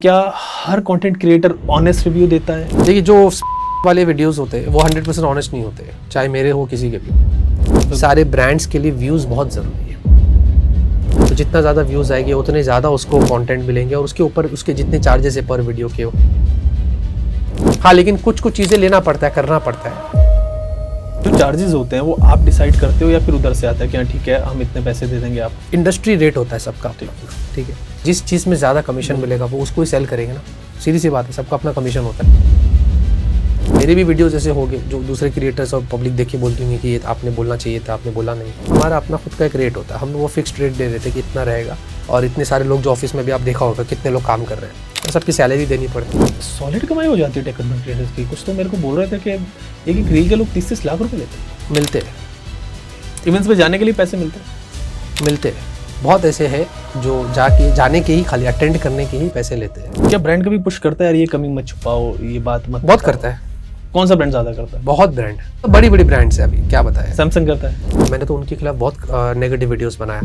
क्या हर content creator honest review देता है? देखिए, जो वाले वीडियोस होते हैं वो 100% ऑनेस्ट नहीं होते, चाहे मेरे हो किसी के भी। सारे ब्रांड्स के लिए व्यूज़ बहुत ज़रूरी है, तो जितना ज़्यादा व्यूज़ आएंगे उतने ज़्यादा उसको कंटेंट मिलेंगे और उसके ऊपर उसके जितने चार्जेस है पर वीडियो के हो। हाँ, लेकिन कुछ चीज़ें लेना पड़ता है, करना पड़ता है। जो चार्जेस होते हैं वो आप डिसाइड करते हो या फिर उधर से आता है कि हाँ ठीक है हम इतने पैसे दे देंगे? आप इंडस्ट्री रेट होता है सबका, ठीक है। जिस चीज़ में ज़्यादा कमीशन मिलेगा वो उसको ही सेल करेंगे ना, सीधी सी बात है, सबका अपना कमीशन होता है। मेरे भी वीडियो जैसे हो गए जो दूसरे क्रिएटर्स और पब्लिक देख के बोलती हैं कि ये आपने बोलना चाहिए था, आपने बोला नहीं। हमारा अपना खुद का एक रेट होता है, हम वो फिक्स्ड रेट दे देते कि इतना रहेगा। और इतने सारे लोग जो ऑफिस में भी आप देखा होगा कितने लोग काम कर रहे हैं, और सबकी सैलरी देनी पड़ती है। सॉलिड कमाई हो जाती है टेक कंटेंट क्रिएटर्स की। कुछ तो मेरे को बोल रहे थे कि एक रील के लोग 30-30 लाख रुपए लेते हैं। मिलते हैं, इवेंट्स में जाने के लिए पैसे मिलते हैं। बहुत ऐसे हैं जो जाने के ही, खाली अटेंड करने के ही पैसे लेते हैं। क्या ब्रांड कभी पुश करता है यार ये कमी मत छुपाओ, ये बात मत? बहुत करता है। कौन सा ब्रांड ज्यादा करता है? बहुत ब्रांड, तो बड़ी ब्रांड्स है, अभी क्या बताया। सैमसंग करता है। मैंने तो उनके खिलाफ बहुत नेगेटिव वीडियोस बनाया,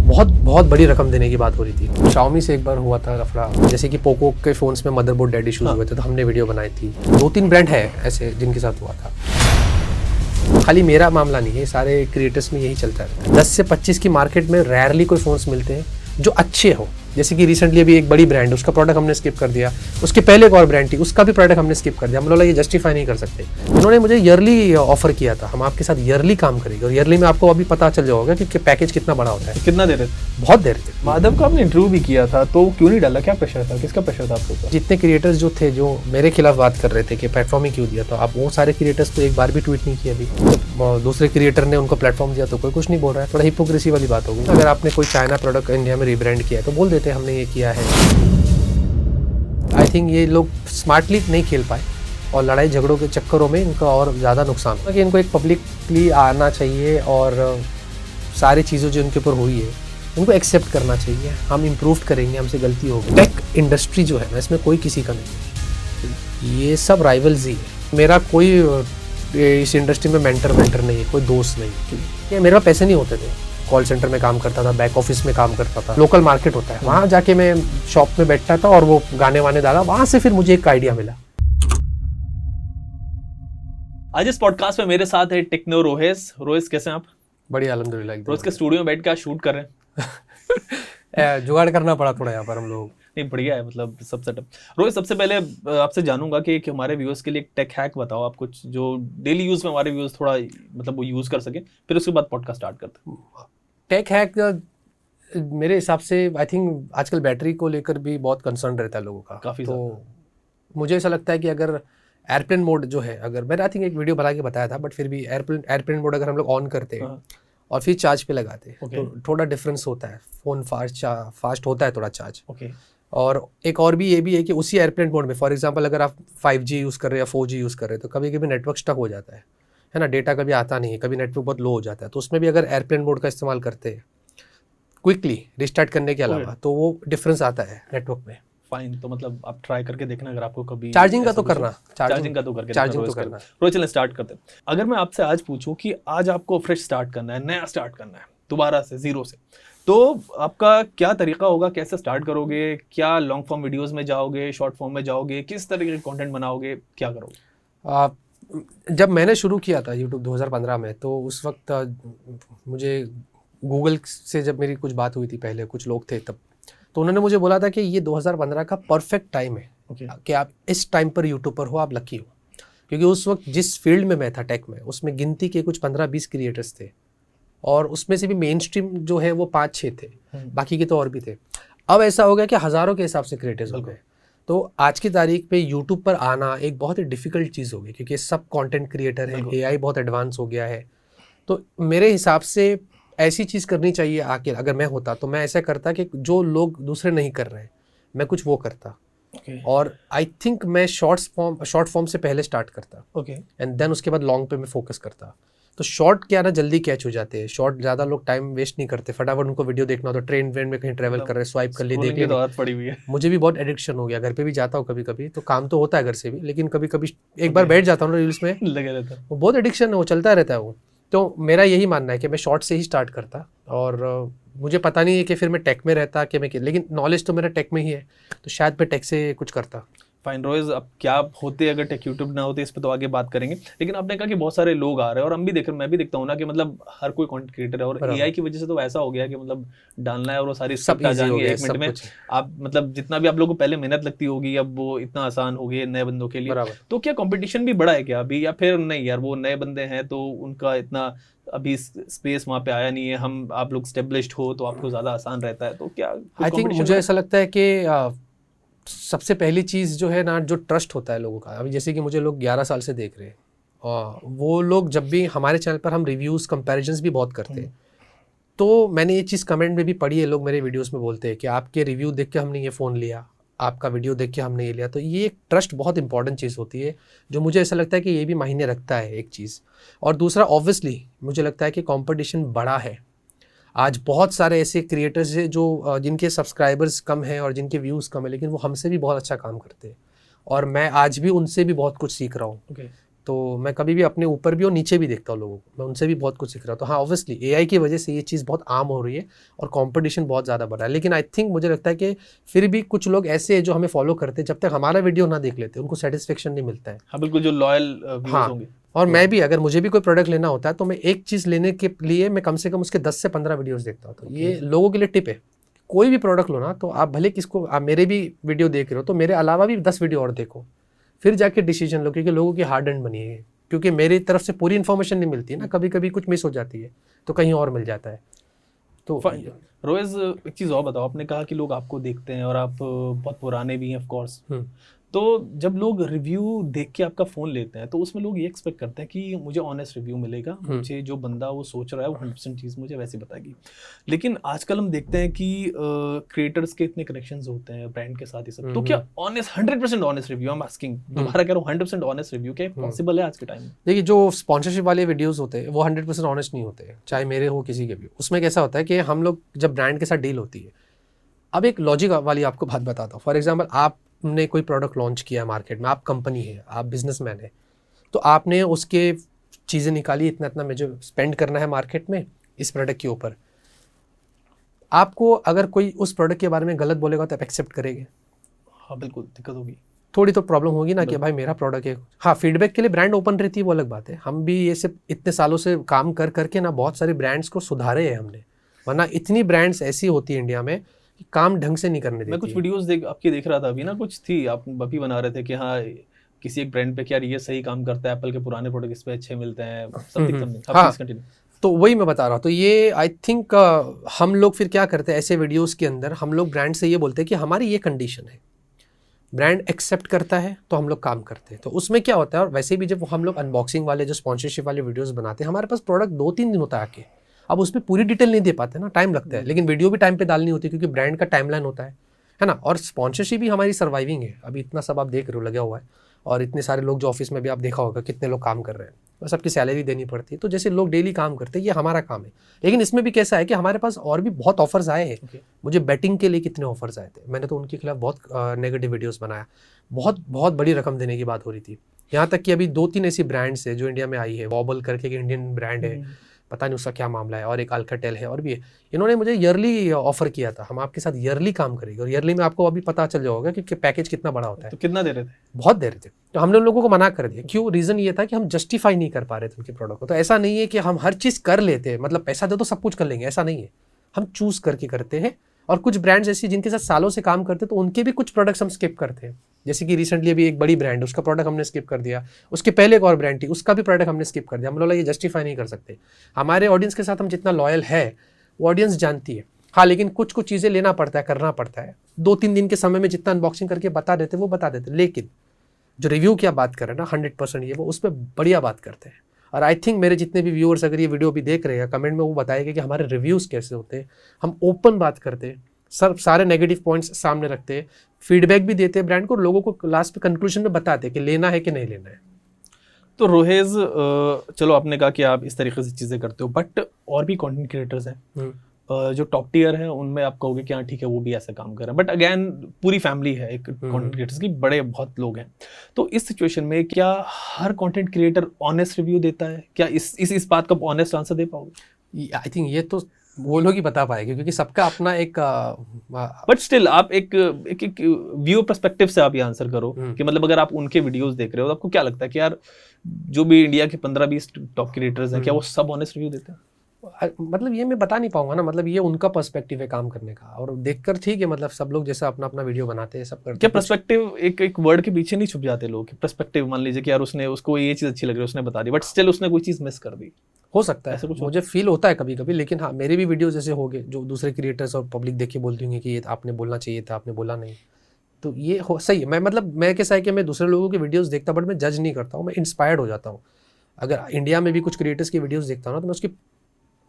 बहुत बड़ी रकम देने की बात हो रही थी। Xiaomi से एक बार हुआ था लफड़ा, जैसे कि पोको के फोन्स में मदरबोर्ड डेड इश्यूज हुए थे, तो हमने वीडियो बनाई थी। 2-3 ब्रांड है ऐसे जिनके साथ हुआ था। खाली मेरा मामला नहीं है, सारे क्रिएटर्स में यही चलता है। 10 से 25 की मार्केट में रेयरली कोई फोन्स मिलते हैं जो अच्छे हो। जैसे कि रिसेंटली अभी एक बड़ी ब्रांड, उसका प्रोडक्ट हमने स्किप कर दिया। उसके पहले एक और ब्रांड थी, उसका भी प्रोडक्ट हमने स्किप कर दिया। हम लोग ये जस्टिफाई नहीं कर सकते। इन्होंने मुझे ईयरली ऑफर किया था, हम आपके साथ ईयरली काम करेंगे, और ईयरली में आपको अभी पता चल जाएगा कि पैकेज कितना बड़ा होता है। कितना दे रहे थे? बहुत दे रहे थे। माधव का आपने इंटरव्यू भी किया था, तो क्यों नहीं डाला? क्या प्रेशर था? किसका प्रेशर था आपके ऊपर? जितने क्रिएटर्स जो थे जो मेरे खिलाफ बात कर रहे थे कि प्लेटफॉर्म ही क्यों दिया, तो आप वो सारे क्रिएटर्स को एक बार भी ट्वीट नहीं किया अभी। तो दूसरे क्रिएटर ने उनको प्लेटफॉर्म दिया तो कोई कुछ नहीं बोल रहा है। थोड़ा हिपोक्रेसी वाली बात होगी। अगर आपने कोई चाइना प्रोडक्ट इंडिया में रिब्रांड किया है तो बोल देते हमने ये किया है। आई थिंक ये लोग स्मार्टली नहीं खेल पाए और लड़ाई झगड़ों के चक्करों में इनका और ज़्यादा नुकसान हुआ। कि इनको एक पब्लिकली आना चाहिए और सारी चीज़ें जो इनके ऊपर हुई है उनको एक्सेप्ट करना चाहिए। हम इम्प्रूव करेंगे, हमसे गलती होगी। टेक इंडस्ट्री जो है ना, इसमें कोई किसी का नहीं है, ये सब राइवल्स ही है। मेरा कोई इस इंडस्ट्री में मेंटर नहीं है, कोई दोस्त नहीं है। मेरे पास पैसे नहीं होते थे, कॉल सेंटर में काम करता था, बैक ऑफिस में काम करता था, लोकल मार्केट होता है, वहाँ जाके मैं शॉप में बैठता था और वो गाने वाने डाला, वहाँ से फिर मुझे एक आइडिया मिला। आज इस पॉडकास्ट में मेरे साथ है टेक्नो रोहिस। रोहिस कैसे हैं आप? बढ़िया, अल्हम्दुलिल्लाह। रोहिस के स्टूडियो में बैठ के आज शूट कर रहे हैं। जुगाड़ करना पड़ा थोड़ा यहाँ पर हम लोग। नहीं, बढ़िया है, मतलब सब सेटअप। रोहित, सबसे पहले आपसे जानूंगा कि हमारे व्यूअर्स के लिए एक टेक हैक बताओ आप, कुछ जो डेली यूज में हमारे व्यूअर्स थोड़ा मतलब वो यूज कर सके, फिर उसके बाद पॉडकास्ट स्टार्ट करते हैं। टेक हैक मेरे हिसाब से आई थिंक आजकल बैटरी को लेकर भी बहुत कंसर्न रहता है लोगों का काफी। तो मुझे ऐसा लगता है कि अगर एयरप्लेन मोड जो है, अगर मैंने आई थिंक एक वीडियो बना के बताया था, बट फिर भी एयरप्लेन मोड अगर हम लोग ऑन करते हैं और फिर चार्ज पे लगाते हैं तो थोड़ा डिफरेंस होता है। फ़ोन फास्ट होता है थोड़ा चार्ज। और एक और भी ये भी है कि उसी एयरप्लेन मोड में, फॉर एग्जांपल अगर आप 5G यूज़ कर रहे हैं या 4G यूज़ कर रहे हैं तो कभी कभी नेटवर्क स्टक हो जाता है ना, डेटा कभी आता नहीं है, कभी नेटवर्क बहुत लो हो जाता है। तो उसमें भी अगर एयरप्लेन मोड का इस्तेमाल करते हैं क्विकली रिस्टार्ट करने के अलावा, तो वो डिफरेंस आता है नेटवर्क में। फाइन, तो मतलब आप ट्राई करके देखना अगर आपको कभी चार्जिंग का तो करना, चार्जिंग का तो करके चार्जिंग तो करना। रोज चलें स्टार्ट करते हैं। अगर मैं आपसे आज पूछूं कि आज आपको फ्रेश स्टार्ट करना है, नया स्टार्ट करना है, दोबारा से जीरो से, तो आपका क्या तरीका होगा? कैसे स्टार्ट करोगे? क्या लॉन्ग फॉर्म वीडियोस में जाओगे, शॉर्ट फॉर्म में जाओगे? किस तरीके के कंटेंट बनाओगे? क्या करोगे? जब मैंने शुरू किया था यूट्यूब 2015 में, तो उस वक्त मुझे गूगल से जब मेरी कुछ बात हुई थी, पहले कुछ लोग थे तब, तो उन्होंने मुझे बोला था कि ये 2015 का परफेक्ट टाइम है कि आप इस टाइम पर यूट्यूब पर हो, आप लकी हो। क्योंकि उस वक्त जिस फील्ड में मैं था टेक में, उसमें गिनती के कुछ 15-20 क्रिएटर्स थे और उसमें से भी मेन स्ट्रीम जो है वो 5-6 थे, बाकी के तो और भी थे। अब ऐसा हो गया कि हज़ारों के हिसाब से क्रिएटर्स हो गए। तो आज की तारीख पे यूट्यूब पर आना एक बहुत ही डिफ़िकल्ट चीज़ हो गई, क्योंकि सब कंटेंट क्रिएटर है, AI बहुत एडवांस हो गया है। तो मेरे हिसाब से ऐसी चीज़ करनी चाहिए। आखिर अगर मैं होता तो मैं ऐसा करता कि जो लोग दूसरे नहीं कर रहे हैं, मैं कुछ वो करता। और आई थिंक मैं शॉर्ट फॉर्म से पहले स्टार्ट करता एंड देन उसके बाद लॉन्ग पे मैं फोकस करता। तो शॉर्ट क्या ना जल्दी कैच हो जाते हैं, शॉर्ट ज़्यादा लोग टाइम वेस्ट नहीं करते, फटाफट उनको वीडियो देखना हो तो ट्रेन में कहीं ट्रैवल कर रहे, स्वाइप कर लिए, देख लिए। आदत पड़ी हुई है। मुझे भी बहुत एडिक्शन हो गया, घर पे भी जाता हूँ कभी कभी, तो काम तो होता है घर से भी, लेकिन कभी कभी एक बार बैठ जाता हूँ रील्स में, लगे रहता है, वो बहुत एडिक्शन है, वो चलता रहता है वो। तो मेरा यही मानना है कि मैं शॉर्ट से ही स्टार्ट करता, और मुझे पता नहीं है कि फिर मैं टेक में रहता कि मैं, लेकिन नॉलेज तो मेरा टेक में ही है, तो शायद मैं टेक से कुछ करता। फाइन रोइज, अब क्या होते अगर टेक यूट्यूब ना होते, इस पे तो आगे बात करेंगे। लेकिन आपने कहा कि बहुत सारे लोग आ रहे हैं और हम भी देख रहे, मैं भी देखता हूँ ना कि मतलब हर कोई कंटेंट क्रिएटर है, और बराबर। एआई की वजह से तो ऐसा हो गया कि मतलब डालना है और वो सारी सब स्क्रिप्ट आ easy हो जाएंगे गया, 1 मिनट सब में। कुछ। आप मतलब जितना भी आप लोगों को पहले मेहनत लगती होगी, अब वो इतना आसान हो गया नए बंदों के लिए। बराबर। तो क्या कंपटीशन भी बड़ा है क्या अभी, या फिर नहीं यार वो नए बंदे हैं तो उनका इतना अभी स्पेस वहाँ पे आया नहीं है, हम आप लोग स्टेब्लिश्ड हो तो आपको ज्यादा आसान रहता है, तो क्या कुछ आई थिंक competition मुझे है? ऐसा लगता है कि सबसे पहली चीज़ जो है ना, जो ट्रस्ट होता है लोगों का। अभी जैसे कि मुझे लोग 11 साल से देख रहे हैं, और वो लोग जब भी हमारे चैनल पर हम रिव्यूज़ कंपैरिजंस भी बहुत करते हैं, तो मैंने ये चीज़ कमेंट में भी पढ़ी है, लोग मेरे वीडियोस में बोलते हैं कि आपके रिव्यू देख के हमने ये फ़ोन लिया, आपका वीडियो देख के हमने ये लिया। तो ये एक ट्रस्ट बहुत इंपॉर्टेंट चीज़ होती है, जो मुझे ऐसा लगता है कि ये भी मायने रखता है, एक चीज़। और दूसरा, ऑब्वियसली मुझे लगता है कि कंपटीशन बड़ा है। आज बहुत सारे ऐसे क्रिएटर्स हैं जो जिनके सब्सक्राइबर्स कम हैं और जिनके व्यूज़ कम है, लेकिन वो हमसे भी बहुत अच्छा काम करते हैं, और मैं आज भी उनसे भी बहुत कुछ सीख रहा हूँ। Okay. तो मैं कभी भी अपने ऊपर भी और नीचे भी देखता हूँ लोगों को, मैं उनसे भी बहुत कुछ सीख रहा हूँ। तो हाँ, ऑब्वियसली एआई की वजह से ये चीज़ बहुत आम हो रही है और कंपटीशन बहुत ज़्यादा बढ़ा है। लेकिन आई थिंक मुझे लगता है कि फिर भी कुछ लोग ऐसे हैं जो हमें फॉलो करते हैं, जब तक हमारा वीडियो ना देख लेते उनको सेटिस्फेक्शन नहीं मिलता है। हाँ बिल्कुल, जो लॉयल व्यूअर्स हाँ, होंगे। और मैं भी, अगर मुझे भी कोई प्रोडक्ट लेना होता है तो मैं एक चीज़ लेने के लिए मैं कम से कम उसके 10 से 15 वीडियोस देखता हूँ। तो ये लोगों के लिए टिप है, कोई भी प्रोडक्ट लो ना, तो आप भले किसको, आप मेरे भी वीडियो देख रहे हो तो मेरे अलावा भी 10 वीडियो और देखो, फिर जाके डिसीजन लो, क्योंकि लोगों की हार्ड एंड बनी है। क्योंकि मेरी तरफ से पूरी इन्फॉर्मेशन नहीं मिलती है ना, कभी कभी कुछ मिस हो जाती है तो कहीं और मिल जाता है। तो रोहित, एक चीज़ और बताओ, आपने कहा कि लोग आपको देखते हैं और आप बहुत पुराने भी हैं ऑफ कोर्स, तो जब लोग रिव्यू देख के आपका फ़ोन लेते हैं तो उसमें लोग ये एक्सपेक्ट करते हैं कि मुझे ऑनेस्ट रिव्यू मिलेगा, मुझे जो बंदा वो सोच रहा है वो 100% चीज़ मुझे वैसे बताएगी। लेकिन आजकल हम देखते हैं कि क्रिएटर्स के इतने कनेक्शंस होते हैं ब्रांड के साथ ही सब, तो क्या honest 100% honest review, I am asking, दोबारा कह रहा हूँ 100% ऑनेस्ट रिव्यू क्या पॉसिबल है आज के टाइम में? देखिए, जो स्पॉन्सरशिप वाले वीडियोस होते हैं वो 100% ऑनेस्ट नहीं होते, चाहे मेरे हो किसी के भी। उसमें कैसा होता है कि हम लोग जब ब्रांड के साथ डील होती है, अब एक लॉजिक वाली आपको बात बताता हूँ। फॉर एग्जाम्पल, आपने कोई प्रोडक्ट लॉन्च किया मार्केट में, आप कंपनी है, आप बिजनेसमैन है, तो आपने उसके चीज़ें निकाली, इतना इतना मुझे स्पेंड करना है मार्केट में इस प्रोडक्ट के ऊपर। आपको अगर कोई उस प्रोडक्ट के बारे में गलत बोलेगा तो आप एक्सेप्ट करेंगे? हाँ बिल्कुल, दिक्कत होगी, थोड़ी तो प्रॉब्लम होगी ना कि भाई मेरा प्रोडक्ट है। हाँ, फीडबैक के लिए ब्रांड ओपन रहती है, वो अलग बात है। हम भी ये सिर्फ इतने सालों से काम कर करके ना बहुत सारी ब्रांड्स को सुधारे हैं हमने, वरना इतनी ब्रांड्स ऐसी होती है इंडिया में कि काम ढंग से नहीं करने देती। मैं कुछ वीडियोस आपकी देख रहा था अभी ना, कुछ थी, आप अभी बना रहे थे कि हाँ किसी एक ब्रांड पे क्या ये सही काम करता है, एप्पल के पुराने प्रोडक्ट इस पे अच्छे मिलते हैं, समथिंग। हाँ, तो वही मैं बता रहा हूँ। तो ये आई थिंक हम लोग फिर क्या करते हैं, ऐसे वीडियोस के अंदर हम लोग ब्रांड से ये बोलते हैं कि हमारी ये कंडीशन है, ब्रांड एक्सेप्ट करता है तो हम लोग काम करते हैं। तो उसमें क्या होता है, और वैसे भी जब हम लोग अनबॉक्सिंग वाले जो स्पॉन्सरशिप वाले वीडियोस बनाते हैं, हमारे पास प्रोडक्ट 2-3 दिन होता है आके, अब उसमें पूरी डिटेल नहीं दे पाते ना, टाइम लगता है। लेकिन वीडियो भी टाइम पे डालनी होती है क्योंककि ब्रांड का टाइमलाइन होता है ना। और स्पॉन्सरशिप ही हमारी सर्वाइविंग है। अभी इतना सब आप देख रहे हो लगा हुआ है, और इतने सारे लोग जो ऑफिस में भी आप देखा होगा कितने लोग काम कर रहे हैं, और सबकी सैलरी देनी पड़ती है। तो जैसे लोग डेली काम करते हैं, ये हमारा काम है। लेकिन इसमें भी कैसा है कि हमारे पास और भी बहुत ऑफर्स आए हैं। मुझे बैटिंग के लिए कितने ऑफर्स आए थे, मैंने तो उनके खिलाफ बहुत नेगेटिव वीडियोस बनाया, बहुत बहुत बड़ी रकम देने की बात हो रही थी। यहाँ तक कि अभी 2-3 ऐसी ब्रांड्स है जो इंडिया में आई है, वॉबल करके एक इंडियन ब्रांड है, पता नहीं उसका क्या मामला है, और एक अल्काटेल है और भी है। इन्होंने मुझे ईयरली ऑफर किया था, हम आपके साथ ईयरली काम करेंगे, और ईयरली में आपको अभी पता चल जाएगा कि पैकेज कितना बड़ा होता है। तो कितना दे रहे थे? बहुत दे रहे थे। तो हमने उन लोगों को मना कर दिया। क्यों? रीज़न ये था कि हम जस्टिफाई नहीं कर पा रहे थे उनके प्रोडक्ट को। तो ऐसा नहीं है कि हम हर चीज़ कर लेते हैं, मतलब पैसा दे तो सब कुछ कर लेंगे, ऐसा नहीं है। हम चूज़ करके करते हैं। और कुछ ब्रांड्स ऐसी जिनके साथ सालों से काम करते हैं, तो उनके भी कुछ प्रोडक्ट्स हम स्किप करते हैं। जैसे कि रिसेंटली अभी एक बड़ी ब्रांड, उसका प्रोडक्ट हमने स्किप कर दिया। उसके पहले एक और ब्रांड थी, उसका भी प्रोडक्ट हमने स्किप कर दिया। हम लोग ये जस्टिफाई नहीं कर सकते। हमारे ऑडियंस के साथ हम जितना लॉयल है वो ऑडियंस जानती है। हाँ, लेकिन कुछ कुछ चीज़ें लेना पड़ता है, करना पड़ता है। 2-3 दिन के समय में जितना अनबॉक्सिंग करके बता देते वो बता देते। लेकिन जो रिव्यू की आप बात कर रहे हैं ना, 100% ये वो उस पर बढ़िया बात करते हैं। और आई थिंक मेरे जितने भी व्यूअर्स अगर ये वीडियो भी देख रहे हैं, कमेंट में वो बताएगा कि हमारे रिव्यूज़ कैसे होते हैं। हम ओपन बात करते हैं, सब सारे नेगेटिव पॉइंट्स सामने रखते हैं, फीडबैक भी देते हैं ब्रांड को, लोगों को लास्ट पे कंक्लूजन में बताते हैं कि लेना है कि नहीं लेना है। तो रोहेज, चलो आपने कहा कि आप इस तरीके से चीज़ें करते हो, बट और भी कंटेंट क्रिएटर्स हैं जो टॉप टियर है उनमें आप कहोगे कि हाँ ठीक है वो भी ऐसा काम कर रहे हैं, बट अगेन पूरी फैमिली है एक कंटेंट क्रिएटर्स की, बड़े बहुत लोग हैं। तो इस सिचुएशन में क्या हर कंटेंट क्रिएटर ऑनेस्ट रिव्यू देता है? क्या इस बात का ऑनेस्ट आंसर दे पाओगे? आई थिंक ये तो वो लोग ही बता पाएंगे, क्योंकि सबका अपना एक बट स्टिल आप एक व्यू पर्सपेक्टिव से आप ये आंसर करो कि मतलब अगर आप उनके वीडियोस देख रहे हो तो आपको क्या लगता है कि यार जो भी इंडिया के 15-20 टॉप क्रिएटर्स हैं क्या वो सब ऑनेस्ट रिव्यू देते हैं? मतलब ये मैं बता नहीं पाऊंगा ना, मतलब ये उनका पर्सपेक्टिव है काम करने का, और देखकर ठीक है, मतलब सब लोग जैसा अपना अपना वीडियो बनाते हैं, सब करते क्या हैं। पर्सपेक्टिव एक वर्ड के पीछे नहीं छुप जाते लोग? पर्सपेक्टिव मान लीजिए कि यार उसको ये चीज अच्छी लग रही है, उसने बता दी, बट स्टिल उसने कोई चीज मिस कर दी। हो सकता ऐसा है, कुछ मुझे फील होता है कभी कभी, लेकिन हाँ मेरे भी वीडियोस जैसे हो गए जो दूसरे क्रिएटर्स और पब्लिक देख के बोलती होंगे कि ये आपने बोलना चाहिए था, आपने बोला नहीं, तो ये हो सही है। मैं कैसा है कि मैं दूसरे लोगों के वीडियोस देखता, बट मैं जज नहीं करता हूँ, मैं इंस्पायर्ड हो जाता हूँ। अगर इंडिया में भी कुछ क्रिएटर्स की वीडियोस देखता हूँ ना, तो मैं उसकी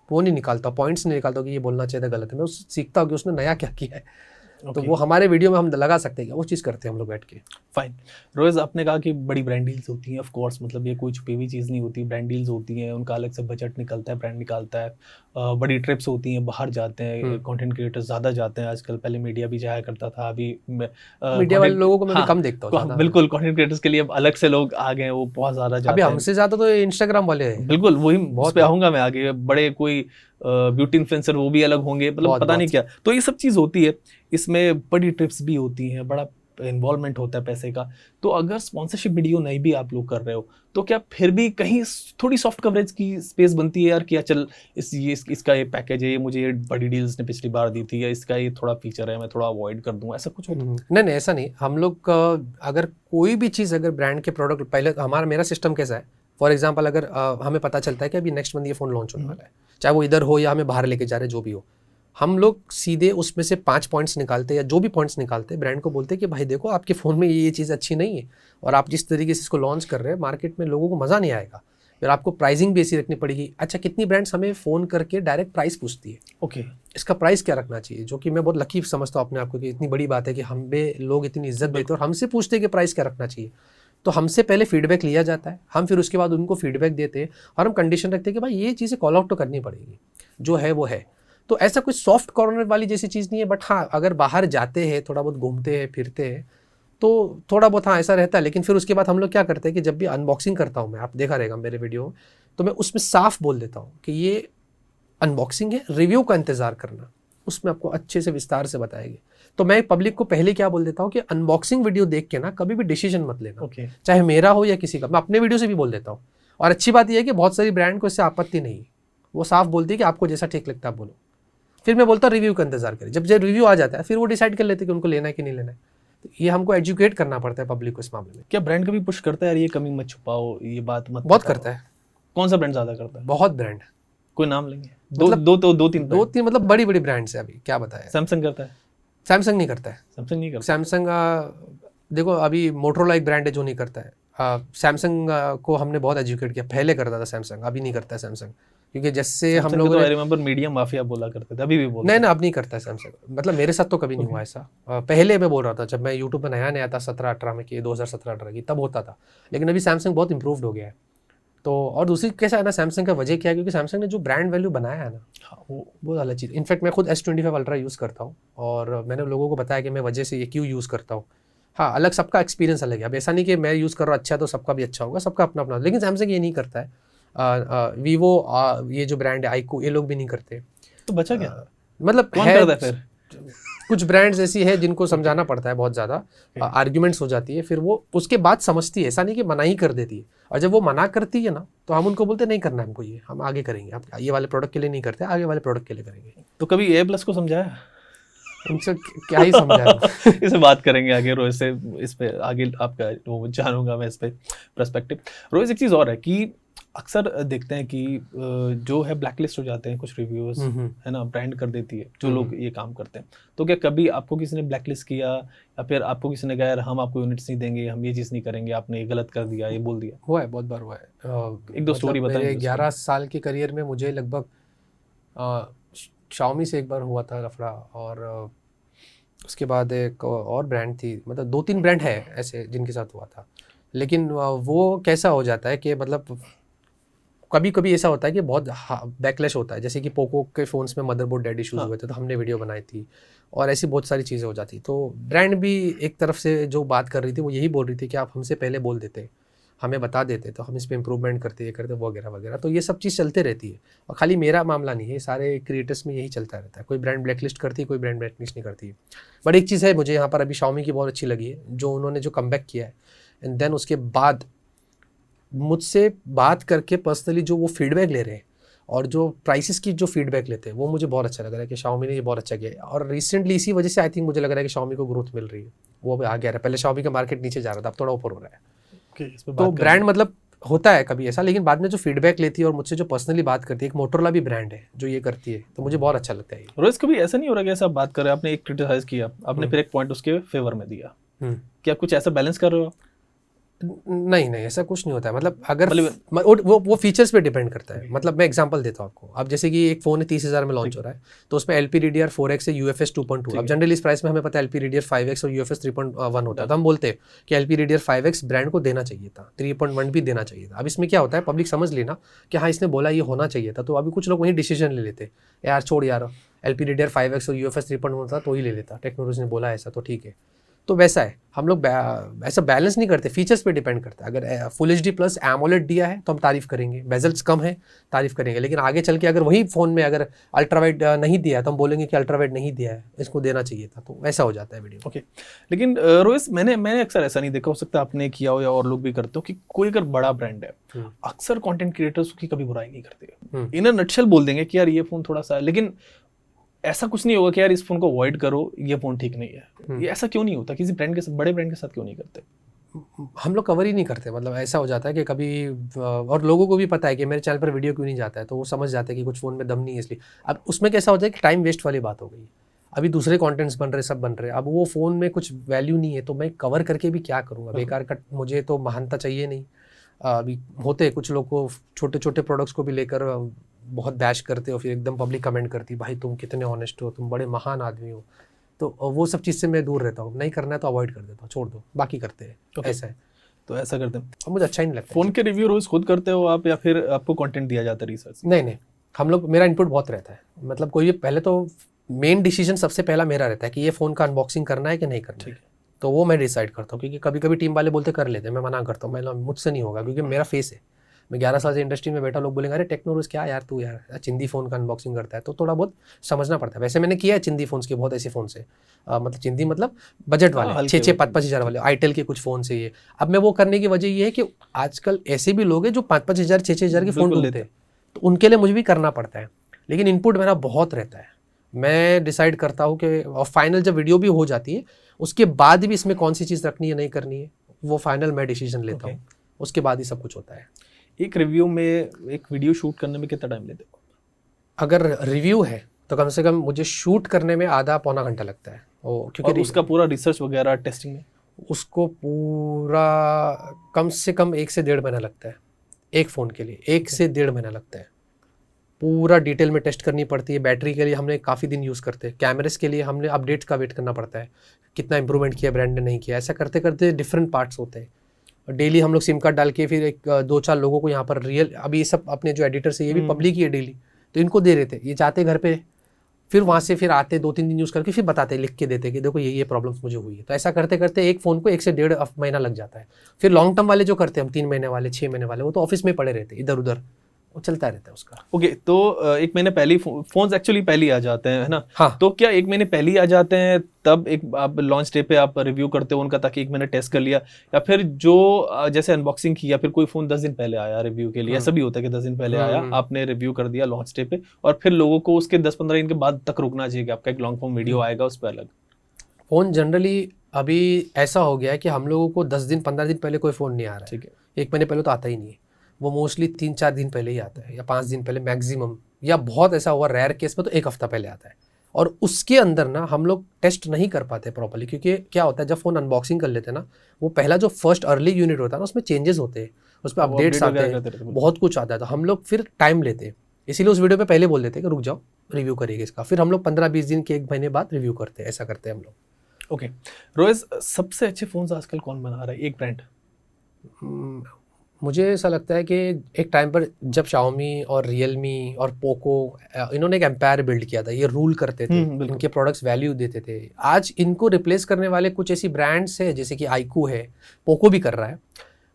वो नहीं निकालता, पॉइंट्स नहीं निकालता कि ये बोलना चाहिए था, गलत है। मैं उससे सीखता हूँ कि उसने नया क्या किया है। तो वो हमारे वीडियो में हम लगा सकते हैं, वो चीज़ करते हैं हम लोग बैठ के। फाइन। रोहित, आपने कहा कि बड़ी ब्रांड डील्स होती हैं, ऑफ कोर्स, मतलब ये कोई छुपी हुई चीज़ नहीं होती, ब्रांड डील्स होती हैं, उनका अलग से बजट निकलता है, ब्रांड निकालता है, बड़ी ट्रिप्स होती हैं, बाहर जाते हैं कंटेंट क्रिएटर्स, ज़्यादा जाते हैं आजकल, पहले मीडिया भी जाया करता था, अभी मीडिया वाले लोगों को मैं भी कम देखता हूँ। बिल्कुल, कंटेंट क्रिएटर्स के लिए अब अलग से लोग आ गए हैं, वो बहुत ज़्यादा जाते हैं। अभी हमसे ज़्यादा तो इंस्टाग्राम वाले हैं। बिल्कुल, वही उस पे आऊँगा मैं आगे, बड़े कोई ब्यूटी इन्फ्लुएंसर वो भी अलग होंगे, मतलब पता नहीं क्या। तो ये सब चीज़ होती है, इसमें बड़ी ट्रिप्स भी होती हैं, बड़ा इन्वॉल्वमेंट होता है पैसे का। तो अगर स्पॉन्सरशिप वीडियो नहीं भी आप लोग कर रहे हो, तो क्या फिर भी कहीं थोड़ी सॉफ्ट कवरेज की स्पेस बनती है यार कि चल इसका ये पैकेज है, ये मुझे ये बड़ी डील्स ने पिछली बार दी थी, या इसका ये थोड़ा फीचर है, मैं थोड़ा अवॉइड कर दूँ, ऐसा कुछ होता है? नहीं, ऐसा नहीं। हम लोग अगर कोई भी चीज़, अगर ब्रांड के प्रोडक्ट, पहले मेरा सिस्टम कैसा है, फॉर एग्जाम्पल अगर हमें पता चलता है कि अभी नेक्स्ट मंथ ये फ़ोन लॉन्च होने वाला है, चाहे वो इधर हो या हमें बाहर लेके जा रहे हैं, जो भी हो, हम लोग सीधे उसमें से 5 पॉइंट्स निकालते हैं, या जो भी पॉइंट्स निकालते हैं, ब्रांड को बोलते हैं कि भाई देखो आपके फ़ोन में ये चीज़ अच्छी नहीं है, और आप जिस तरीके से इसको लॉन्च कर रहे हैं मार्केट में लोगों को मज़ा नहीं आएगा, फिर आपको प्राइसिंग भी ऐसी रखनी पड़ेगी। अच्छा, कितनी ब्रांड्स हमें फ़ोन करके डायरेक्ट प्राइस पूछती है, ओके, इसका प्राइस क्या रखना चाहिए, जो कि मैं बहुत लकी समझता हूँ अपने आप को कि इतनी बड़ी बात है कि हमें लोग इतनी इज्जत देते हैं और हमसे पूछते हैं कि प्राइस क्या रखना चाहिए। तो हमसे पहले फीडबैक लिया जाता है, हम फिर उसके बाद उनको फीडबैक देते हैं, और हम कंडीशन रखते हैं कि भाई ये चीज़ें कॉल आउट तो करनी पड़ेगी, जो है वो है। तो ऐसा कोई सॉफ्ट कॉर्नर वाली जैसी चीज़ नहीं है, बट हाँ अगर बाहर जाते हैं, थोड़ा बहुत घूमते हैं फिरते हैं, तो थोड़ा बहुत हाँ ऐसा रहता है। लेकिन फिर उसके बाद हम लोग क्या करते हैं कि जब भी अनबॉक्सिंग करता हूँ मैं, आप देखा रहेगा मेरे वीडियो, तो मैं उसमें साफ बोल देता हूँ कि ये अनबॉक्सिंग है, रिव्यू का इंतज़ार करना, उसमें आपको अच्छे से विस्तार से बताएगी। तो मैं पब्लिक को पहले क्या बोल देता हूँ कि अनबॉक्सिंग वीडियो देख के ना कभी भी डिसीजन मत लेना, चाहे मेरा हो या किसी का। मैं अपने वीडियो से भी बोल देता हूँ, और अच्छी बात यह है कि बहुत सारी ब्रांड को इससे आपत्ति नहीं है, वो साफ बोलती है कि आपको जैसा ठीक लगता है बोलो। फिर मैं बोलता हूँ रिव्यू का इंतजार करें, जब रिव्यू आ जाता है फिर वो डिसाइड कर लेते हैं कि उनको लेना है कि नहीं लेना है। तो ये हमको एजुकेट करना पड़ता है पब्लिक को इस मामले में। क्या ब्रांड कभी पुश करता है यार ये कमी मत छुपाओ, ये बात मत? बहुत करता है। कौन सा ब्रांड ज्यादा करता है? बहुत ब्रांड। कोई नाम लेंगे? दो तीन मतलब बड़ी बड़ी ब्रांड्स है, अभी क्या बताया। सैमसंग करता है? सैमसंग नहीं करता है। सैमसंग नहीं करता। सैमसंग देखो अभी मोटरोला एक ब्रांड है जो नहीं करता है। सैमसंग को हमने बहुत एजुकेट किया, पहले करता था सैमसंग, अभी नहीं करता है सैमसंग, क्योंकि जैसे हम लोग आई रिमेंबर मीडिया माफिया बोला करते थे, अभी भी बोलते नहीं ना, अब नहीं करता है सैमसंग। मतलब मेरे साथ तो कभी नहीं हुआ ऐसा। पहले मैं बोल रहा था जब मैं यूट्यूब में नया था 17-18 में, कि 2017-18 की तब होता था, लेकिन अभी सैमसंग बहुत इंप्रूव्ड हो गया है। तो और दूसरी कैसा है ना, सैमसंग का वजह क्या है, क्योंकि सैमसंग ने जो ब्रांड वैल्यू बनाया है ना, वो बहुत अलग चीज़। इनफैक्ट मैं खुद S25 अल्ट्रा यूज़ करता हूँ, और मैंने लोगों को बताया कि मैं वजह से ये क्यों यूज़ करता हूँ। हाँ, अलग सबका एक्सपीरियंस अलग है। अब ऐसा नहीं कि मैं यूज़ कर रहा अच्छा तो सबका भी अच्छा होगा, सबका अपना अपना। लेकिन सैमसंग ये नहीं करता है। वीवो, ये जो ब्रांड है आईको, ये लोग भी नहीं करते। तो बचा क्या? मतलब कौन करता है फिर? कुछ ब्रांड्स ऐसी है जिनको समझाना पड़ता है, बहुत ज़्यादा आर्ग्यूमेंट्स हो जाती है, फिर वो उसके बाद समझती है। ऐसा नहीं कि मना ही कर देती है, और जब वो मना करती है ना तो हम उनको बोलते नहीं करना हमको, ये हम आगे करेंगे, आप ये वाले प्रोडक्ट के लिए नहीं करते, आगे वाले प्रोडक्ट के लिए करेंगे। तो कभी A+ को समझाया? उनसे क्या ही समझाया। इसे बात करेंगे आगे रोहित से, इस पे आगे आपका वो जानूंगा मैं, इस पे पर्सपेक्टिव। रोहित, एक चीज़ और है कि अक्सर देखते हैं कि जो है ब्लैकलिस्ट हो जाते हैं कुछ रिव्यूअर्स, है ना, ब्रांड कर देती है जो लोग ये काम करते हैं। तो क्या कभी आपको किसी ने ब्लैकलिस्ट किया, या फिर आपको किसी ने कहा यार हम आपको यूनिट्स नहीं देंगे, हम ये चीज़ नहीं करेंगे, आपने ये गलत कर दिया, ये बोल दिया? हुआ है, बहुत बार हुआ है। एक दो स्टोरी बताएं। मेरे 11 साल के करियर में मुझे लगभग Xiaomi से एक बार हुआ था लफड़ा, और उसके बाद एक और ब्रांड थी, मतलब 2-3 ब्रांड है ऐसे जिनके साथ हुआ था। लेकिन वो कैसा हो जाता है कि मतलब कभी कभी ऐसा होता है कि बहुत बैकलैश होता है, जैसे कि पोको के फ़ोन्स में मदरबोर्ड डेड इश्यूज़ हाँ। हुए थे तो हमने वीडियो बनाई थी, और ऐसी बहुत सारी चीज़ें हो जाती। तो ब्रांड भी एक तरफ से जो बात कर रही थी वो यही बोल रही थी कि आप हमसे पहले बोल देते, हमें बता देते तो हम इस पर इम्प्रूवमेंट करते, ये करते, वगैरह वगैरह। तो ये सब चीज़ चलते रहती है, और खाली मेरा मामला नहीं है, सारे क्रिएटर्स में यही चलता रहता है। कोई ब्रांड ब्लैकलिस्ट करती है, कोई ब्रांड ब्लैकलिस्ट नहीं करती है। बट एक चीज़ है मुझे यहाँ पर अभी Xiaomi की बहुत अच्छी लगी है, जो उन्होंने जो कमबैक किया है, एंड देन उसके बाद मुझसे बात करके पर्सनली जो वो फीडबैक ले रहे हैं और जो प्राइसेस की जो फीडबैक लेते हैं, वो मुझे बहुत अच्छा लग रहा है कि Xiaomi ने ये बहुत अच्छा किया है। और रिसेंटली इसी वजह से आई थिंक मुझे लग रहा है कि Xiaomi को ग्रोथ मिल रही है, वो अब आ गया है। पहले Xiaomi का मार्केट नीचे जा रहा था, अब थोड़ा ऊपर हो रहा है। इस पे तो बात ब्रांड मतलब होता है कभी ऐसा, लेकिन बाद में जो फीडबैक लेती है और मुझसे जो पर्सनली बात करती है, एक मोटोरोला भी ब्रांड है जो ये करती है, तो मुझे बहुत अच्छा लगता है ये। रोहित, कभी ऐसा नहीं हो रहा कि ऐसा आप बात कर रहे हैं, आपने एक क्रिटिसाइज किया, आपने फिर एक पॉइंट उसके फेवर में दिया, क्या कुछ ऐसा बैलेंस कर रहे हो? नहीं नहीं, ऐसा कुछ नहीं होता है। मतलब अगर मतलब वो फीचर्स पे डिपेंड करता है। मतलब मैं एग्जांपल देता हूँ आपको। अब जैसे कि एक फ़ोन है 30,000 में लॉन्च हो रहा है, तो उसमें LPDDR 4X है, UFS 2.2। अब जनरली इस प्राइस में हमें पता है LPDDR 5X और UFS 3.1 होता है, तो हम बोलते हैं कि LPDDR 5X ब्रांड को देना चाहिए था, 3.1 भी देना चाहिए था। अब इसमें क्या होता है, पब्लिक समझ लेना कि हाँ इसने बोला ये होना चाहिए था, तो अभी कुछ लोग वहीं डिसीजन ले लेते, यार छोड़ यार, LPDDR 5X और UFS 3.1 था तो ही ले लेता, टेक्नोलॉजी ने बोला ऐसा तो ठीक है। तो वैसा है, हम लोग ऐसा बैलेंस नहीं करते, फीचर्स पे डिपेंड करता है। अगर फुल HD प्लस एमोलेड दिया है तो हम तारीफ करेंगे, बेजल्स कम है तारीफ करेंगे, लेकिन आगे चल के अगर वही फ़ोन में अगर अल्ट्रावाइड नहीं दिया है तो हम बोलेंगे कि अल्ट्रावाइड नहीं दिया है, इसको देना चाहिए था। तो ऐसा हो जाता है वीडियो। ओके, लेकिन रोहित, मैंने अक्सर ऐसा नहीं देखा, हो सकता है आपने किया हो या और लोग भी करते हो, कि कोई अगर बड़ा ब्रांड है, अक्सर कंटेंट क्रिएटर्स की कभी बुराई नहीं करते, इन अ नटशेल बोल देंगे कि यार ये फ़ोन थोड़ा सा, लेकिन ऐसा कुछ नहीं होगा कि यार इस फोन को अवॉइड करो, ये फोन ठीक नहीं है। ये ऐसा क्यों नहीं होता, किसी ब्रांड के साथ, बड़े ब्रांड के साथ क्यों नहीं करते? हम लोग कवर ही नहीं करते। मतलब ऐसा हो जाता है कि कभी, और लोगों को भी पता है कि मेरे चैनल पर वीडियो क्यों नहीं जाता है, तो वो समझ जाते हैं कि कुछ फ़ोन में दम नहीं है इसलिए। अब उसमें कैसा होता है कि टाइम वेस्ट वाली बात हो गई। अभी दूसरे कंटेंट्स बन रहे, सब बन रहे, अब वो फ़ोन में कुछ वैल्यू नहीं है तो मैं कवर करके भी क्या करूँगा, बेकार का। मुझे तो महानता चाहिए नहीं। अभी होते कुछ लोग को छोटे छोटे प्रोडक्ट्स को भी लेकर बहुत बैश करते हो, फिर एकदम पब्लिक कमेंट करती, भाई तुम कितने ऑनेस्ट हो, तुम बड़े महान आदमी हो। तो वो सब चीज़ से मैं दूर रहता हूँ, नहीं करना है तो अवॉइड कर देता हूँ, छोड़ दो, बाकी करते हैं। ऐसा है, तो ऐसा करते हैं। और मुझे अच्छा ही नहीं लगता। फोन के रिव्यू रोज खुद करते हो आप, या फिर आपको कंटेंट दिया जाता है रिसर्च? नहीं, हम लोग, मेरा इनपुट बहुत रहता है। मतलब कोई भी, पहले तो मेन डिसीजन सबसे पहला मेरा रहता है कि ये फ़ोन का अनबॉक्सिंग करना है कि नहीं करना है, तो वो मैं डिसाइड करता हूँ। क्योंकि कभी कभी टीम वाले बोलते कर लेते हैं, मैं मना करता हूँ, मैं मुझसे नहीं होगा, क्योंकि मेरा फेस है। मैं 11 साल से इंडस्ट्री में बैठा, लोग बोलेंगे अरे टेक्नोलॉजी क्या यार तू, यार चिंदी फ़ोन का अनबॉक्सिंग करता है, तो थोड़ा बहुत समझना पड़ता है। वैसे मैंने किया है चिंदी फ़ोन्स के, बहुत ऐसे फ़ोन से, मतलब चिंदी मतलब बजट वाले 6-5 हज़ार वाले, आईटेल के कुछ फ़ोन से ये। अब मैं वो करने की वजह ये है कि आजकल ऐसे भी लोग हैं जो 5-5 हज़ार 6-6 हज़ार के फ़ोन लेते हैं, तो उनके लिए मुझे भी करना पड़ता है। लेकिन इनपुट मेरा बहुत रहता है, मैं डिसाइड करता हूँ कि, और फाइनल जब वीडियो भी हो जाती है उसके बाद भी इसमें कौन सी चीज़ रखनी है नहीं करनी है, वो फाइनल मैं डिसीजन लेता हूँ, उसके बाद ही सब कुछ होता है। एक रिव्यू में, एक वीडियो शूट करने में कितना टाइम लेते हो? अगर रिव्यू है तो कम से कम मुझे शूट करने में आधा पौना घंटा लगता है, क्योंकि उसका पूरा रिसर्च वगैरह टेस्टिंग में उसको पूरा कम से कम 1 से 1.5 महीना लगता है। एक फ़ोन के लिए 1 से 1.5 महीना लगता है, पूरा डिटेल में टेस्ट करनी पड़ती है। बैटरी के लिए हमने काफ़ी दिन यूज़ करते हैं, कैमरेस के लिए हमने अपडेट्स का वेट करना पड़ता है, कितना इंप्रूवमेंट किया ब्रांड ने नहीं किया, ऐसा करते करते डिफरेंट पार्ट्स होते हैं। डेली हम लोग सिम कार्ड डाल के फिर 2-4 लोगों को यहाँ पर रियल, अभी ये सब अपने जो एडिटर्स है ये भी पब्लिक ही है डेली, तो इनको दे रहे थे, ये जाते घर पे, फिर वहाँ से फिर आते 2-3 दिन यूज़ करके फिर बताते, लिख के देते कि देखो ये प्रॉब्लम्स मुझे हुई है। तो ऐसा करते करते एक फ़ोन को 1 से 1.5 महीना लग जाता है। फिर लॉन्ग टर्म वाले जो करते हैं हम, 3 महीने वाले, 6 महीने वाले, वो तो ऑफिस में पड़े रहते इधर उधर, वो चलता रहता है उसका। ओके, तो 1 महीने पहले फोन्स एक्चुअली पहले आ जाते हैं, है ना? हाँ। तो क्या 1 महीने पहले आ जाते हैं, तब एक आप लॉन्च डे पे आप रिव्यू करते हो उनका, ताकि 1 महीने टेस्ट कर लिया, या फिर जो जैसे अनबॉक्सिंग की, या फिर कोई फोन 10 दिन पहले आया रिव्यू के लिए, ऐसा भी होता है कि 10 दिन पहले आया, आपने रिव्यू कर दिया लॉन्च डे पे, और फिर लोगों को उसके 10-15 दिन के बाद तक रुकना चाहिए कि आपका एक लॉन्ग फॉर्म वीडियो आएगा उस पर अलग? फ़ोन जनरली अभी ऐसा हो गया है कि हम लोगों को 10 दिन 15 दिन पहले कोई फ़ोन नहीं आ रहा है। ठीक है। 1 महीने पहले तो आता ही नहीं है, वो मोस्टली 3-4 दिन पहले ही आता है, या 5 दिन पहले मैक्सिमम, या बहुत ऐसा हुआ रेयर केस में तो 1 हफ्ता पहले आता है। और उसके अंदर ना हम लोग टेस्ट नहीं कर पाते प्रॉपर्ली, क्योंकि क्या होता है जब फ़ोन अनबॉक्सिंग कर लेते हैं ना, वो पहला जो फर्स्ट अर्ली यूनिट होता है ना, उसमें चेंजेस होते हैं, उस पर अपडेट्स आते हैं, बहुत कुछ आता है, तो हम लोग फिर टाइम लेते हैं। इसीलिए उस वीडियो पे पहले बोल देते हैं कि रुक जाओ रिव्यू करेंगे इसका, फिर हम लोग 15-20 दिन के 1 महीने बाद रिव्यू करते हैं, ऐसा करते हैं हम लोग। ओके रोहित, सबसे अच्छे फोन्स आजकल कौन बना रहा है, एक ब्रांड? मुझे ऐसा लगता है कि एक टाइम पर जब Xiaomi और Realme और पोको इन्होंने एक एम्पायर बिल्ड किया था, ये रूल करते थे, बिल्कुल। इनके प्रोडक्ट्स वैल्यू देते थे। आज इनको रिप्लेस करने वाले कुछ ऐसी ब्रांड्स है जैसे कि iQOO है, पोको भी कर रहा है,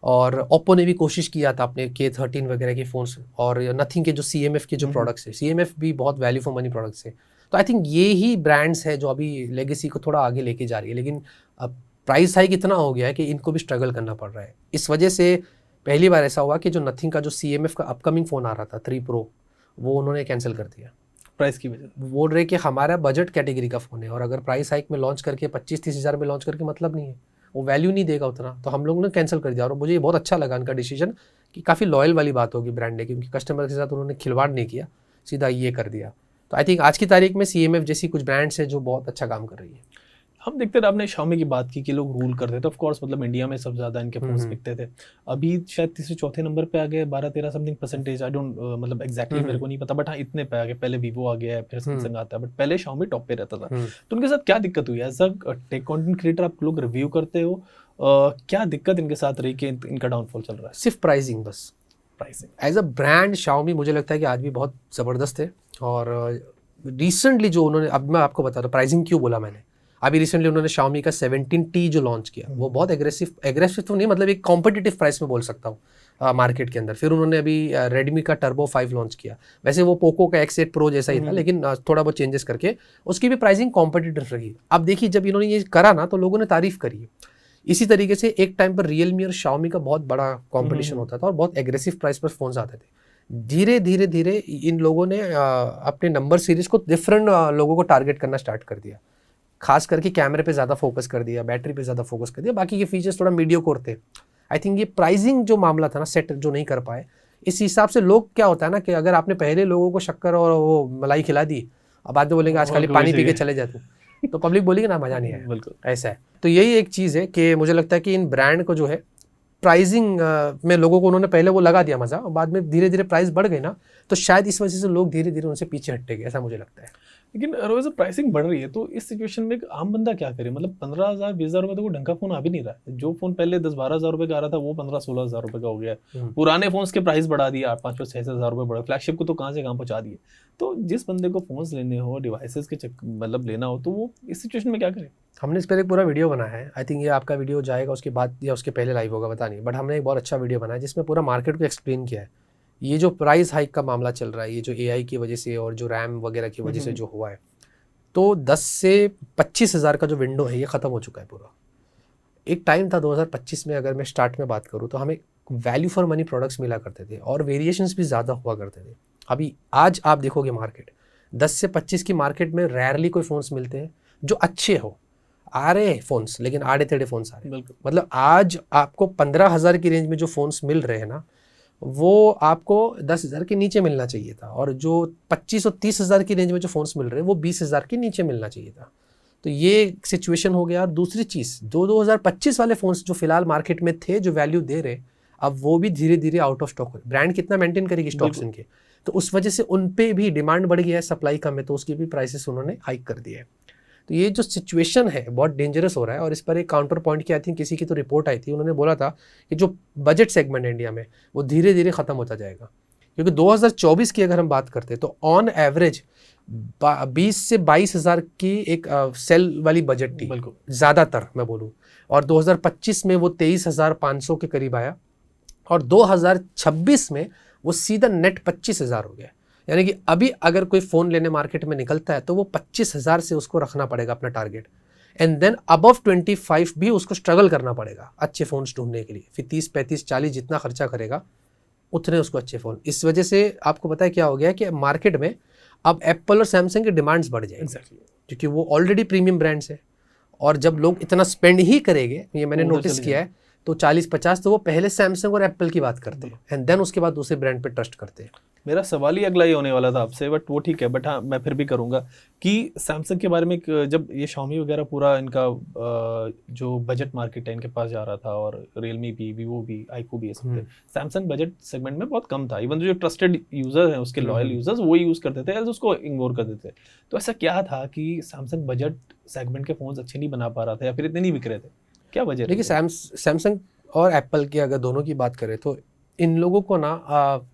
और ओप्पो ने भी कोशिश किया था अपने K13 वगैरह के फ़ोन्स, और नथिंग के जो CMF के जो प्रोडक्ट्स है, CMF भी बहुत वैल्यू फॉर मनी प्रोडक्ट्स है। तो आई थिंक ये ही ब्रांड्स है जो अभी लेगेसी को थोड़ा आगे लेके जा रही है, लेकिन अब प्राइस हाइक इतना हो गया है कि इनको भी स्ट्रगल करना पड़ रहा है। इस वजह से पहली बार ऐसा हुआ कि जो नथिंग का जो CMF का अपकमिंग फ़ोन आ रहा था 3 Pro, वो उन्होंने कैंसिल कर दिया प्राइस की वजह से। बोल रहे कि हमारा बजट कैटेगरी का फ़ोन है, और अगर प्राइस हाइक में लॉन्च करके 25-30 हज़ार में लॉन्च करके मतलब नहीं है, वो वैल्यू नहीं देगा उतना, तो हम लोगों ने कैंसिल कर दिया। और मुझे ये बहुत अच्छा लगा उनका डिसीजन कि काफ़ी लॉयल वाली बात होगी ब्रांड ने, क्योंकि कस्टमर के साथ उन्होंने खिलवाड़ नहीं किया, सीधा ये कर दिया। तो आई थिंक आज की तारीख में CMF जैसी कुछ ब्रांड्स हैं जो बहुत अच्छा काम कर रही है। हम देखते थे, आपने Xiaomi की बात की कि लोग रूल करते थे, ऑफ कोर्स मतलब इंडिया में सबसे ज़्यादा इनके फोन्स बिकते थे। अभी शायद तीसरे चौथे नंबर पे आ गए, 12-13 समथिंग परसेंटेज, आई डोंट मतलब एग्जैक्टली मेरे को नहीं पता, बट हाँ इतने पे आ गए। पहले Vivo आ गया है, फिर Samsung आता है, बट पहले Xiaomi टॉप पे रहता था। तो उनके साथ क्या दिक्कत हुई? As a tech content creator आप लोग रिव्यू करते हो, क्या दिक्कत इनके साथ रही कि इनका डाउनफॉल चल रहा है? सिर्फ प्राइसिंग, बस pricing. As a brand Xiaomi मुझे लगता है कि आज भी बहुत ज़बरदस्त है। और रिसेंटली जो उन्होंने, अब मैं आपको बता रहा हूँ प्राइसिंग क्यों बोला मैंने, अभी रिसेंटली उन्होंने Xiaomi का 17T जो लॉन्च किया, वो बहुत एग्रेसिव तो नहीं, मतलब एक कॉम्पिटिटिव प्राइस में बोल सकता हूँ मार्केट के अंदर। फिर उन्होंने अभी Redmi का Turbo 5 लॉन्च किया, वैसे वो पोको का X8 Pro जैसा ही था, लेकिन थोड़ा बहुत चेंजेस करके उसकी भी प्राइसिंग कॉम्पिटिटिव रही। अब देखिए जब इन्होंने ये करा ना तो लोगों ने तारीफ करी। इसी तरीके से एक टाइम पर Realme और Xiaomi का बहुत बड़ा कंपटीशन होता था और बहुत एग्रेसिव प्राइस पर फोन्स आते थे। धीरे धीरे धीरे इन लोगों ने अपने नंबर सीरीज को डिफरेंट लोगों को टारगेट करना स्टार्ट कर दिया, खास करके कैमरे पे ज़्यादा फोकस कर दिया, बैटरी पे ज़्यादा फोकस कर दिया, बाकी के फीचर्स थोड़ा मीडियोकर थे। आई थिंक ये प्राइसिंग जो मामला था ना, सेट जो नहीं कर पाए, इस हिसाब से लोग क्या होता है ना कि अगर आपने पहले लोगों को शक्कर और वो मलाई खिला दी, अब बाद में बोलेंगे आज खाली पानी पी के चले जाते, तो पब्लिक बोलेगी ना मज़ा नहीं आया। बिल्कुल ऐसा है। तो यही एक चीज़ है कि मुझे लगता है कि इन ब्रांड को जो है प्राइसिंग में लोगों को उन्होंने पहले वो लगा दिया मज़ा, और बाद में धीरे धीरे प्राइस बढ़ गई ना, तो शायद इस वजह से लोग धीरे धीरे उनसे पीछे हटेंगे, ऐसा मुझे लगता है। लेकिन रोज प्राइसिंग बढ़ रही है, तो इस सिचुएशन में एक आम बंदा क्या करे? मतलब 15,000 20,000 रुपए तो वो ढंग का फोन आ भी नहीं रहा है। जो फोन पहले 10-12,000 रुपए का आ रहा था वो 15-16,000 रुपए का हो गया है। पुराने फोन्स के प्राइस बढ़ा दिया, 5-6,000 रुपए बढ़ा, फ्लैगशिप को तो कहाँ से कहाँ पहुंचा दिए। तो जिस बंदे को फोन्स लेने हो, डिवाइसेस के मतलब लेना हो, तो वो इस सिचुएशन में क्या करे? हमने इस पर एक पूरा वीडियो बनाया है, आई थिंक ये आपका वीडियो जाएगा उसके बाद या उसके पहले लाइव होगा, पता नहीं, बट हमने एक बहुत अच्छा वीडियो बनाया जिसमें पूरा मार्केट को एक्सप्लेन किया है। ये जो प्राइस हाइक का मामला चल रहा है, ये जो AI की वजह से और जो रैम वगैरह की वजह से जो हुआ है, तो 10 से 25 हज़ार का जो विंडो है ये ख़त्म हो चुका है पूरा। एक टाइम था 2025 में, अगर मैं स्टार्ट में बात करूँ तो हमें वैल्यू फॉर मनी प्रोडक्ट्स मिला करते थे और वेरिएशंस भी ज़्यादा हुआ करते थे। अभी आज आप देखोगे मार्केट 10 से 25 की मार्केट में रेयरली कोई फ़ोन्स मिलते हैं जो अच्छे हो। आ रहे हैं फ़ोन्स, लेकिन आड़े टेढ़े फ़ोन्स आ रहे हैं। मतलब आज आपको 15,000 की रेंज में जो फ़ोन्स मिल रहे हैं ना, वो आपको 10,000 के नीचे मिलना चाहिए था, और जो 25 और 30,000 की रेंज में जो फ़ोन्स मिल रहे हैं वो 20,000 के नीचे मिलना चाहिए था। तो ये सिचुएशन हो गया। और दूसरी चीज़, 2025 वाले फ़ोन्स जो फिलहाल मार्केट में थे जो वैल्यू दे रहे, अब वो भी धीरे धीरे आउट ऑफ स्टॉक हो। ब्रांड कितना मेंटेन करेगी स्टॉक्स इनके, तो उस वजह से उन पे भी डिमांड बढ़ गया है, सप्लाई कम है, तो उसकी भी प्राइसेस उन्होंने हाइक कर दिए है। तो ये जो सिचुएशन है बहुत डेंजरस हो रहा है। और इस पर एक काउंटर पॉइंट की आई थिंक किसी की तो रिपोर्ट आई थी, उन्होंने बोला था कि जो बजट सेगमेंट है इंडिया में वो धीरे धीरे ख़त्म होता जाएगा, क्योंकि 2024 की अगर हम बात करते हैं तो ऑन एवरेज 20 से 22,000 की एक सेल वाली बजट थी ज़्यादातर मैं बोलूँ, और 2025 में वो 23,500 के करीब आया, और 2026 में वो सीधा नेट 25,000 हो गया। यानी कि अभी अगर कोई फ़ोन लेने मार्केट में निकलता है तो वो 25,000 से उसको रखना पड़ेगा अपना टारगेट, एंड देन अबव 25 भी उसको स्ट्रगल करना पड़ेगा अच्छे फ़ोन्स ढूंढने के लिए। फिर 30, 35, 40 जितना खर्चा करेगा उतने उसको अच्छे फ़ोन। इस वजह से आपको पता है क्या हो गया कि मार्केट में अब एप्पल और सैमसंग की डिमांड्स बढ़ जाएंगी, क्योंकि वो ऑलरेडी प्रीमियम ब्रांड्स है, और जब लोग इतना स्पेंड ही करेंगे, ये मैंने नोटिस किया है, तो 40-50 तो वो पहले सैमसंग और एप्पल की बात करते हैं, एंड देन उसके बाद दूसरे ब्रांड पे ट्रस्ट करते हैं। मेरा सवाल ही अगला ही होने वाला था आपसे, बट वो ठीक है, बट हाँ मैं फिर भी करूँगा कि सैमसंग के बारे में जब ये Xiaomi वगैरह पूरा इनका जो बजट मार्केट है इनके पास जा रहा था, और Realme भी, Vivo भी, iQOO भी, ये सब थे, सैमसंग बजट सेगमेंट में बहुत कम था। इवन जो ट्रस्टेड यूजर हैं उसके लॉयल यूजर्स वो यूज़ करते थे, उसको इग्नोर कर देते थे। तो ऐसा क्या था कि सैमसंग बजट सेगमेंट के फ़ोन्स अच्छे नहीं बना पा रहा था, या फिर इतने नहीं बिक रहे थे? क्या वजह? देखिए सैमसंग और एप्पल की अगर दोनों की बात करें तो इन लोगों को ना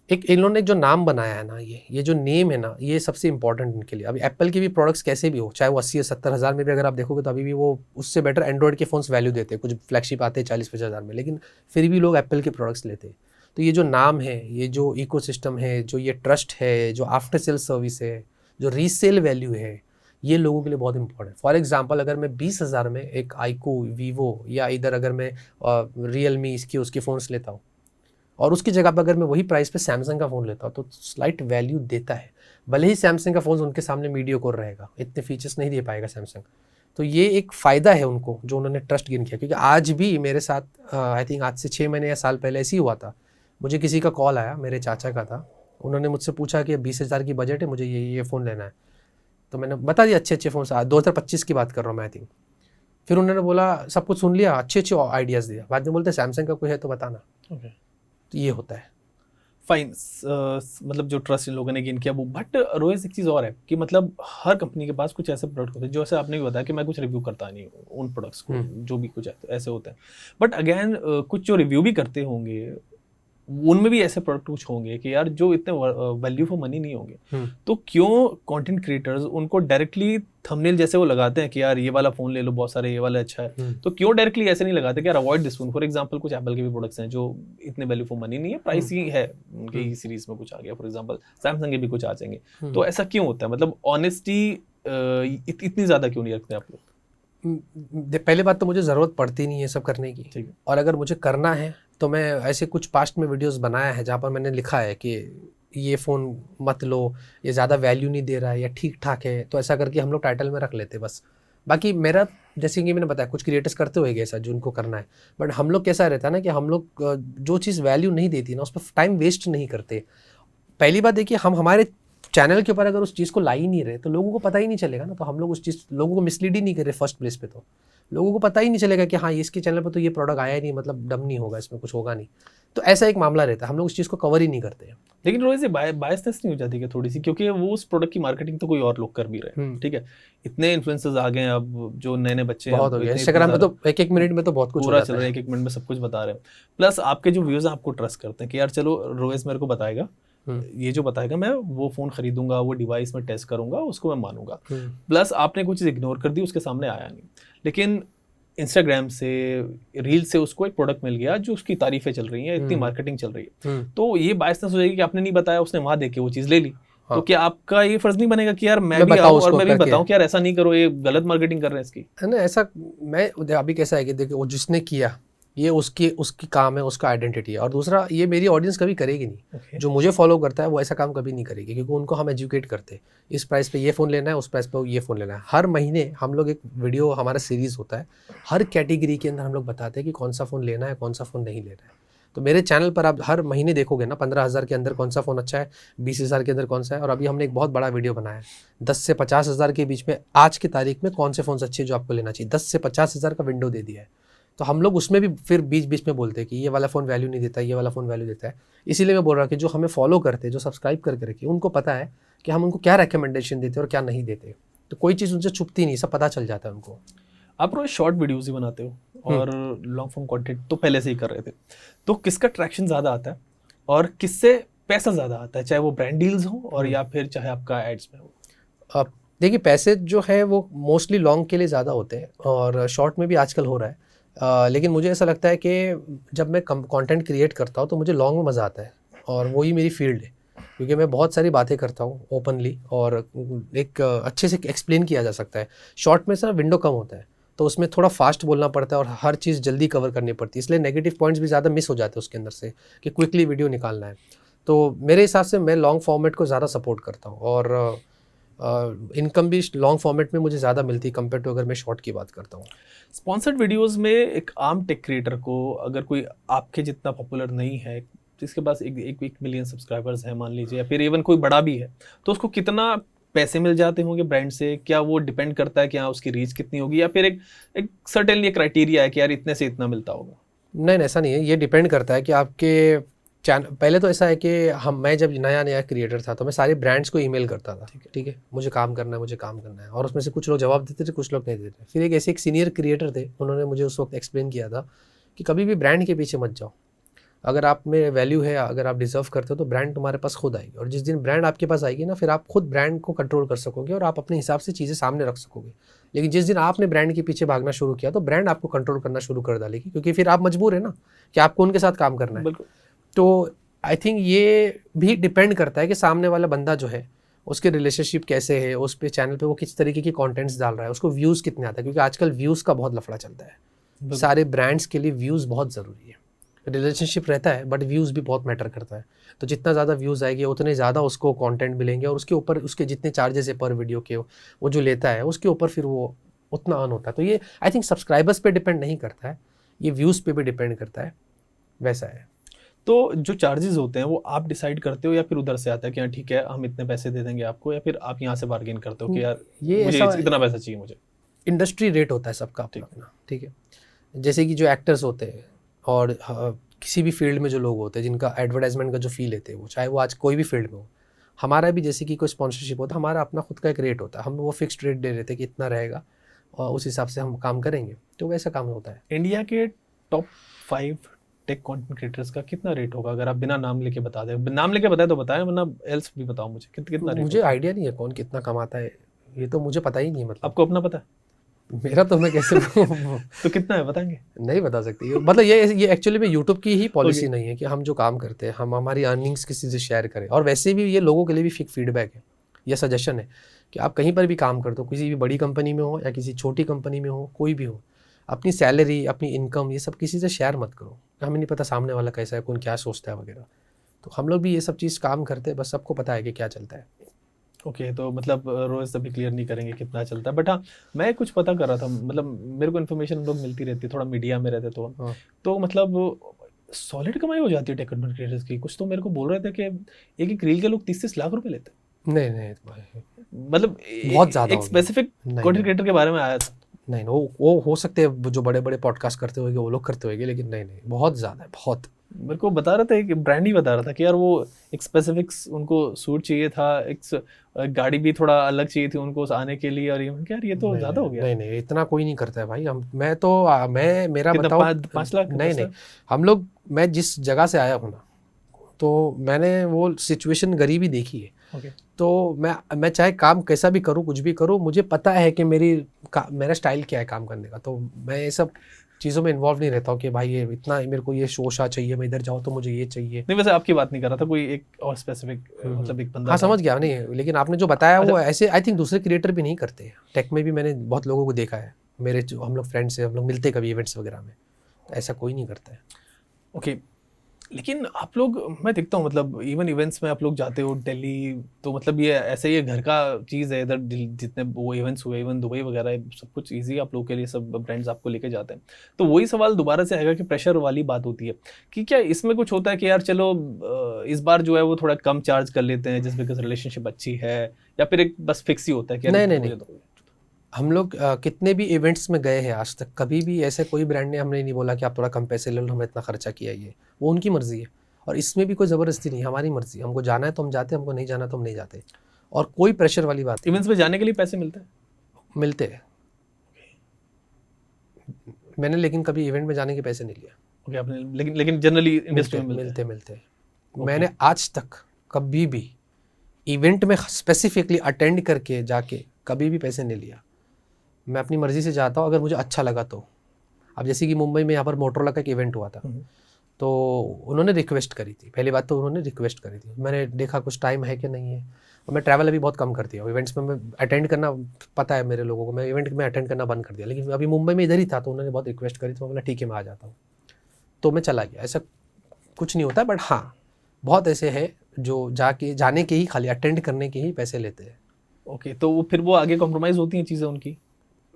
एक इन्होंने जो नाम बनाया है ना, ये जो नेम है ना, ये सबसे इंपॉर्टेंट इनके लिए। अभी एप्पल के भी प्रोडक्ट्स कैसे भी हो, चाहे वो 80 या 70 हज़ार में भी अगर आप देखोगे तो अभी भी वो उससे बेटर एंड्रॉयड के फ़ोन्स वैल्यू देते हैं। कुछ फ्लैगशिप आते हैं 40-50 हज़ार में, लेकिन फिर भी लोग एप्पल के प्रोडक्ट्स लेते हैं। तो ये जो नाम है, ये जो इकोसिस्टम है, जो ये ट्रस्ट है, जो आफ्टर सेल सर्विस है, जो रीसेल वैल्यू है, ये लोगों के लिए बहुत इंपॉर्टेंट है। फॉर एग्जांपल अगर मैं 20 हज़ार में एक आईकू, वीवो या इधर अगर मैं रियलमी इसकी उसके फ़ोन्स लेता हूँ और उसकी जगह पर अगर मैं वही प्राइस पे सैमसंग का फ़ोन लेता हूँ तो स्लाइट वैल्यू देता है। भले ही सैमसंग का फ़ोन उनके सामने मीडियोकोर रहेगा, इतने फीचर्स नहीं दे पाएगा सैमसंग। तो ये एक फ़ायदा है उनको जो उन्होंने ट्रस्ट गेन किया। क्योंकि आज भी मेरे साथ आई थिंक आज से 6 महीने या साल पहले ऐसे ही हुआ था। मुझे किसी का कॉल आया, मेरे चाचा का था, उन्होंने मुझसे पूछा कि 20 हज़ार की बजट है, मुझे ये फ़ोन लेना है। तो मैंने बता दिया अच्छे फ़ोन, 2025 की बात कर रहा हूँ मैं आई थिंक। फिर उन्होंने बोला सब कुछ सुन लिया, अच्छे आइडियाज़ दिया, बाद में बोलते सैमसंग का कोई है तो बताना। तो ये होता है फाइन। मतलब जो ट्रस्ट इन लोगों ने गेन किया वो। बट रोहित एक चीज़ और है कि मतलब हर कंपनी के पास कुछ ऐसे प्रोडक्ट होते हैं जो ऐसे आपने भी बताया कि मैं कुछ रिव्यू करता नहीं हूँ उन प्रोडक्ट्स को, जो भी कुछ ऐसे होते हैं। बट अगेन कुछ जो रिव्यू भी करते होंगे उनमें भी ऐसे प्रोडक्ट कुछ होंगे कि यार जो इतने वैल्यू फॉर मनी नहीं होंगे। तो क्यों कंटेंट क्रिएटर्स उनको डायरेक्टली थंबनेल जैसे वो लगाते हैं कि यार ये वाला फोन ले लो, बहुत सारे ये वाला अच्छा है, तो क्यों डायरेक्टली ऐसे नहीं लगाते कि यार avoid this phone. For example कुछ एप्पल के भी प्रोडक्ट्स हैं जो इतने वैल्यू फॉर मनी नहीं है, प्राइस ही है, उनके ही सीरीज में कुछ आ गया, फॉर एग्जांपल सैमसंग के भी कुछ आ जाएंगे। तो ऐसा क्यों होता है, मतलब ऑनेस्टी इतनी ज्यादा क्यों नहीं रखते आप लोग? पहले बात तो मुझे ज़रूरत पड़ती नहीं है सब करने की। ठीक है। और अगर मुझे करना है तो मैं ऐसे कुछ पास्ट में वीडियोस बनाया है जहाँ पर मैंने लिखा है कि ये फ़ोन मत लो, ये ज़्यादा वैल्यू नहीं दे रहा है या ठीक ठाक है, तो ऐसा करके हम लोग टाइटल में रख लेते बस। बाकी मेरा जैसे कि मैंने बताया कुछ क्रिएटर्स करते हुए ऐसा जो उनको करना है, बट हम लोग कैसा रहता है ना कि हम लोग जो चीज़ वैल्यू नहीं देती ना उस पर टाइम वेस्ट नहीं करते। पहली बात देखिए, हम हमारे चैनल के ऊपर अगर उस चीज़ को ला ही नहीं रहे तो लोगों को पता ही नहीं चलेगा ना। तो हम लोग उस चीज़ लोगों को मिसलीड ही नहीं कर रहे फर्स्ट प्लेस पे, तो लोगों को पता ही नहीं चलेगा कि हाँ इसके चैनल पर तो ये प्रोडक्ट आया ही नहीं, मतलब डम नहीं होगा, इसमें कुछ होगा नहीं। तो ऐसा एक मामला रहता है, हम लोग उस चीज़ को कवर ही नहीं करते हैं। लेकिन रोहित से बायसनेस नहीं हो जाती क्या थोड़ी सी, क्योंकि वो उस प्रोडक्ट की मार्केटिंग तो कोई और लोग कर भी रहे हैं, ठीक है। इतने इन्फ्लुएंसर्स आ गए हैं अब, जो नए बच्चे बहुत हो गया इंस्टाग्राम पे, तो एक मिनट में तो बहुत कुछ पूरा चल रहा है, एक मिनट में सब कुछ बता रहे हैं। प्लस आपके जो व्यूअर्स हैं आपको ट्रस्ट करते हैं कि यार चलो रोहित मेरे को बताएगा, ये जो बताएगा मैं वो फोन खरीदूंगा, वो डिवाइस में टेस्ट करूंगा, उसको मैं मानूंगा। प्लस आपने कुछ चीज इग्नोर कर दी, उसके सामने आया नहीं, लेकिन इंस्टाग्राम से, रील से उसको एक प्रोडक्ट मिल गया जो उसकी तारीफें चल रही हैं, इतनी मार्केटिंग चल रही है, तो ये बायसनेस हो जाएगी कि आपने नहीं बताया, उसने वहां देख के वो चीज ले ली। तो क्या आपका ये फर्ज नहीं बनेगा कि यार मैं भी आऊं और मैं भी बताऊं कि यार ऐसा नहीं करो, ये गलत मार्केटिंग कर रहे हैं इसकी, है ना। ऐसा मैं अभी कैसा है कि देखो, वो जिसने किया ये उसकी काम है, उसका आइडेंटिटी है। और दूसरा, ये मेरी ऑडियंस कभी करेगी नहीं। जो मुझे फॉलो करता है वो ऐसा काम कभी नहीं करेगी, क्योंकि उनको हम एजुकेट करते हैं, इस प्राइस पे ये फ़ोन लेना है, उस प्राइस पे ये फ़ोन लेना है। हर महीने हम लोग एक वीडियो, हमारा सीरीज़ होता है, हर कैटेगरी के अंदर हम लोग बताते हैं कि कौन सा फ़ोन लेना है, कौन सा फ़ोन नहीं लेना है। तो मेरे चैनल पर आप हर महीने देखोगे ना, 15 हज़ार के अंदर कौन सा फ़ोन अच्छा है, 20 हज़ार के अंदर कौन सा है। और अभी हमने एक बहुत बड़ा वीडियो बनाया है 10 से 50 हज़ार के बीच में आज की तारीख में कौन से फ़ोन अच्छे जो आपको लेना चाहिए। 10 से 50 हज़ार का विंडो दे दिया है। तो हम लोग उसमें भी फिर बीच बीच में बोलते हैं कि ये वाला फ़ोन वैल्यू नहीं देता, ये वाला फ़ोन वैल्यू देता है। इसीलिए मैं बोल रहा हूँ कि जो हमें फॉलो करते हैं, जो सब्सक्राइब करके रखिए, उनको पता है कि हम उनको क्या रिकमेंडेशन देते हैं और क्या नहीं देते। तो कोई चीज़ उनसे छुपती नहीं, सब पता चल जाता है उनको। आप रोज शॉर्ट वीडियोस ही बनाते हो और लॉन्ग फॉर्म कंटेंट तो पहले से ही कर रहे थे, तो किसका ट्रैक्शन ज़्यादा आता है और किससे पैसा ज़्यादा आता है, चाहे वो ब्रांड डील्स हो और या फिर चाहे आपका एड्स में हो? देखिए, पैसे जो है वो मोस्टली लॉन्ग के लिए ज़्यादा होते हैं और शॉर्ट में भी आजकल हो रहा है। लेकिन मुझे ऐसा लगता है कि जब मैं कंटेंट क्रिएट करता हूँ तो मुझे लॉन्ग में मज़ा आता है, और वही मेरी फील्ड है। क्योंकि मैं बहुत सारी बातें करता हूँ ओपनली और एक अच्छे से एक्सप्लेन किया जा सकता है। शॉर्ट में से विंडो कम होता है, तो उसमें थोड़ा फास्ट बोलना पड़ता है और हर चीज़ जल्दी कवर करनी पड़ती है, इसलिए नेगेटिव पॉइंट्स भी ज़्यादा मिस हो जाते हैं उसके अंदर से, कि क्विकली वीडियो निकालना है। तो मेरे हिसाब से मैं लॉन्ग फॉर्मेट को ज़्यादा सपोर्ट करता हूँ, और इनकम भी लॉन्ग फॉर्मेट में मुझे ज़्यादा मिलती है कंपेयर टू अगर मैं शॉर्ट की बात करता हूँ। स्पॉन्सर्ड वीडियोस में एक आम टेक क्रिएटर को, अगर कोई आपके जितना पॉपुलर नहीं है, जिसके पास एक मिलियन सब्सक्राइबर्स हैं मान लीजिए, या फिर इवन कोई बड़ा भी है, तो उसको कितना पैसे मिल जाते होंगे ब्रांड से? क्या वो डिपेंड करता है कि हाँ उसकी रीच कितनी होगी, या फिर एक सर्टेनली क्राइटेरिया है कि यार इतने से इतना मिलता होगा? नहीं, ऐसा नहीं है। ये डिपेंड करता है कि आपके चैनल, पहले तो ऐसा है कि मैं जब नया क्रिएटर था तो मैं सारे ब्रांड्स को ईमेल करता था, ठीक है, मुझे काम करना है, और उसमें से कुछ लोग जवाब देते थे, कुछ लोग नहीं देते। फिर एक सीनियर क्रिएटर थे, उन्होंने मुझे उस वक्त एक्सप्लेन किया था कि कभी भी ब्रांड के पीछे मत जाओ। अगर आप में वैल्यू है, अगर आप डिजर्व करते हो तो ब्रांड तुम्हारे पास खुद आएगी, और जिस दिन ब्रांड आपके पास आएगी ना, फिर आप खुद ब्रांड को कंट्रोल कर सकोगे और आप अपने हिसाब से चीज़ें सामने रख सकोगे। लेकिन जिस दिन आपने ब्रांड के पीछे भागना शुरू किया तो ब्रांड आपको कंट्रोल करना शुरू कर डालेगी, क्योंकि फिर आप मजबूर है ना कि आपको उनके साथ काम करना है। बिल्कुल। तो आई थिंक ये भी डिपेंड करता है कि सामने वाला बंदा जो है उसके रिलेशनशिप कैसे है, उस पे चैनल पे वो किस तरीके की कंटेंट्स डाल रहा है, उसको व्यूज़ कितने आता है, क्योंकि आजकल व्यूज़ का बहुत लफड़ा चलता है। सारे ब्रांड्स के लिए व्यूज़ बहुत ज़रूरी है। रिलेशनशिप रहता है बट व्यूज़ भी बहुत मैटर करता है। तो जितना ज़्यादा व्यूज़ आएंगे उतने ज़्यादा उसको कंटेंट मिलेंगे, और उसके ऊपर उसके जितने चार्जेस है पर वीडियो के वो जो लेता है उसके ऊपर फिर वो उतना अर्न होता है। तो ये आई थिंक सब्सक्राइबर्स पे डिपेंड नहीं करता है, ये व्यूज़ पे भी डिपेंड करता है, वैसा है। तो जो चार्जेस होते हैं वो आप डिसाइड करते हो या फिर उधर से आता है कि हाँ ठीक है हम इतने पैसे दे देंगे आपको, या फिर आप यहाँ से बार्गेन करते हो कि यार ये मुझे ऐसा इतना पैसा चाहिए मुझे? इंडस्ट्री रेट होता है सबका अपना अपना, ठीक है। जैसे कि जो एक्टर्स होते हैं और किसी भी फील्ड में जो लोग होते हैं जिनका एडवर्टाइजमेंट का जो फी लेते हैं, वो चाहे वो आज कोई भी फील्ड में हो, हमारा भी जैसे कि कोई स्पॉन्सरशिप होता है, हमारा अपना खुद का एक रेट होता है, हम वो फिक्स्ड रेट दे देते हैं कि इतना रहेगा और उस हिसाब से हम काम करेंगे। तो वैसा काम होता है। इंडिया के टॉप 5 टेक कंटेंट क्रिएटर्स का कितना रेट होगा, अगर आप बिना नाम लेके बता दें? नाम लेके बताए तो बताएं, वरना एल्स भी बताओ मुझे कितना रेट मुझे आइडिया नहीं है कौन कितना कमाता है, ये तो मुझे पता ही नहीं है। मतलब आपको अपना पता है? मेरा तो मैं कैसे तो कितना है बताएंगे? नहीं बता सकती। मतलब ये एक्चुअली में यूट्यूब की ही पॉलिसी नहीं है कि हम जो काम करते हैं हम हमारी अर्निंग्स किसी से शेयर करें। और वैसे भी ये लोगों के लिए भी फीडबैक है या सजेशन है कि आप कहीं पर भी काम करते हो, किसी भी बड़ी कंपनी में हो या किसी छोटी कंपनी में हो, कोई भी हो, अपनी सैलरी अपनी इनकम ये सब किसी से शेयर मत करो। हमें नहीं पता सामने वाला कैसा है, कौन क्या सोचता है वगैरह। तो हम लोग भी ये सब चीज़ काम करते हैं, बस सबको पता है कि क्या चलता है। ओके तो मतलब रोज अभी क्लियर नहीं करेंगे कितना चलता है, बट हाँ मैं कुछ पता कर रहा था, मतलब मेरे को इन्फॉर्मेशन लोग मिलती रहती है, थोड़ा मीडिया में रहते तो हाँ। तो मतलब सॉलिड कमाई हो जाती है टेक कंटेंट क्रिएटर्स की। कुछ तो मेरे को बोल रहे थे कि एक एक रील के लोग 30-30 लाख रुपए लेते हैं। नहीं मतलब बहुत ज़्यादा एक स्पेसिफिक कंटेंट क्रिएटर के बारे में आया था। नहीं, वो हो सकते हैं जो बड़े बड़े पॉडकास्ट करते होंगे वो लोग करते होंगे, लेकिन नहीं बहुत ज़्यादा है, बहुत। मेरे को बता रहे थे कि ब्रांड ही बता रहा था कि यार वो एक स्पेसिफिक उनको सूट चाहिए था, एक गाड़ी भी थोड़ा अलग चाहिए थी उनको आने के लिए, और यार ये तो ज़्यादा हो गया। नहीं इतना कोई नहीं करता है भाई। मैं मेरा बताओ 5 लाख? नहीं हम लोग, मैं जिस जगह से आया हूँ ना, तो मैंने वो सिचुएशन गरीबी देखी है। Okay. तो मैं चाहे काम कैसा भी करूँ, कुछ भी करूँ, मुझे पता है कि मेरा स्टाइल क्या है काम करने का। तो मैं ये सब चीज़ों में इन्वॉल्व नहीं रहता हूँ कि भाई ये इतना मेरे को ये शोशा चाहिए, मैं इधर जाऊँ तो मुझे ये चाहिए। नहीं वैसे आपकी बात नहीं कर रहा था, कोई एक और स्पेसिफिक मतलब एक बंदा। हाँ समझ गया। नहीं लेकिन आपने जो बताया वो ऐसे आई थिंक दूसरे क्रिएटर भी नहीं करते। टेक में भी मैंने बहुत लोगों को देखा है, मेरे जो हम लोग फ्रेंड्स हैं, हम लोग मिलते कभी इवेंट्स वगैरह में, तो ऐसा कोई नहीं करता है। ओके लेकिन आप लोग, मैं देखता हूँ मतलब इवन इवेंट्स में आप लोग जाते हो दिल्ली, तो मतलब ये ऐसे ही घर का चीज़ है इधर, जितने वो इवेंट्स हुए इवन दुबई वगैरह सब कुछ इजी आप लोगों के लिए, सब ब्रांड्स आपको लेके जाते हैं। तो वही सवाल दोबारा से आएगा कि प्रेशर वाली बात होती है कि क्या इसमें कुछ होता है कि यार चलो इस बार जो है वो थोड़ा कम चार्ज कर लेते हैं जस्ट बिकॉज रिलेशनशिप अच्छी है, या फिर एक बस फिक्स ही होता है कि नहीं हम लोग कितने भी इवेंट्स में गए हैं आज तक, कभी भी ऐसे कोई ब्रांड ने हमने नहीं बोला कि आप थोड़ा कम पैसे ले लो, हमें इतना खर्चा किया। ये वो उनकी मर्जी है, और इसमें भी कोई ज़बरदस्ती नहीं, हमारी मर्जी। हमको जाना है तो हम जाते हैं, हमको नहीं जाना तो हम नहीं जाते, और कोई प्रेशर वाली बात। इवेंट्स में जाने के लिए पैसे मिलते हैं? मिलते हैं। मैंने लेकिन कभी इवेंट में जाने के पैसे नहीं लिया। ओके आपने लेकिन जनरली इंडस्ट्री में मिलते। मैंने आज तक कभी भी इवेंट में स्पेसिफिकली अटेंड करके जाके कभी भी पैसे नहीं लिया। मैं अपनी मर्ज़ी से जाता हूँ, अगर मुझे अच्छा लगा तो। अब जैसे कि मुंबई में यहाँ पर मोटरोला का एक इवेंट हुआ था, तो उन्होंने रिक्वेस्ट करी थी। पहली बात तो उन्होंने रिक्वेस्ट करी थी, मैंने देखा कुछ टाइम है कि नहीं है। और मैं ट्रैवल अभी बहुत कम करती हूँ, इवेंट्स में मैं अटेंड करना पता है मेरे लोगों को, मैं इवेंट में अटेंड करना बंद कर दिया। लेकिन अभी मुंबई में इधर ही था तो उन्होंने बहुत रिक्वेस्ट करी, तो मैं बोला ठीक है मैं आ जाता हूँ, तो मैं चला गया। ऐसा कुछ नहीं होता, बट हाँ बहुत ऐसे है जो जाने के ही, खाली अटेंड करने के ही पैसे लेते हैं। ओके तो फिर वो आगे कॉम्प्रोमाइज़ होती हैं चीज़ें उनकी?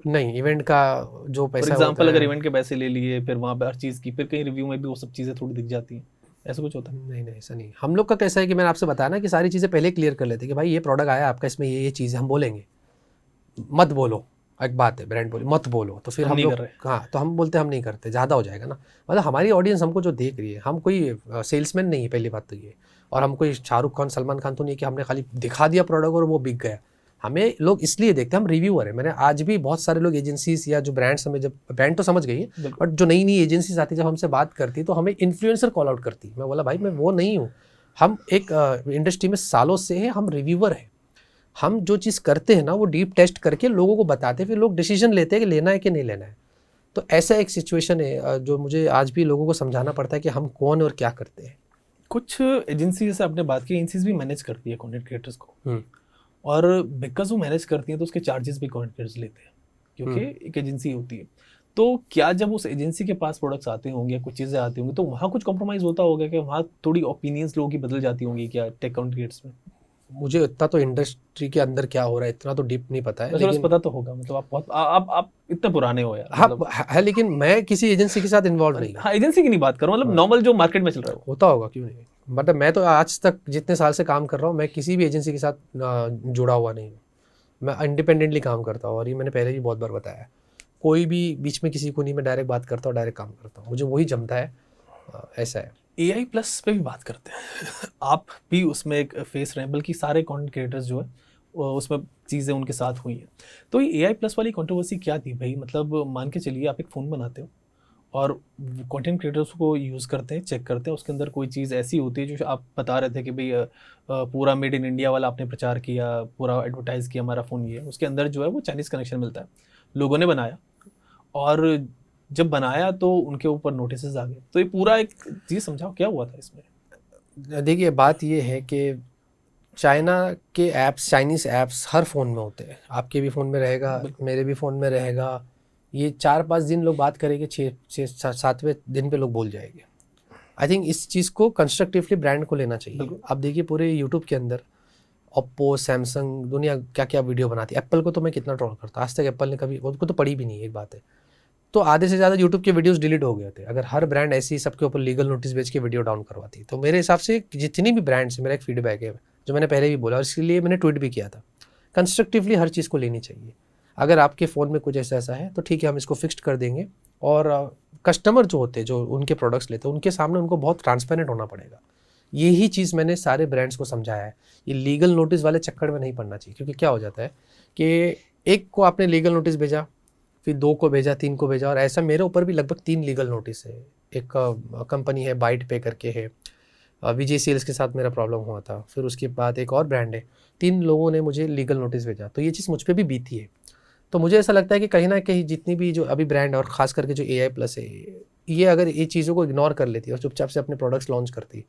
नहीं, इवेंट का जो पैसा, फॉर एग्जांपल अगर इवेंट के पैसे ले लिए, फिर वहाँ पे हर चीज़ की, फिर कहीं रिव्यू में भी वो सब चीज़ें थोड़ी दिख जाती हैं, ऐसा कुछ होता है? नहीं ऐसा नहीं। हम लोग का कैसा है कि मैंने आपसे बताया ना कि सारी चीज़ें पहले क्लियर कर लेते हैं कि भाई ये प्रोडक्ट आया आपका, इसमें ये चीज़ हम बोलेंगे, मत बोलो। एक बात है, ब्रांड बोले मत बोलो, तो फिर हम लोग हाँ, तो हम बोलते हम नहीं करते, ज़्यादा हो जाएगा ना। मतलब हमारी ऑडियंस हमको जो देख रही है, हम कोई सेल्समैन नहीं है, पहली बात तो ये। और हम कोई शाहरुख खान सलमान खान तो नहीं कि हमने खाली दिखा दिया प्रोडक्ट और वो बिक गया। हमें लोग इसलिए देखते हैं, हम रिव्यूअर है। मैंने आज भी बहुत सारे लोग एजेंसीज या जो ब्रांड्स, हमें जब ब्रांड तो समझ गई है, बट जो नई नई एजेंसीज आती जब हमसे बात करती तो हमें इन्फ्लुएंसर कॉल आउट करती। मैं बोला भाई मैं वो नहीं हूँ, हम एक इंडस्ट्री में सालों से हैं, हम रिव्यूअर हैं। हम जो चीज़ करते हैं ना वो डीप टेस्ट करके लोगों को बताते हैं, फिर लोग डिसीजन लेते हैं कि लेना है कि नहीं लेना है। तो ऐसा एक सिचुएशन है जो मुझे आज भी लोगों को समझाना पड़ता है कि हम कौन और क्या करते हैं। कुछ एजेंसी जैसे आपने बात की, एजेंसीज भी मैनेज करती है कंटेंट क्रिएटर्स को, और बिकॉज वो मैनेज करती हैं तो उसके चार्जेस भी कंटेंट क्रिएटर्स लेते हैं, क्योंकि एक एजेंसी होती है। तो क्या जब उस एजेंसी के पास प्रोडक्ट्स आते होंगे, कुछ चीज़ें आती होंगी, तो वहाँ कुछ कॉम्प्रोमाइज़ होता होगा कि वहाँ थोड़ी ओपिनियंस लोगों की बदल जाती होंगी क्या टेक कंटेंट क्रिएटर्स में? मुझे इतना तो इंडस्ट्री के अंदर क्या हो रहा है इतना तो डीप नहीं पता है, वैसे बस लेकिन पता तो होगा, मतलब आप बहुत आप इतने पुराने हो यार, हाँ मतलब है, लेकिन मैं किसी एजेंसी के साथ इन्वॉल्व नहीं हूँ। हाँ, एजेंसी की नहीं बात कर रहा हूँ, मतलब नॉर्मल जो मार्केट में चल रहा है वो। होता होगा, क्यों नहीं। मतलब मैं तो आज तक जितने साल से काम कर रहा हूँ, मैं किसी भी एजेंसी के साथ जुड़ा हुआ नहीं हूँ। मैं इंडिपेंडेंटली काम करता हूँ, और ये मैंने पहले भी बहुत बार बताया है। कोई भी बीच में किसी को नहीं, मैं डायरेक्ट बात करता हूँ, डायरेक्ट काम करता हूँ, मुझे वही जमता है। ऐसा है। AI प्लस पे भी बात करते हैं आप भी उसमें एक फेस रहे हैं, बल्कि सारे कंटेंट क्रिएटर्स जो है उसमें चीज़ें उनके साथ हुई हैं। तो ये AI प्लस वाली कंट्रोवर्सी क्या थी भाई? मतलब मान के चलिए आप एक फ़ोन बनाते हो और कंटेंट क्रिएटर्स को यूज़ करते हैं, चेक करते हैं, उसके अंदर कोई चीज़ ऐसी होती है जो आप बता रहे थे कि भाई पूरा मेड इन इंडिया वाला आपने प्रचार किया, पूरा एडवर्टाइज़ किया हमारा फ़ोन ये है, उसके अंदर जो है वो चाइनीज़ कनेक्शन मिलता है। लोगों ने बनाया, और जब बनाया तो उनके ऊपर नोटिसेस आ गए। तो ये पूरा एक चीज़ समझाओ क्या हुआ था इसमें? देखिए बात ये है कि चाइना के ऐप्स, चाइनीज़ ऐप्स हर फ़ोन में होते हैं। आपके भी फ़ोन में रहेगा, मेरे भी फ़ोन में रहेगा। ये 4-5 दिन लोग बात करेंगे, 6-7वें दिन पे लोग भूल जाएंगे। आई थिंक इस चीज़ को कंस्ट्रक्टिवली ब्रांड को लेना चाहिए। आप देखिए पूरे यूट्यूब के अंदर ओप्पो, सैमसंग, दुनिया क्या क्या वीडियो बनाती है। एप्पल को तो मैं कितना ट्रोल करता, आज तक एप्पल ने कभी उनको तो पड़ी भी नहीं, एक बात है। तो आधे से ज़्यादा यूट्यूब के वीडियोस डिलीट हो गए थे। अगर हर ब्रांड ऐसे ही सबके ऊपर लीगल नोटिस भेज के वीडियो डाउन करवाती, तो मेरे हिसाब से जितनी भी ब्रांड्स, मेरा एक फीडबैक है जो मैंने पहले भी बोला, और इसके लिए मैंने ट्वीट भी किया था, कंस्ट्रक्टिवली हर चीज़ को लेनी चाहिए। अगर आपके फ़ोन में कुछ ऐसा ऐसा है तो ठीक है, हम इसको फिक्स्ड कर देंगे। और कस्टमर जो होते हैं, जो उनके प्रोडक्ट्स लेते हैं, उनके सामने उनको बहुत ट्रांसपेरेंट होना पड़ेगा। यही चीज़ मैंने सारे ब्रांड्स को समझाया है। ये लीगल नोटिस वाले चक्कर में नहीं पड़ना चाहिए, क्योंकि क्या हो जाता है कि एक को आपने लीगल नोटिस भेजा, फिर 2 को भेजा, 3 को भेजा, और ऐसा मेरे ऊपर भी लगभग 3 लीगल नोटिस है। एक कंपनी है बाइट पे करके है, विजय सेल्स के साथ मेरा प्रॉब्लम हुआ था। फिर उसके बाद एक और ब्रांड है, 3 लोगों ने मुझे लीगल नोटिस भेजा। तो ये चीज़ मुझ पर भी बीती है। तो मुझे ऐसा लगता है कि कहीं ना कहीं जितनी भी जो अभी ब्रांड, और ख़ास करके जो AI प्लस है, ये अगर ये चीज़ों को इग्नोर कर लेती और चुपचाप से अपने प्रोडक्ट्स लॉन्च करती,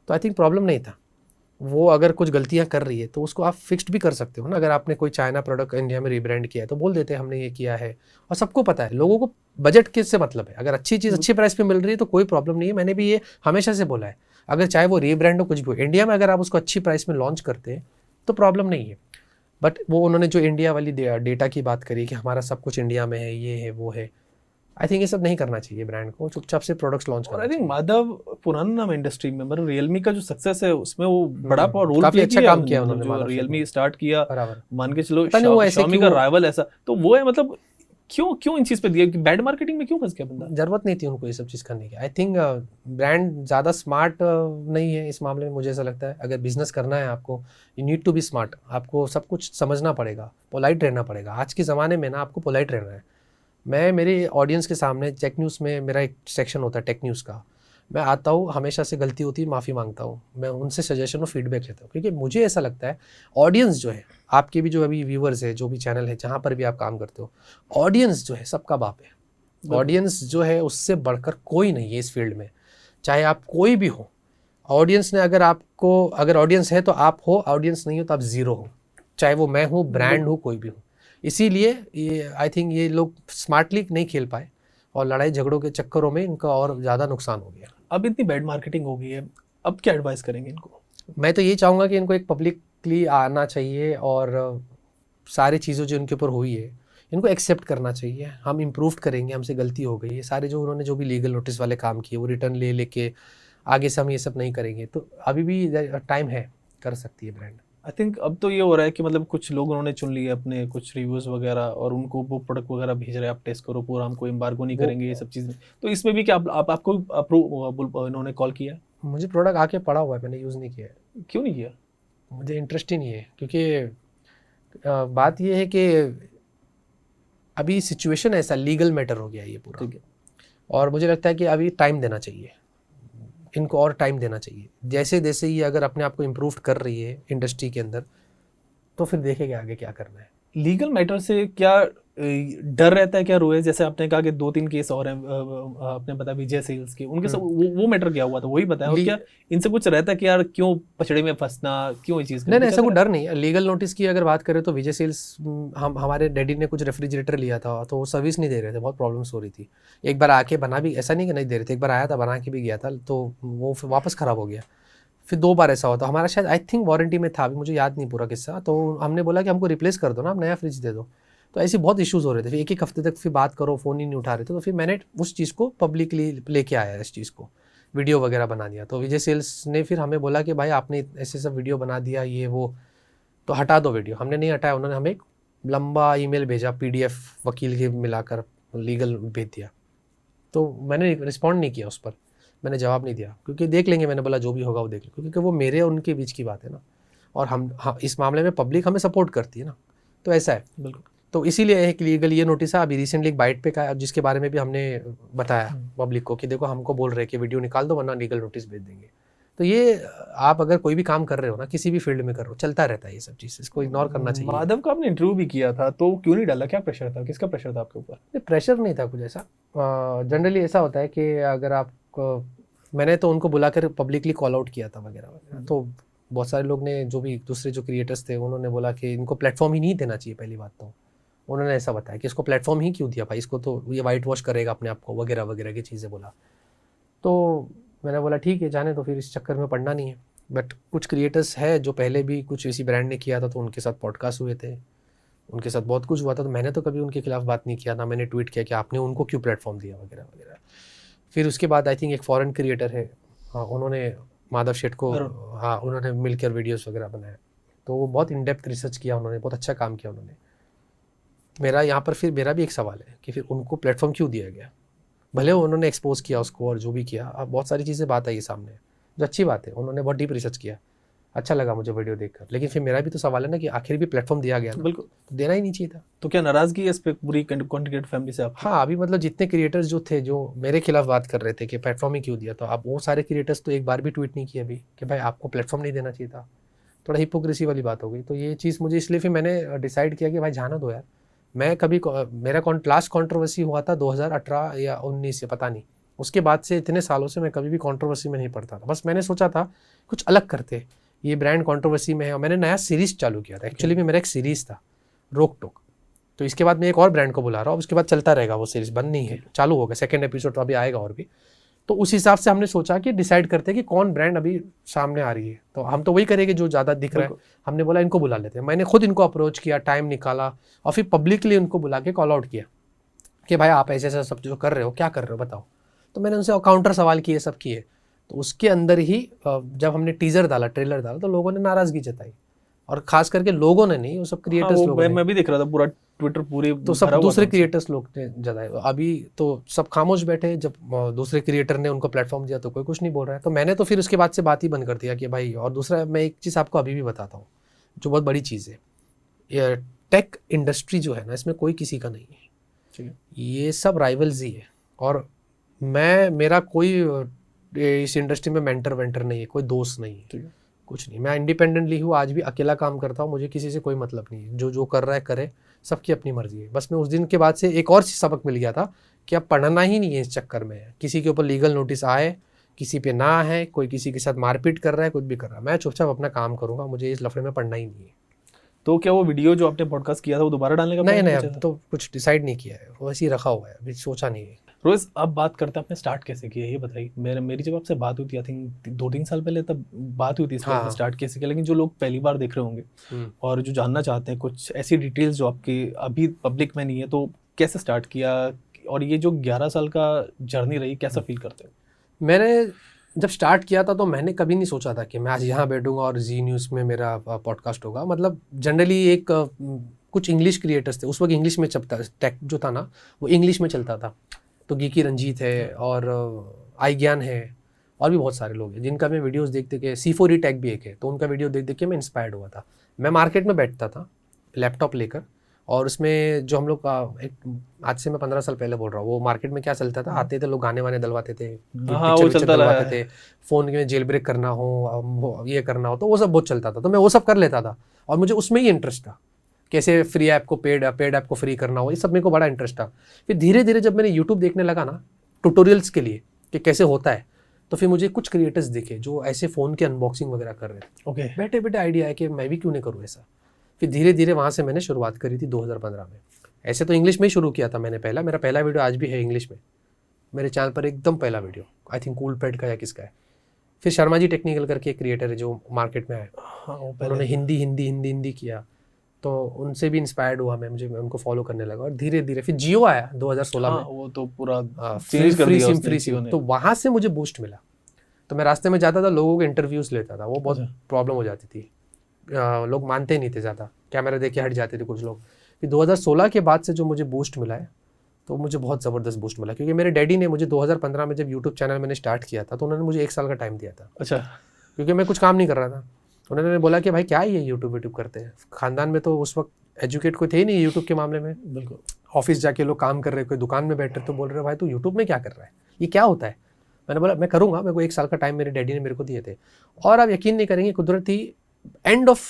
तो आई थिंक प्रॉब्लम नहीं था। वो अगर कुछ गलतियां कर रही है तो उसको आप फिक्स्ड भी कर सकते हो ना। अगर आपने कोई चाइना प्रोडक्ट इंडिया में रीब्रांड किया है तो बोल देते हैं हमने ये किया है, और सबको पता है। लोगों को बजट किससे मतलब है, अगर अच्छी चीज़ अच्छी प्राइस पे मिल रही है तो कोई प्रॉब्लम नहीं है। मैंने भी ये हमेशा से बोला है, अगर चाहे वो रीब्रांड हो, कुछ भी हो, इंडिया में अगर आप उसको अच्छी प्राइस में लॉन्च करते हैं तो प्रॉब्लम नहीं है। बट वो उन्होंने जो इंडिया वाली डेटा की बात करी कि हमारा सब कुछ इंडिया में है, ये है वो है, आई थिंक ये सब नहीं करना चाहिए। ब्रांड को चुपचाप से प्रोडक्ट्स लॉन्च करना और आई थिंक चाहिए। माधव पुराना नाम इंडस्ट्री में, मतलब रियलमी का जो सक्सेस है उसमें वो बड़ा रोल काफी प्ले अच्छा किया काम किया मतलब उन्होंने जो माधव रियलमी स्टार्ट किया, बराबर। मान के चलो पता नहीं वो ऐसे Xiaomi का क्यों, राइवल ऐसा, तो वो है मतलब क्यों इन चीज पे दिया कि बैड मार्केटिंग में क्यों फंस गया बंदा? जरूरत नहीं थी उनको ये सब चीज़ करने की। आई थिंक ब्रांड ज़्यादा स्मार्ट नहीं है इस मामले में, मुझे ऐसा लगता है। अगर बिजनेस करना है आपको, you need to be smart. आपको सब कुछ समझना पड़ेगा, पोलाइट रहना पड़ेगा। आज के ज़माने में ना आपको पोलाइट रहना है। मैं मेरे ऑडियंस के सामने टेक न्यूज़ में मेरा एक सेक्शन होता है टेक न्यूज़ का, मैं आता हूँ, हमेशा से गलती होती है, माफ़ी मांगता हूँ, मैं उनसे सजेशन और फीडबैक लेता हूँ। क्योंकि मुझे ऐसा लगता है ऑडियंस जो है, आपके भी जो अभी व्यूवर्स है, जो भी चैनल है, जहाँ पर भी आप काम करते हो, ऑडियंस जो है सबका बाप है। ऑडियंस जो है उससे बढ़कर कोई नहीं है इस फील्ड में, चाहे आप कोई भी हो। ऑडियंस ने अगर आपको, अगर ऑडियंस है तो आप हो, ऑडियंस नहीं हो तो आप ज़ीरो हो, चाहे वो मैं हूँ, ब्रांड हो, कोई भी हो। इसीलिए ये आई थिंक ये लोग स्मार्टली नहीं खेल पाए, और लड़ाई झगड़ों के चक्करों में इनका और ज़्यादा नुकसान हो गया। अब इतनी बैड मार्केटिंग हो गई है, अब क्या एडवाइस करेंगे इनको? मैं तो ये चाहूँगा कि इनको एक पब्लिकली आना चाहिए, और सारी चीज़ों जो इनके ऊपर हुई है इनको एक्सेप्ट करना चाहिए। हम इम्प्रूव करेंगे, हमसे गलती हो गई है। सारे जो उन्होंने जो भी लीगल नोटिस वाले काम किए वो रिटर्न ले लेके आगे से हम ये सब नहीं करेंगे। तो अभी भी टाइम है, कर सकती है ब्रांड। आई थिंक अब तो ये हो रहा है कि मतलब कुछ लोग उन्होंने चुन लिए अपने कुछ रिव्यूज वगैरह, और उनको वो प्रोडक्ट वगैरह भेज रहे हैं, आप टेस्ट करो पूरा, हमको एम्बार्गो नहीं करेंगे, ये सब चीज़ें। तो इसमें भी क्या आपको अप्रूव इन्होंने कॉल किया? मुझे प्रोडक्ट आके पड़ा हुआ है, मैंने यूज़ नहीं किया है। क्यों नहीं किया? मुझे इंटरेस्ट ही नहीं है, क्योंकि बात ये है कि अभी सिचुएशन ऐसा लीगल मैटर हो गया ये पूरा, ठीक है। और मुझे लगता है कि अभी टाइम देना चाहिए इनको, और टाइम देना चाहिए। जैसे जैसे ये अगर अपने आप को इम्प्रूव कर रही है इंडस्ट्री के अंदर, तो फिर देखेंगे आगे क्या करना है। लीगल मैटर से क्या डर रहता है क्या रोए? जैसे आपने कहा कि 2-3 केस और हैं, आपने बताया विजय सेल्स के, उनके सब वो मैटर क्या हुआ था वही बताया, और क्या इनसे कुछ रहता है कि यार क्यों पछड़े में फंसना, क्यों ये चीज़? नहीं नहीं, ऐसा कोई डर नहीं है। लीगल नोटिस की अगर बात करें तो विजय सेल्स, हमारे डैडी ने कुछ रेफ्रिजरेटर लिया था तो वो सर्विस नहीं दे रहे थे, बहुत प्रॉब्लम्स हो रही थी। एक बार आके बना भी, ऐसा नहीं कि नहीं दे रहे थे, एक बार आया था बना के भी गया था, तो वो फिर वापस ख़राब हो गया। फिर 2 बार ऐसा होता, हमारा शायद आई थिंक वारंटी में था, अभी मुझे याद नहीं पूरा किस्सा। तो हमने बोला कि हमको रिप्लेस कर दो ना, आप नया फ्रिज दे दो। तो ऐसी बहुत इश्यूज़ हो रहे थे, फिर 1-1 हफ्ते तक फिर बात करो, फ़ोन ही नहीं उठा रहे थे। तो फिर मैंने उस चीज़ को पब्लिकली लेके आया, इस चीज़ को वीडियो वगैरह बना दिया। तो विजय सेल्स ने फिर हमें बोला कि भाई आपने ऐसे सब वीडियो बना दिया ये वो, तो हटा दो वीडियो। हमने नहीं हटाया, उन्होंने हमें एक लंबा ईमेल भेजा, PDF वकील के मिलाकर लीगल भेज दिया। तो मैंने रिस्पॉन्ड नहीं किया उस पर, मैंने जवाब नहीं दिया, क्योंकि देख लेंगे, मैंने बोला जो भी होगा वो देख लेंगे, क्योंकि वो मेरे और उनके बीच की बात है ना, और हम इस मामले में पब्लिक हमें सपोर्ट करती है ना, तो ऐसा है। बिल्कुल। तो इसीलिए एक लीगल ये नोटिस है। अभी रिसेंटली एक बाइट पे का, जिसके बारे में भी हमने बताया पब्लिक को कि देखो हमको बोल रहे हैं कि वीडियो निकाल दो वरना लीगल नोटिस भेज देंगे। तो ये आप अगर कोई भी काम कर रहे हो ना, किसी भी फील्ड में कर रहे हो, चलता रहता है ये सब चीज़, इसको इग्नोर करना चाहिए। माधव का आपने इंटरव्यू भी किया था, तो क्यों नहीं डाला? क्या प्रेशर था, किसका प्रेशर था आपके ऊपर? नहीं, प्रेशर नहीं था कुछ ऐसा। जनरली ऐसा होता है कि अगर आप, मैंने तो उनको बुलाकर पब्लिकली कॉल आउट किया था वगैरह वगैरह, तो बहुत सारे लोग ने, जो भी दूसरे जो क्रिएटर्स थे, उन्होंने बोला कि इनको प्लेटफॉर्म ही नहीं देना चाहिए। पहली बात तो उन्होंने ऐसा बताया कि इसको प्लेटफॉर्म ही क्यों दिया भाई, इसको तो ये वाइट वॉश करेगा अपने आप को वगैरह वगैरह की चीज़ें बोला। तो मैंने बोला ठीक है जाने, तो फिर इस चक्कर में पड़ना नहीं है। बट कुछ क्रिएटर्स है जो पहले भी कुछ इसी ब्रांड ने किया था, तो उनके साथ पॉडकास्ट हुए थे, उनके साथ बहुत कुछ हुआ था, तो मैंने तो कभी उनके खिलाफ बात नहीं किया, ना मैंने ट्वीट किया कि आपने उनको क्यों प्लेटफॉर्म दिया वगैरह वगैरह। फिर उसके बाद आई थिंक एक फॉरेन क्रिएटर है, हाँ, उन्होंने माधव शेठ को, हाँ, उन्होंने मिलकर वीडियोस वगैरह बनाया, तो वो बहुत इन डेप्थ रिसर्च किया उन्होंने, बहुत अच्छा काम किया उन्होंने। मेरा यहाँ पर फिर मेरा भी एक सवाल है कि फिर उनको प्लेटफॉर्म क्यों दिया गया? भले उन्होंने एक्सपोज किया उसको और जो भी किया, अब बहुत सारी चीज़ें बात आई सामने, जो अच्छी बात है, उन्होंने बहुत डीप रिसर्च किया, अच्छा लगा मुझे वीडियो देखकर। लेकिन फिर मेरा भी तो सवाल है ना कि आखिर भी प्लेटफॉर्म दिया गया ना, बिल्कुल, तो देना ही नहीं चाहिए था। तो क्या नाराजगी है इस पे पूरी कंटेंट क्रिएटर फैमिली से आपकी? हाँ, अभी मतलब जितने क्रिएटर्स जो थे, जो मेरे खिलाफ बात कर रहे थे कि प्लेटफॉर्म ही क्यों दिया, तो अब वो सारे क्रिएटर्स तो एक बार भी ट्वीट नहीं किए अभी कि भाई आपको प्लेटफॉर्म नहीं देना चाहिए था। थोड़ा हिपोक्रेसी वाली बात हो गई। तो ये चीज़ मुझे, इसलिए फिर मैंने डिसाइड किया कि भाई जाना दो यार। मैं कभी, मेरा लास्ट कॉन्ट्रोवर्सी हुआ था 2018 या 19 से, पता नहीं, उसके बाद से इतने सालों से मैं कभी भी कॉन्ट्रोवर्सी में नहीं पड़ता था। बस मैंने सोचा था कुछ अलग करते, ये ब्रांड कॉन्ट्रोवर्सी में है, और मैंने नया सीरीज़ चालू किया था। एक्चुअली में मेरा एक सीरीज़ था रोक टोक, तो इसके बाद मैं एक और ब्रांड को बुला रहा हूँ, उसके बाद चलता रहेगा, वो सीरीज़ बंद नहीं है, चालू होगा, सेकंड एपिसोड तो अभी आएगा और भी। तो उस हिसाब से हमने सोचा कि डिसाइड करते हैं कि कौन ब्रांड अभी सामने आ रही है, तो हम तो वही करेंगे जो ज़्यादा दिख रहा है। हमने बोला इनको बुला लेते हैं। मैंने खुद इनको अप्रोच किया, टाइम निकाला, और फिर पब्लिकली उनको बुला के कॉल आउट किया कि भाई आप ऐसे ऐसा सब जो कर रहे हो, क्या कर रहे हो बताओ। तो मैंने उनसे काउंटर सवाल किए, सब किए। तो उसके अंदर ही जब हमने टीज़र डाला, ट्रेलर डाला, तो लोगों ने नाराज़गी जताई, और खास करके लोगों ने नहीं, वो सब क्रिएटर्स लोगों ने। मैं भी देख रहा था पूरा ट्विटर पूरे तो सब दूसरे क्रिएटर्स लोग ने जताए। अभी तो सब खामोश बैठे, जब दूसरे क्रिएटर ने उनको प्लेटफॉर्म दिया तो कोई कुछ नहीं बोल रहा है। तो मैंने तो फिर उसके बाद से बात ही बंद कर दिया कि भाई, और दूसरा मैं एक चीज़ आपको अभी भी बताता हूँ जो बहुत बड़ी चीज़ है, ये टेक इंडस्ट्री जो है ना, इसमें कोई किसी का नहीं है, ये सब राइवल्स ही है। और मेरा कोई इस इंडस्ट्री में मेंटर वेंटर नहीं है, कोई दोस्त नहीं है, कुछ नहीं। मैं इंडिपेंडेंटली हूँ, आज भी अकेला काम करता हूँ, मुझे किसी से कोई मतलब नहीं है। जो जो कर रहा है करे, सबकी अपनी मर्जी है। बस मैं उस दिन के बाद से एक और सबक मिल गया था कि अब पढ़ना ही नहीं है इस चक्कर में, किसी के ऊपर लीगल नोटिस आए, किसी पे ना है, कोई किसी के साथ मारपीट कर रहा है, कुछ भी कर रहा है, मैं चुपचाप अपना काम करूँगा, मुझे इस लफड़े में पढ़ना ही नहीं है। तो क्या वो वीडियो जो आपने पॉडकास्ट किया था वो दोबारा डालने का नहीं प्लान नहीं, कुछ अब है? तो कुछ डिसाइड नहीं किया है, वैसे ही रखा हुआ है, अभी सोचा नहीं है। रोहित, अब बात करते हैं आपने स्टार्ट कैसे किया, ये बताइए। मेरी जब आपसे बात हुई थी, आई थिंक 2-3 साल पहले तब बात हुई थी इस पर, स्टार्ट कैसे किया। लेकिन जो लोग पहली बार देख रहे होंगे और जो जानना चाहते हैं कुछ ऐसी डिटेल्स जो आपकी अभी पब्लिक में नहीं है, तो कैसे स्टार्ट किया, और ये जो 11 साल का जर्नी रही, कैसा फील करते हैं? मैंने जब स्टार्ट किया था तो मैंने कभी नहीं सोचा था कि मैं आज यहाँ बैठूंगा और जी न्यूज़ में मेरा पॉडकास्ट होगा। मतलब जनरली एक कुछ इंग्लिश क्रिएटर्स थे उस वक्त, इंग्लिश में चलता, टेक जो था ना वो इंग्लिश में चलता था। तो गीकी रंजीत है, और आई ज्ञान है, और भी बहुत सारे लोग हैं जिनका मैं वीडियोस देखते के, C4E टेक भी एक है, तो उनका वीडियो देख देख के मैं इंस्पायर्ड हुआ था। मैं मार्केट में बैठता था, लैपटॉप लेकर, और उसमें जो हम लोग आज से मैं 15 साल पहले बोल रहा हूँ, वो मार्केट में क्या चलता था, आते थे लोग गाने वाने डलवाते थे, हाँ, वो चलता रहा डलवाते थे, फ़ोन में जेल ब्रेक करना हो, ये करना हो, तो वो सब बहुत चलता था, तो मैं वो सब कर लेता था और मुझे उसमें ही इंटरेस्ट था, कैसे फ्री ऐप को पेड ऐप को फ्री करना हो, ये सब मेरे को बड़ा इंटरेस्ट था। फिर धीरे धीरे जब मैंने यूट्यूब देखने लगा ना ट्यूटोरियल्स के लिए कि कैसे होता है, तो फिर मुझे कुछ क्रिएटर्स दिखे जो ऐसे फ़ोन के अनबॉक्सिंग वगैरह कर रहे थे। ओके, बैठे बैठे आइडिया है कि मैं भी क्यों नहीं करूँ ऐसा। फिर धीरे धीरे वहाँ से मैंने शुरुआत करी थी 2015 में। ऐसे तो इंग्लिश में ही शुरू किया था मैंने, मेरा पहला वीडियो आज भी है इंग्लिश में मेरे चैनल पर, एकदम पहला वीडियो, आई थिंक कूलपैड का या किसका है। फिर शर्मा जी टेक्निकल करके एक क्रिएटर है जो मार्केट में आए, हाँ, उन्होंने हिंदी किया, तो उनसे भी इंस्पायर्ड हुआ मैं उनको फॉलो करने लगा। और धीरे धीरे फिर जियो आया 2016 में, वो तो पूरा चेंज कर दिया फ्री सिम, तो वहाँ से मुझे बूस्ट मिला। तो मैं रास्ते में जाता था, लोगों के इंटरव्यूज लेता था, वो बहुत प्रॉब्लम हो जाती थी, लोग मानते नहीं थे ज़्यादा, कैमरा देख के हट जाते थे कुछ लोग। फिर 2016 के बाद से जो मुझे बूस्ट मिला है, तो मुझे बहुत ज़बरदस्त बूस्ट मिला, क्योंकि मेरे डैडी ने मुझे 2015 में जब यूट्यूब चैनल मैंने स्टार्ट किया था, तो उन्होंने मुझे 1 साल का टाइम दिया था। अच्छा, क्योंकि मैं कुछ काम नहीं कर रहा था। उन्होंने बोला कि भाई क्या ये यूट्यूब करते हैं, खानदान में तो उस वक्त एजुकेट कोई थे ही नहीं यूट्यूब के मामले में। बिल्कुल, ऑफिस जाके लोग काम कर रहे, कोई दुकान में बैठ रहे, तो बोल रहे भाई तू यूट्यूब में क्या कर रहा है, ये क्या होता है। मैंने बोला मैं करूँगा, मेरे को 1 साल का टाइम मेरे डैडी ने मेरे को दिए थे। और आप यकीन नहीं करेंगे, कुदरती एंड ऑफ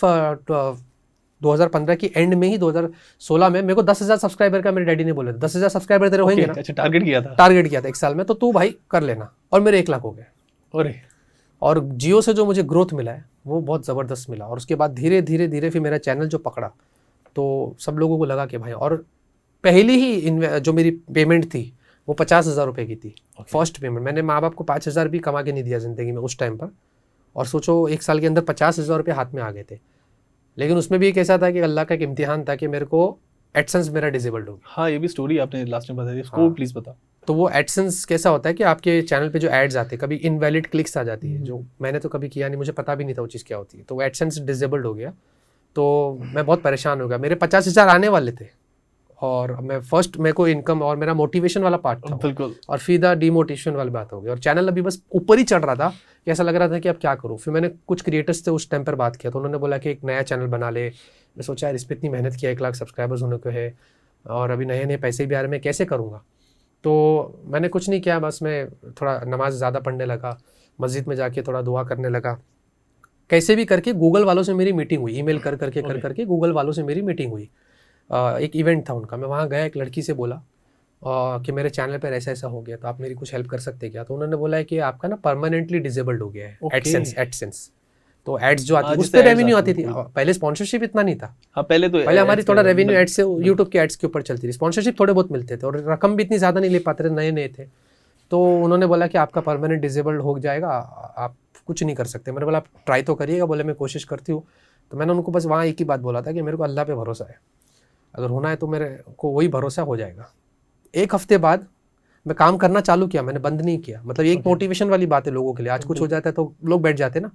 2015 की एंड में ही 2016 में मेरे को 10,000 सब्सक्राइबर का मेरे डैडी ने बोला था, 10,000 सब्सक्राइबर तेरे होंगे ना। अच्छा, टारगेट किया था 1 साल में, तो तू भाई कर लेना, और मेरे 1 लाख हो गए। अरे, और जियो से जो मुझे ग्रोथ मिला है वो बहुत ज़बरदस्त मिला। और उसके बाद धीरे धीरे धीरे फिर मेरा चैनल जो पकड़ा, तो सब लोगों को लगा कि भाई, और पहली ही जो मेरी पेमेंट थी वो 50,000 रुपये की थी। फर्स्ट पेमेंट मैंने माँ बाप को 5,000 भी कमा के नहीं दिया ज़िंदगी में उस टाइम पर, और सोचो 1 साल के अंदर 50,000 रुपये हाथ में आ गए थे। लेकिन उसमें भी एक ऐसा था कि अल्लाह का एक इम्तिहान था कि मेरे को एडसेंस मेरा डिसेबल्ड हो गया। हाँ, ये भी स्टोरी आपने लास्ट में बताई, इसको प्लीज़ बता। तो वो एडसेंस कैसा होता है कि आपके चैनल पे जो एड्स आते हैं, कभी इनवैलिड क्लिक्स आ जाती है, जो मैंने तो कभी किया नहीं, मुझे पता भी नहीं था वो चीज़ क्या होती है। तो वो एडसेंस डिसेबल्ड हो गया, तो मैं बहुत परेशान हो गया। मेरे 50,000 आने वाले थे, और मेरे को इनकम और मेरा मोटिवेशन वाला पार्ट था बिल्कुल, और फिर डिमोटिवेशन वाली बात हो गई, और चैनल अभी बस ऊपर ही चढ़ रहा था कि ऐसा लग रहा था कि अब क्या करूँ। फिर मैंने कुछ क्रिएटर्स थे उस टाइम पर बात किया, तो उन्होंने बोला कि एक नया चैनल बना ले। मैं सोचा यार इस पर इतनी मेहनत किया, 1 लाख सब्सक्राइबर्स होने को है, और अभी नए नए पैसे भी आ रहे, मैं कैसे करूँगा। तो मैंने कुछ नहीं किया, बस मैं थोड़ा नमाज ज़्यादा पढ़ने लगा, मस्जिद में जाके थोड़ा दुआ करने लगा। कैसे भी करके गूगल वालों से मेरी मीटिंग हुई, ईमेल कर करके गूगल वालों से मेरी मीटिंग हुई। एक इवेंट था उनका, मैं वहाँ गया, एक लड़की से बोला कि मेरे चैनल पर ऐसा ऐसा हो गया, तो आप मेरी कुछ हेल्प कर सकते क्या। तो उन्होंने बोला है कि आपका ना परमानेंटली डिसेबल्ड हो गया है एडसेंस। तो एड्स जो आती है उस पर रेवेन्यू आती थी, पहले स्पॉन्सरशिप इतना नहीं था। हाँ, पहले हमारी थोड़ा रेवेन्यू एड्स से यूट्यूब के एड्स के ऊपर चलती थी, स्पॉन्सरशिप थोड़े बहुत मिलते थे, और रकम भी इतनी ज़्यादा नहीं ले पाते थे, नए नए थे। तो उन्होंने बोला कि आपका परमानेंट डिसेबल्ड हो जाएगा, आप कुछ नहीं कर सकते। मैंने बोला आप ट्राई तो करिएगा। बोले मैं कोशिश करती हूँ। तो मैंने उनको बस वहाँ एक ही बात बोला था कि मेरे को अल्लाह पे भरोसा है, अगर होना है तो मेरे को वही भरोसा हो जाएगा। 1 हफ्ते बाद मैं काम करना चालू किया, मैंने बंद नहीं किया। मतलब एक मोटिवेशन वाली बात है लोगों के लिए, आज कुछ हो जाता है तो लोग बैठ जाते ना,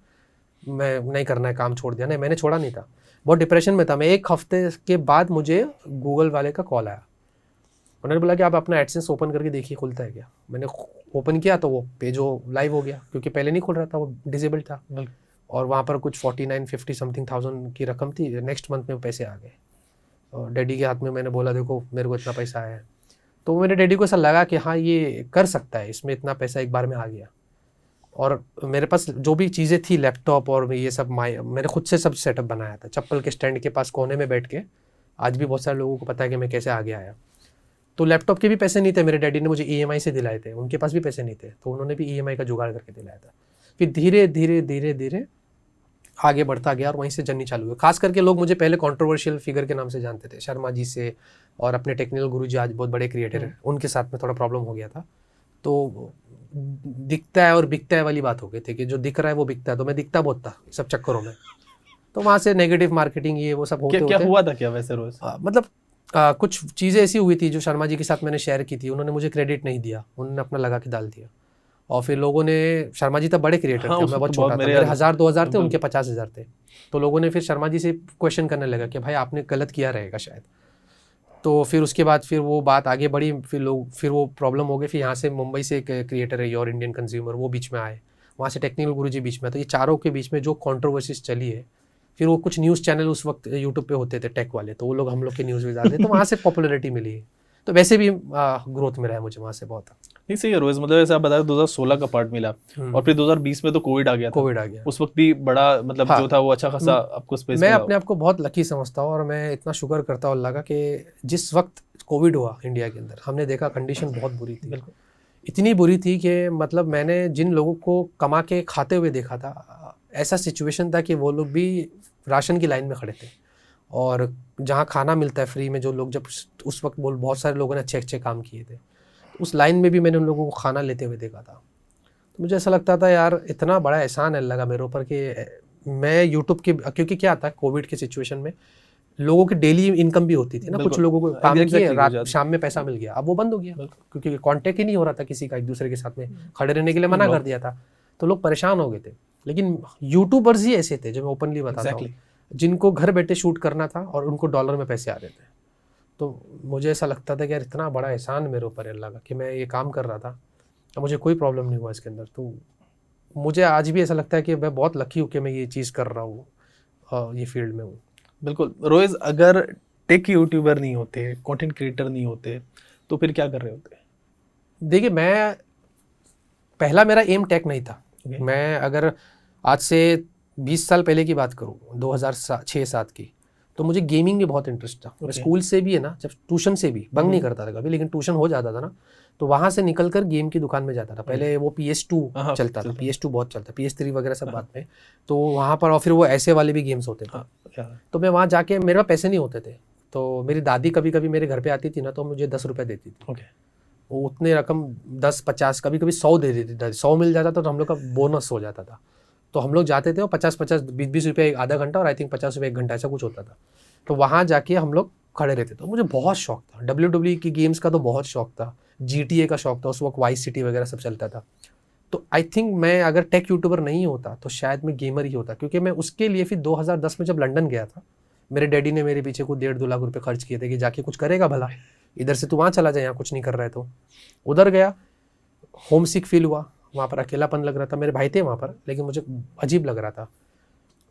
मैं नहीं करना है, काम छोड़ दिया। नहीं, मैंने छोड़ा नहीं था, बहुत डिप्रेशन में था मैं। 1 हफ्ते के बाद मुझे गूगल वाले का कॉल आया, उन्होंने बोला कि आप अपना एडसेंस ओपन करके देखिए खुलता है क्या। मैंने ओपन किया तो वो पेज वो लाइव हो गया, क्योंकि पहले नहीं खुल रहा था, वो डिसेबल था। और वहाँ पर कुछ 49-50 समथिंग थाउजेंड की रकम थी। नेक्स्ट मंथ में वो पैसे आ गए, और डैडी के हाथ में मैंने बोला देखो मेरे को इतना पैसा आया है। तो मेरे डैडी को ऐसा लगा कि हाँ ये कर सकता है, इसमें इतना पैसा एक बार में आ गया। और मेरे पास जो भी चीज़ें थी, लैपटॉप और ये सब, मैंने खुद से सब सेटअप बनाया था, चप्पल के स्टैंड के पास कोने में बैठ के। आज भी बहुत सारे लोगों को पता है कि मैं कैसे आगे आया। तो लैपटॉप के भी पैसे नहीं थे, मेरे डैडी ने मुझे EMI से दिलाए थे, उनके पास भी पैसे नहीं थे, तो उन्होंने भी EMI का जुगाड़ करके दिलाया था। फिर धीरे धीरे धीरे धीरे आगे बढ़ता गया, और वहीं से जर्नी चालू हुई। खास करके लोग मुझे पहले कंट्रोवर्शियल फिगर के नाम से जानते थे, शर्मा जी से, और अपने टेक्निकल गुरु जी आज बहुत बड़े क्रिएटर हैं, उनके साथ में थोड़ा प्रॉब्लम हो गया था। तो दिखता है और बिकता है वाली बात हो गई थी कि जो दिख रहा है वो बिकता है, तो मैं दिखता बहुत था सब चक्करों में। तो वहाँ से नेगेटिव मार्केटिंग ये वो सब होते क्या हुआ था क्या वैसे रोज? मतलब कुछ चीज़ें ऐसी हुई थी जो शर्मा जी के साथ मैंने शेयर की थी, उन्होंने मुझे क्रेडिट नहीं दिया, उन्होंने अपना लगा के डाल दिया। और फिर लोगों ने, शर्मा जी तब बड़े क्रिएटर थे, मैं बहुत छोटा था, मेरे 1000-2000 थे, उनके 50,000 थे। तो लोगों ने फिर शर्मा जी से क्वेश्चन करने लगा कि भाई आपने गलत किया रहेगा शायद। तो फिर उसके बाद फिर वो बात आगे बढ़ी, फिर वो प्रॉब्लम हो गई। फिर यहाँ से मुंबई से एक क्रिएटर है योर इंडियन कंज्यूमर, वो बीच में आए, वहाँ से टेक्निकल गुरु जी बीच में। तो ये चारों के बीच में जो कॉन्ट्रोवर्सीज चली है, फिर वो कुछ न्यूज़ चैनल उस वक्त यूट्यूब पे होते थे टेक वाले, तो वो लोग हम लोग के न्यूज़ भी डालते, तो वहाँ से पॉपुलैरिटी मिली। तो वैसे भी ग्रोथ मिला है मुझे वहाँ से बहुत। नहीं सही है रोहित, मतलब ऐसा आप बता रहे 2016 का पार्ट मिला और फिर 2020 में तो कोविड आ गया था। कोविड आ गया, उस वक्त भी बड़ा मतलब हाँ, जो था वो अच्छा खासा आपको स्पेस मैं मिला। अपने आप को बहुत लकी समझता हूँ और मैं इतना शुक्र करता हूँ अल्लाह का कि जिस वक्त कोविड हुआ इंडिया के अंदर, हमने देखा कंडीशन बहुत बुरी थी, बिल्कुल इतनी बुरी थी कि मतलब मैंने जिन लोगों को कमा के खाते हुए देखा था, ऐसा सिचुएशन था कि वो लोग भी राशन की लाइन में खड़े थे, और जहाँ खाना मिलता है फ्री में, जो लोग जब उस वक्त बहुत सारे लोगों ने अच्छे अच्छे काम किए थे, उस लाइन में भी मैंने उन लोगों को खाना लेते हुए देखा था। तो मुझे ऐसा लगता था यार इतना बड़ा एहसान है अल्लाह का मेरे ऊपर कि मैं यूट्यूब के, क्योंकि क्या था कोविड के सिचुएशन में लोगों की डेली इनकम भी होती थी ना, कुछ बिल्कुल। लोगों को काम Exactly, किए हो रात जाता। शाम में पैसा मिल गया, अब वो बंद हो गया बिल्कुल। क्योंकि कांटेक्ट ही नहीं हो रहा था किसी का एक दूसरे के साथ में, खड़े रहने के लिए मना कर दिया था, तो लोग परेशान हो गए थे। लेकिन यूट्यूबर्स ही ऐसे थे जो मैं ओपनली बताता हूँ, जिनको घर बैठे शूट करना था और उनको डॉलर में पैसे आ रहे थे। तो मुझे ऐसा लगता था कि यार इतना बड़ा एहसान मेरे ऊपर है अल्लाह का कि मैं ये काम कर रहा था और मुझे कोई प्रॉब्लम नहीं हुआ इसके अंदर। तो मुझे आज भी ऐसा लगता है कि मैं बहुत लकी हूँ कि मैं ये चीज़ कर रहा हूँ, ये फील्ड में हूँ। बिल्कुल रोहित, अगर टेक यूट्यूबर नहीं होते, कंटेंट क्रिएटर नहीं होते, तो फिर क्या कर रहे होते? देखिए मैं, पहला मेरा एम टेक नहीं था। मैं अगर आज से 20 साल पहले की बात करूँ, 2006-7 की, तो मुझे गेमिंग में बहुत इंटरेस्ट था। मैं स्कूल से भी है ना, जब ट्यूशन से भी बंक नहीं करता था कभी, लेकिन ट्यूशन हो जाता था ना, तो वहाँ से निकल कर गेम की दुकान में जाता था। पहले वो PS2 चलता था, PS2 बहुत चलता, PS3 वगैरह सब बाद में, तो वहाँ पर, और फिर वो ऐसे वाले भी गेम्स होते थे। तो मैं वहाँ जाके, मेरे पास पैसे नहीं होते थे, तो मेरी दादी कभी कभी मेरे घर पे आती थी ना, तो मुझे 10 रुपये देती थी। वो उतने रकम 10-50 कभी कभी 100 दे देती थी। 100 मिल जाता तो हम लोग का बोनस हो जाता था। तो हम लोग जाते थे और 50-50 20-20 रुपये आधा घंटा, और आई थिंक 50 रुपये 1 घंटा, ऐसा कुछ होता था। तो वहाँ जाके हम लोग खड़े रहते थे। तो मुझे बहुत शौक था WWE की गेम्स का, तो बहुत शौक था, GTA का शौक था, उस वक्त वाइस सिटी वगैरह सब चलता था। तो आई थिंक मैं अगर टेक यूट्यूबर नहीं होता तो शायद मैं गेमर ही होता, क्योंकि मैं उसके लिए फिर 2010 में जब लंदन गया था, मेरे डैडी ने मेरे पीछे कुछ 1.5-2 लाख रुपए खर्च किए थे कि जाके कुछ करेगा भला, इधर से तू वहाँ चला जाए, यहाँ कुछ नहीं कर रहा है। तो उधर गया, होम सिक फील हुआ, वहाँ पर अकेलापन लग रहा था। मेरे भाई थे वहाँ पर, लेकिन मुझे अजीब लग रहा था।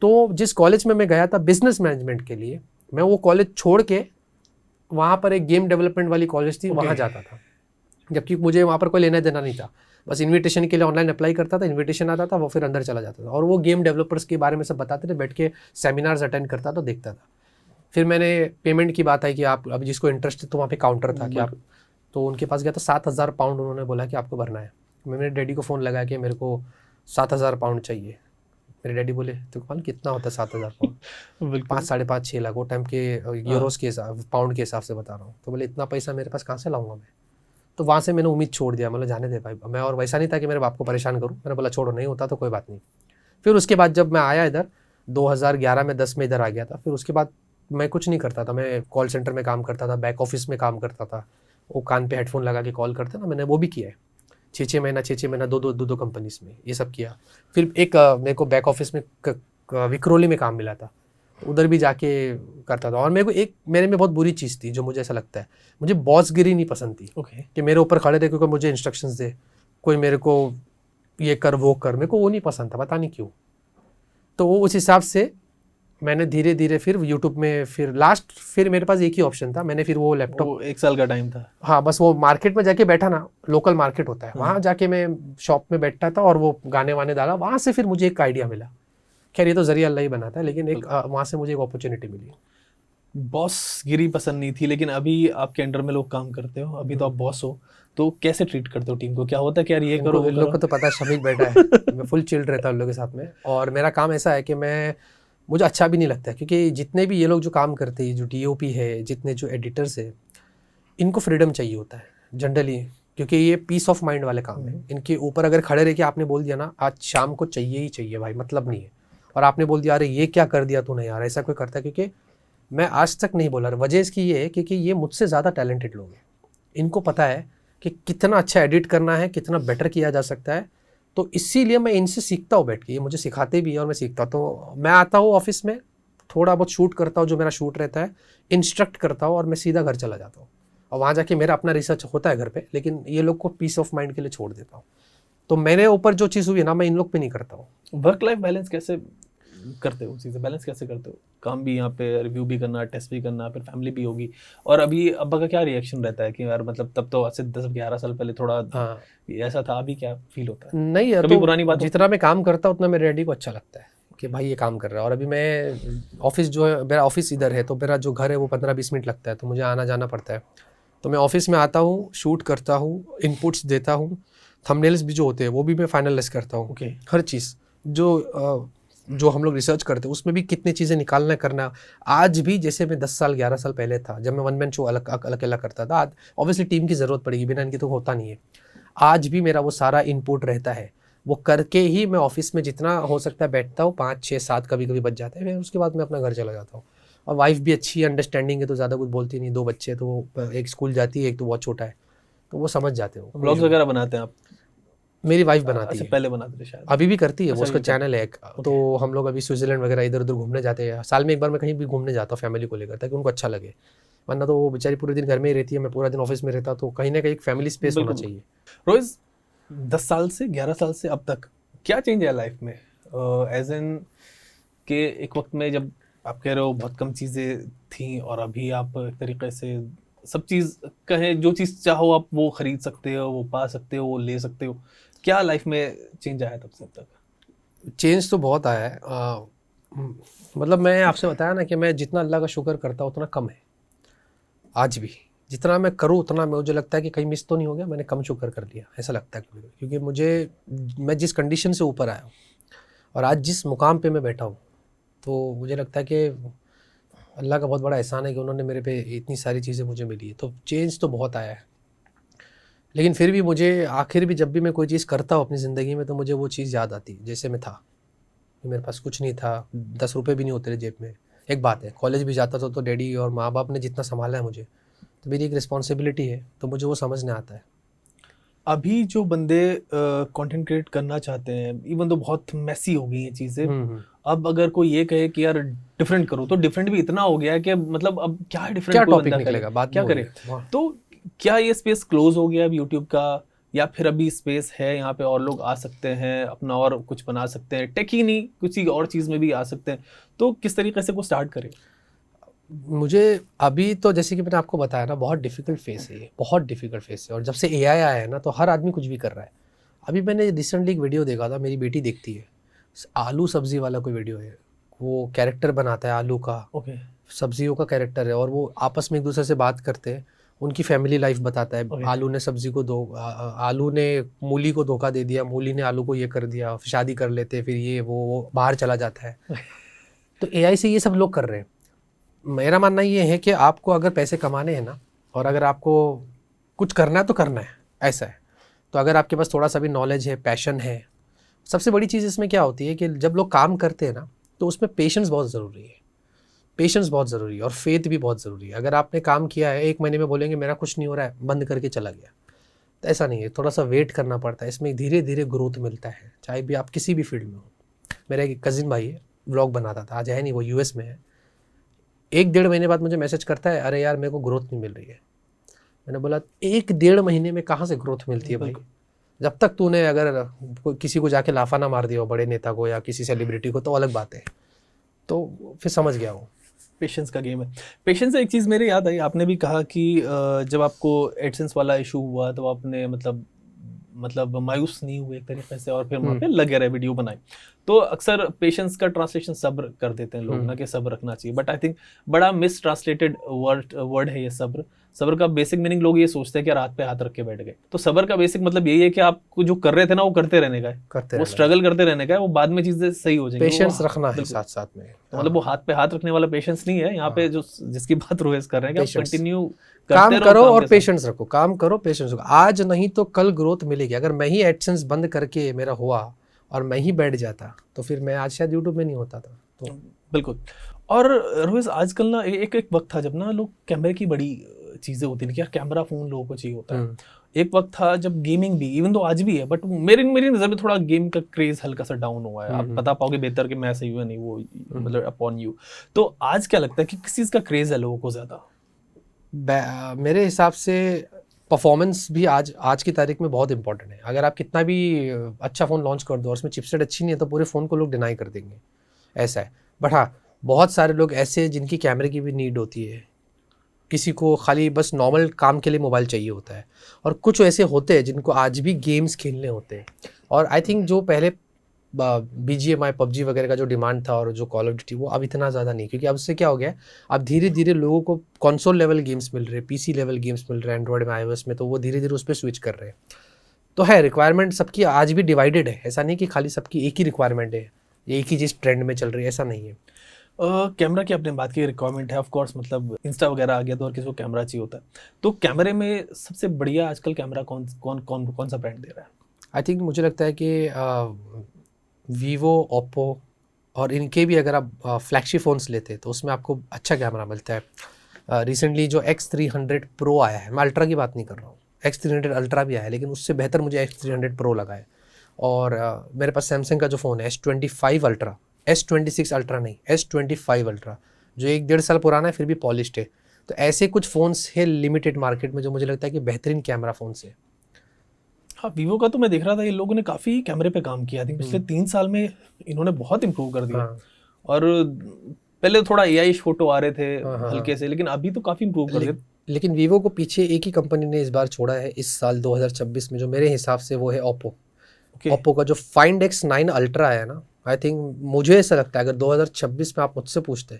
तो जिस कॉलेज में मैं गया था बिजनेस मैनेजमेंट के लिए, मैं वो कॉलेज छोड़ के वहाँ पर एक गेम डेवलपमेंट वाली कॉलेज थी, वहाँ जाता था, जबकि मुझे वहाँ पर कोई लेना देना नहीं था। बस इनविटेशन के लिए ऑनलाइन अप्लाई करता था, इनविटेशन आता था, वो फिर अंदर चला जाता था, और वो गेम डेवलपर्स के बारे में सब बताते थे, बैठ के सेमिनार्स अटेंड करता था, देखता था। फिर मैंने पेमेंट की बात आई कि आप अब जिसको इंटरेस्ट है, तो वहाँ पे काउंटर था कि आप, तो उनके पास गया तो 7,000 पाउंड उन्होंने बोला कि आपको भरना है। मैंने डैडी को फ़ोन लगाया कि मेरे को 7,000 पाउंड चाहिए। मेरे डैडी बोले तो कौन कितना होता है 7,000 पाउंड? 5-5.5-6 लाख वो टाइम के यूरोस के हिसाब, पाउंड के हिसाब से बता रहा हूँ। तो बोले इतना पैसा मेरे पास कहाँ से लाऊंगा मैं? तो वहाँ से मैंने उम्मीद छोड़ दिया, मतलब जाने दे भाई। मैं और वैसा नहीं था कि मेरे बाप को परेशान करूँ, मैंने बोला छोड़ो, नहीं होता तो कोई बात नहीं। फिर उसके बाद जब मैं आया इधर 2011 में 10 में इधर आ गया था, फिर उसके बाद मैं कुछ नहीं करता था। मैं कॉल सेंटर में काम करता था, बैक ऑफिस में काम करता था, वो कान पे हेडफोन लगा के कॉल करते ना, मैंने वो भी किया है 6-6 महीना 2 कंपनीज में ये सब किया। फिर एक मेरे को बैक ऑफिस में विक्रोली में काम मिला था, उधर भी जाके करता था। और मेरे को एक मेरे में बहुत बुरी चीज़ थी जो मुझे ऐसा लगता है, मुझे बॉसगिरी नहीं पसंद थी कि मेरे ऊपर खड़े रहे क्योंकि मुझे इंस्ट्रक्शंस दे, कोई मेरे को ये कर वो कर, मेरे को वो नहीं पसंद था, पता नहीं क्यों। तो वो उस हिसाब से मैंने धीरे धीरे फिर यूट्यूब में, फिर मेरे पास एक ही ऑप्शन था, मैंने फिर वो लैपटॉप, 1 साल का टाइम था। हाँ, बस वो मार्केट में जाके बैठा ना, लोकल मार्केट होता है, वहाँ जाके मैं शॉप में बैठता था और वो गाने वाने डाला, वहाँ से फिर मुझे एक आइडिया मिला। खैर ये तो जरिया अल्लाह ही बनाता है, लेकिन एक वहाँ से मुझे एक अपॉर्चुनिटी मिली। बॉस गिरी पसंद नहीं थी, लेकिन अभी आपके अंडर में लोग काम करते हो, अभी तो आप बॉस हो, तो कैसे ट्रीट करते हो टीम को? क्या होता है कि यार ये करो, इन लोग को तो पता है, शमीक बैठा है, मैं फुल चिल्ड रहता हूँ उन लोगों के साथ में। और मेरा काम ऐसा है कि मुझे अच्छा भी नहीं लगता है, क्योंकि जितने भी ये लोग जो काम करते हैं, जो DOP है, जितने जो एडिटर्स है, इनको फ्रीडम चाहिए होता है जनरली, क्योंकि ये पीस ऑफ माइंड वाले काम है। इनके ऊपर अगर खड़े रह के आपने बोल दिया ना आज शाम को चाहिए ही चाहिए भाई, मतलब नहीं है, और आपने बोल दिया अरे ये क्या कर दिया तूने यार, ऐसा कोई करता है? क्योंकि मैं आज तक नहीं बोला, वजह इसकी ये है क्योंकि ये मुझसे ज़्यादा टैलेंटेड लोग हैं, इनको पता है कि कितना अच्छा एडिट करना है, कितना बेटर किया जा सकता है। तो इसीलिए मैं इनसे सीखता हूँ बैठ के, ये मुझे सिखाते भी है और मैं सीखता हूँ। तो मैं आता हूँ ऑफिस में, थोड़ा बहुत शूट करता हूँ, जो मेरा शूट रहता है इंस्ट्रक्ट करता हूँ, और मैं सीधा घर चला जाता हूँ। और वहाँ जाके मेरा अपना रिसर्च होता है घर पे, लेकिन ये लोग को पीस ऑफ माइंड के लिए छोड़ देता हूँ। तो मेरे ऊपर जो चीज़ हुई है ना, मैं इन लोग पे नहीं करता हूँ। वर्क लाइफ बैलेंस कैसे करते हो चीज़ें, बैलेंस कैसे करते हो? काम भी यहाँ पे, रिव्यू भी करना, टेस्ट भी करना, फिर फैमिली भी होगी। और अभी अब्बा का क्या रिएक्शन रहता है कि यार मतलब तब तो आज से 10-11 साल पहले थोड़ा हाँ, ऐसा था, अभी क्या फील होता है? नहीं है कभी तो पुरानी बात जितना मैं काम करता हूँ उतना मेरे डैडी को अच्छा लगता है कि भाई ये काम कर रहा है। और अभी मैं ऑफिस जो है, मेरा ऑफिस इधर है, तो मेरा जो घर है वो 15-20 मिनट लगता है, तो मुझे आना जाना पड़ता है। तो मैं ऑफिस में आता हूँ, शूट करता हूँ, इनपुट्स देता हूँ, थंबनेल्स भी जो होते हैं वो भी मैं फाइनलाइज करता हूँ। ओके। हर चीज़ जो हम लोग रिसर्च करते हैं उसमें भी कितनी चीज़ें निकालना करना। आज भी जैसे मैं 10 साल 11 साल पहले था, जब मैं वन मैन शो अकेला करता था, आज ऑब्वियसली टीम की ज़रूरत पड़ेगी, बिना इनकी तो होता नहीं है। आज भी मेरा वो सारा इनपुट रहता है, वो करके ही मैं ऑफिस में जितना हो सकता है बैठता हूँ, 5 6 7 कभी कभी बच जाते हैं, फिर उसके बाद मैं अपना घर चला जाता हूँ। और वाइफ भी अच्छी है, अंडरस्टैंडिंग है, तो ज़्यादा कुछ बोलती नहीं। 2 बच्चे, तो वो एक स्कूल जाती है, एक तो बहुत छोटा है, तो वो समझ जाते हो। व्लॉग्स वगैरह बनाते हैं आप? मेरी वाइफ बनाती अच्छा, है, पहले बनाते थे शायद। अभी भी करती है, वो अच्छा, उसका अभी भी चैनल है एक। तो हम लोग अभी स्विट्जरलैंड वगैरह इधर उधर घूमने जाते हैं, साल में एक बार मैं कहीं भी घूमने जाता हूँ फैमिली को लेकर, ताकि उनको अच्छा लगे। वरना तो वो बेचारी पूरे दिन घर में ही रहती है, मैं पूरा दिन ऑफिस में रहता, तो कहीं ना कहीं एक फैमिली स्पेस होना बिल्कुल। चाहिए। रोहित, 10 साल से 11 साल से अब तक क्या चेंज है लाइफ में? एज इन के एक वक्त में जब आप कह रहे हो बहुत कम चीज़ें थी, और अभी आप एक तरीके से सब चीज़ कहें, जो चीज़ चाहो आप वो खरीद सकते हो, वो पा सकते हो, वो ले सकते हो। क्या लाइफ में चेंज आया तब से अब तक? चेंज तो बहुत आया है। मतलब मैं आपसे बताया ना कि मैं जितना अल्लाह का शुक्र करता हूँ उतना कम है। आज भी जितना मैं करूँ उतना मुझे लगता है कि कहीं मिस तो नहीं हो गया, मैंने कम शुक्र कर लिया, ऐसा लगता है कभी कभी। क्योंकि मैं जिस कंडीशन से ऊपर आया हूँ और आज जिस मुकाम पे मैं बैठा हूँ, तो मुझे लगता है कि अल्लाह का बहुत बड़ा एहसान है कि उन्होंने मेरे पे इतनी सारी चीज़ें मुझे मिली है। तो चेंज तो बहुत आया है, लेकिन फिर भी मुझे आखिर भी जब भी मैं कोई चीज़ करता हूँ अपनी ज़िंदगी में, तो मुझे वो चीज़ याद आती है जैसे मैं था। मेरे पास कुछ नहीं था, 10 रुपये भी नहीं होते थे जेब में। एक बात है, कॉलेज भी जाता था तो डैडी और माँ बाप ने जितना संभाला है मुझे, तो मेरी एक रिस्पॉन्सिबिलिटी है, तो मुझे वो समझने आता है। अभी जो बंदे कंटेंट क्रिएट करना चाहते हैं, इवन तो बहुत मैसी हो गई हैं चीज़ें, अब अगर कोई ये कहे कि यार डिफरेंट करो, तो डिफरेंट भी इतना हो गया है कि मतलब अब क्या है डिफरेंट, क्या कोई टॉपिक बंदा करे निकलेगा, बात क्या वो करे? है। तो क्या ये स्पेस क्लोज हो गया अब यूट्यूब का, या फिर अभी स्पेस है यहाँ पे और लोग आ सकते हैं, अपना और कुछ बना सकते हैं, टेक ही नहीं किसी और चीज़ में भी आ सकते हैं? तो किस तरीके से को स्टार्ट करें? मुझे अभी तो जैसे कि मैंने आपको बताया ना, बहुत डिफिकल्ट फेस है ये, बहुत डिफिकल्ट फेस है। और जब से एआई आया है ना, तो हर आदमी कुछ भी कर रहा है। अभी मैंने रिसेंटली एक वीडियो देखा था, मेरी बेटी देखती है, आलू सब्जी वाला कोई वीडियो है, वो कैरेक्टर बनाता है आलू का, ओके। सब्जियों का कैरेक्टर है, और वो आपस में एक दूसरे से बात करते हैं, उनकी फैमिली लाइफ बताता है। ओके। आलू ने सब्जी को आलू ने मूली को धोखा दे दिया, मूली ने आलू को ये कर दिया, शादी कर लेते, फिर ये वो बाहर चला जाता है। तो एआई से ये सब लोग कर रहे हैं। मेरा मानना ये है कि आपको अगर पैसे कमाने हैं ना, और अगर आपको कुछ करना है तो करना है, ऐसा है। तो अगर आपके पास थोड़ा सा भी नॉलेज है, पैशन है, सबसे बड़ी चीज़ इसमें क्या होती है कि जब लोग काम करते हैं ना, तो उसमें पेशेंस बहुत ज़रूरी है। पेशेंस बहुत ज़रूरी है और फेथ भी बहुत ज़रूरी है। अगर आपने काम किया है, 1 महीने में बोलेंगे मेरा कुछ नहीं हो रहा है, बंद करके चला गया, तो ऐसा नहीं है। थोड़ा सा वेट करना पड़ता है, इसमें धीरे धीरे ग्रोथ मिलता है, चाहे भी आप किसी भी फील्ड में हो। मेरा एक कज़िन भाई है, व्लॉग बनाता था, आज है नहीं, वो यूएस में है। 1-1.5 महीने बाद मुझे मैसेज करता है, अरे यार मेरे को ग्रोथ नहीं मिल रही है। मैंने बोला 1-1.5 महीने में कहाँ से ग्रोथ मिलती है भाई? बिल्कुल। जब तक तूने अगर किसी को जाके लाफा ना मार दिया हो, बड़े नेता को या किसी सेलिब्रिटी को, तो अलग बात है। तो फिर समझ गया वो पेशेंस का गेम है। पेशेंस से एक चीज़ मेरे याद आई, आपने भी कहा कि जब आपको एडसेंस वाला इशू हुआ तो आपने मतलब मायूस नहीं हुए एक तरीके से, और फिर वहाँ पे लगे रहे, वीडियो बनाए। तो अक्सर पेशेंस का ट्रांसलेशन सब्र कर देते हैं लोग ना, कि सब्र रखना चाहिए, बट आई थिंक बड़ा मिस ट्रांसलेटेड वर्ड है ये सब्र। सब्र का बेसिक मीनिंग लोग ये सोचते हैं कि हाथ पे हाथ रख के बैठ गए। तो सब्र का बेसिक मतलब यही है कि आपको जो कर रहे थे ना वो करते रहने का है, करते वो रहना है। स्ट्रगल करते रहने का है, वो बाद में चीज़ें सही हो जाएंगी। पेशेंस वो रखना है बिल्कुल। साथ साथ में। तो मतलब वो हाथ पे हाथ रखने वाला पेशेंस नहीं है यहाँ पे, जो जिसकी बात रोहित कर रहे हैं कि आप पेशेंस, कंटिन्यू काम करते रहो करो काम और के साथ। पेशेंस रखो, काम करो, पेशेंस रखो। आज नहीं तो कल ग्रोथ मिलेगी। अगर मैं ही एडसेंस बंद करके मेरा हुआ और मैं ही बैठ जाता, तो फिर मैं आज शायद यूट्यूब में नहीं होता था। तो बिल्कुल। और रोहित आजकल ना एक एक वक्त था जब ना लोग कैमरे की बड़ी चीज़ें होती थी कि यार कैमरा फ़ोन लोगों को चाहिए होता है। एक वक्त था जब गेमिंग भी, इवन तो आज भी है, बट मेरी नज़र में थोड़ा गेम का क्रेज़ हल्का सा डाउन हुआ है। आप बता पाओगे बेहतर कि मैं सही हूँ या नहीं, वो मतलब अपॉन यू। तो आज क्या लगता है कि किस चीज़ का क्रेज़ है लोगों को ज़्यादा? मेरे हिसाब से परफॉर्मेंस भी आज की तारीख में बहुत इंपॉर्टेंट है। अगर आप कितना भी अच्छा फ़ोन लॉन्च कर दो और उसमें चिपसेट अच्छी नहीं है, तो पूरे फ़ोन को लोग डिनाई कर देंगे। ऐसा है। बट हाँ, बहुत सारे लोग ऐसे हैं जिनकी कैमरे की भी नीड होती है, किसी को खाली बस नॉर्मल काम के लिए मोबाइल चाहिए होता है, और कुछ ऐसे होते हैं जिनको आज भी गेम्स खेलने होते हैं। और आई थिंक जो पहले BGMI PUBG वगैरह का जो डिमांड था और जो कॉल ऑफ ड्यूटी, वो अब इतना ज़्यादा नहीं, क्योंकि अब से क्या हो गया है, अब धीरे धीरे लोगों को कंसोल लेवल गेम्स मिल रहे हैं, PC लेवल गेम्स मिल रहे हैं एंड्रॉयड में, iOS में, तो वो धीरे धीरे उस पर स्विच कर रहे हैं। तो है, रिक्वायरमेंट सबकी आज भी डिवाइडेड है, ऐसा नहीं कि खाली सबकी एक ही रिक्वायरमेंट है, एक ही चीज़ ट्रेंड में चल रही है, ऐसा नहीं है। कैमरा की आपने बात की, रिक्वायरमेंट है ऑफ कोर्स, मतलब इंस्टा वगैरह आ गया तो और किसी को कैमरा चाहिए होता है। तो कैमरे में सबसे बढ़िया आजकल कैमरा कौन कौन कौन कौन सा ब्रांड दे रहा है? आई थिंक मुझे लगता है कि वीवो, ओप्पो, और इनके भी अगर आप फ्लैगशिप फ़ोन्स लेते हैं तो उसमें आपको अच्छा कैमरा मिलता है। रिसेंटली जो X300 Pro आया है, मैं अल्ट्रा की बात नहीं कर रहा हूँ, X300 अल्ट्रा भी आया है, लेकिन उससे बेहतर मुझे X300 Pro लगा है। और मेरे पास सैमसंग का जो फ़ोन है S25 अल्ट्रा, S26 अल्ट्रा नहीं, S25 अल्ट्रा, जो 1-1.5 साल पुराना है फिर भी पॉलिश्ड है। तो ऐसे कुछ फ़ोन्स है लिमिटेड मार्केट में जो मुझे लगता है कि बेहतरीन कैमरा फ़ोन्स है। हाँ, वीवो का तो मैं देख रहा था, इन लोगों ने काफ़ी कैमरे पे काम किया। आई थिंक पिछले 3 साल में इन्होंने बहुत इम्प्रूव कर दिया। हाँ। और पहले थोड़ा AI फोटो आ रहे थे हाँ। हल्के से, लेकिन अभी तो काफ़ी इम्प्रूव कर दिया। लेकिन वीवो को पीछे एक ही कंपनी ने इस बार छोड़ा है इस साल 2026 में, जो मेरे हिसाब से वो है ओप्पो। ओके, ओप्पो का जो फाइंड X9 अल्ट्रा है ना, आई थिंक मुझे ऐसा लगता है, अगर 2026 में आप मुझसे पूछते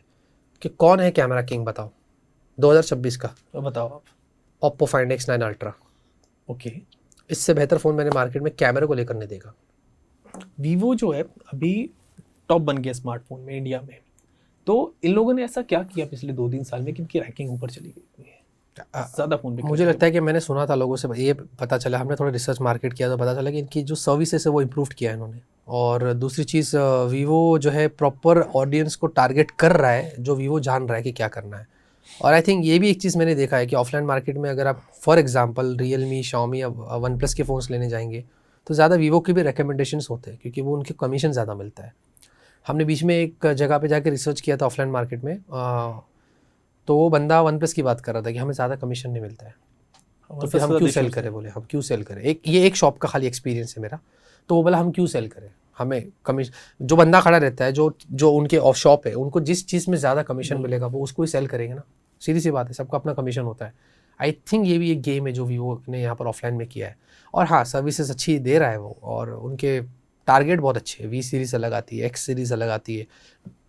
कि कौन है कैमरा किंग बताओ 2026 का, तो बताओ आप। Oppo find X9 ultra. Okay, इससे बेहतर फ़ोन मैंने मार्केट में कैमरे को लेकर नहीं देखा। वीवो जो है अभी टॉप बन गया स्मार्टफोन में इंडिया में। तो इन लोगों ने ऐसा क्या किया पिछले 2-3 साल में कि इनकी रैंकिंग ऊपर चली गई है, ज़्यादा फ़ोन बिक मुझे रहे लगता है कि मैंने सुना था लोगों से, ये पता चला, हमने थोड़ा रिसर्च मार्केट किया तो पता चला कि इनकी जो सर्विसेज है वो इम्प्रूव किया है इन्होंने। और दूसरी चीज़, वीवो जो है प्रॉपर ऑडियंस को टारगेट कर रहा है, जो वीवो जान रहा है कि क्या करना है। और आई थिंक ये भी एक चीज़ मैंने देखा है कि ऑफलाइन मार्केट में अगर आप फॉर एग्जांपल रियलमी, शाओमी या वन प्लस के फ़ोन्स लेने जाएंगे तो ज़्यादा वीवो के भी रिकमेंडेशंस होते हैं, क्योंकि वो उनके कमीशन ज़्यादा मिलता है। हमने बीच में एक जगह पे जाकर रिसर्च किया था ऑफलाइन मार्केट में, तो वो बंदा वन प्लस की बात कर रहा था कि हमें ज़्यादा कमीशन नहीं मिलता है, तो फिर हम क्यों सेल करें, बोले हम क्यों सेल करें। एक शॉप का खाली एक्सपीरियंस है मेरा, तो वो बोला हम क्यों सेल करें, हमें कमीशन, जो बंदा खड़ा रहता है, जो उनके ऑफ शॉप है, उनको जिस चीज़ में ज़्यादा कमीशन मिलेगा वो उसको ही सेल करेंगे ना, सीधी सी बात है, सबका अपना कमीशन होता है। आई थिंक ये भी एक गेम है जो वीवो ने यहाँ पर ऑफलाइन में किया है। और हाँ, सर्विसेज अच्छी दे रहा है वो, और उनके टारगेट बहुत अच्छे हैं। V सीरीज़ अलग आती है, X सीरीज़ अलग आती है,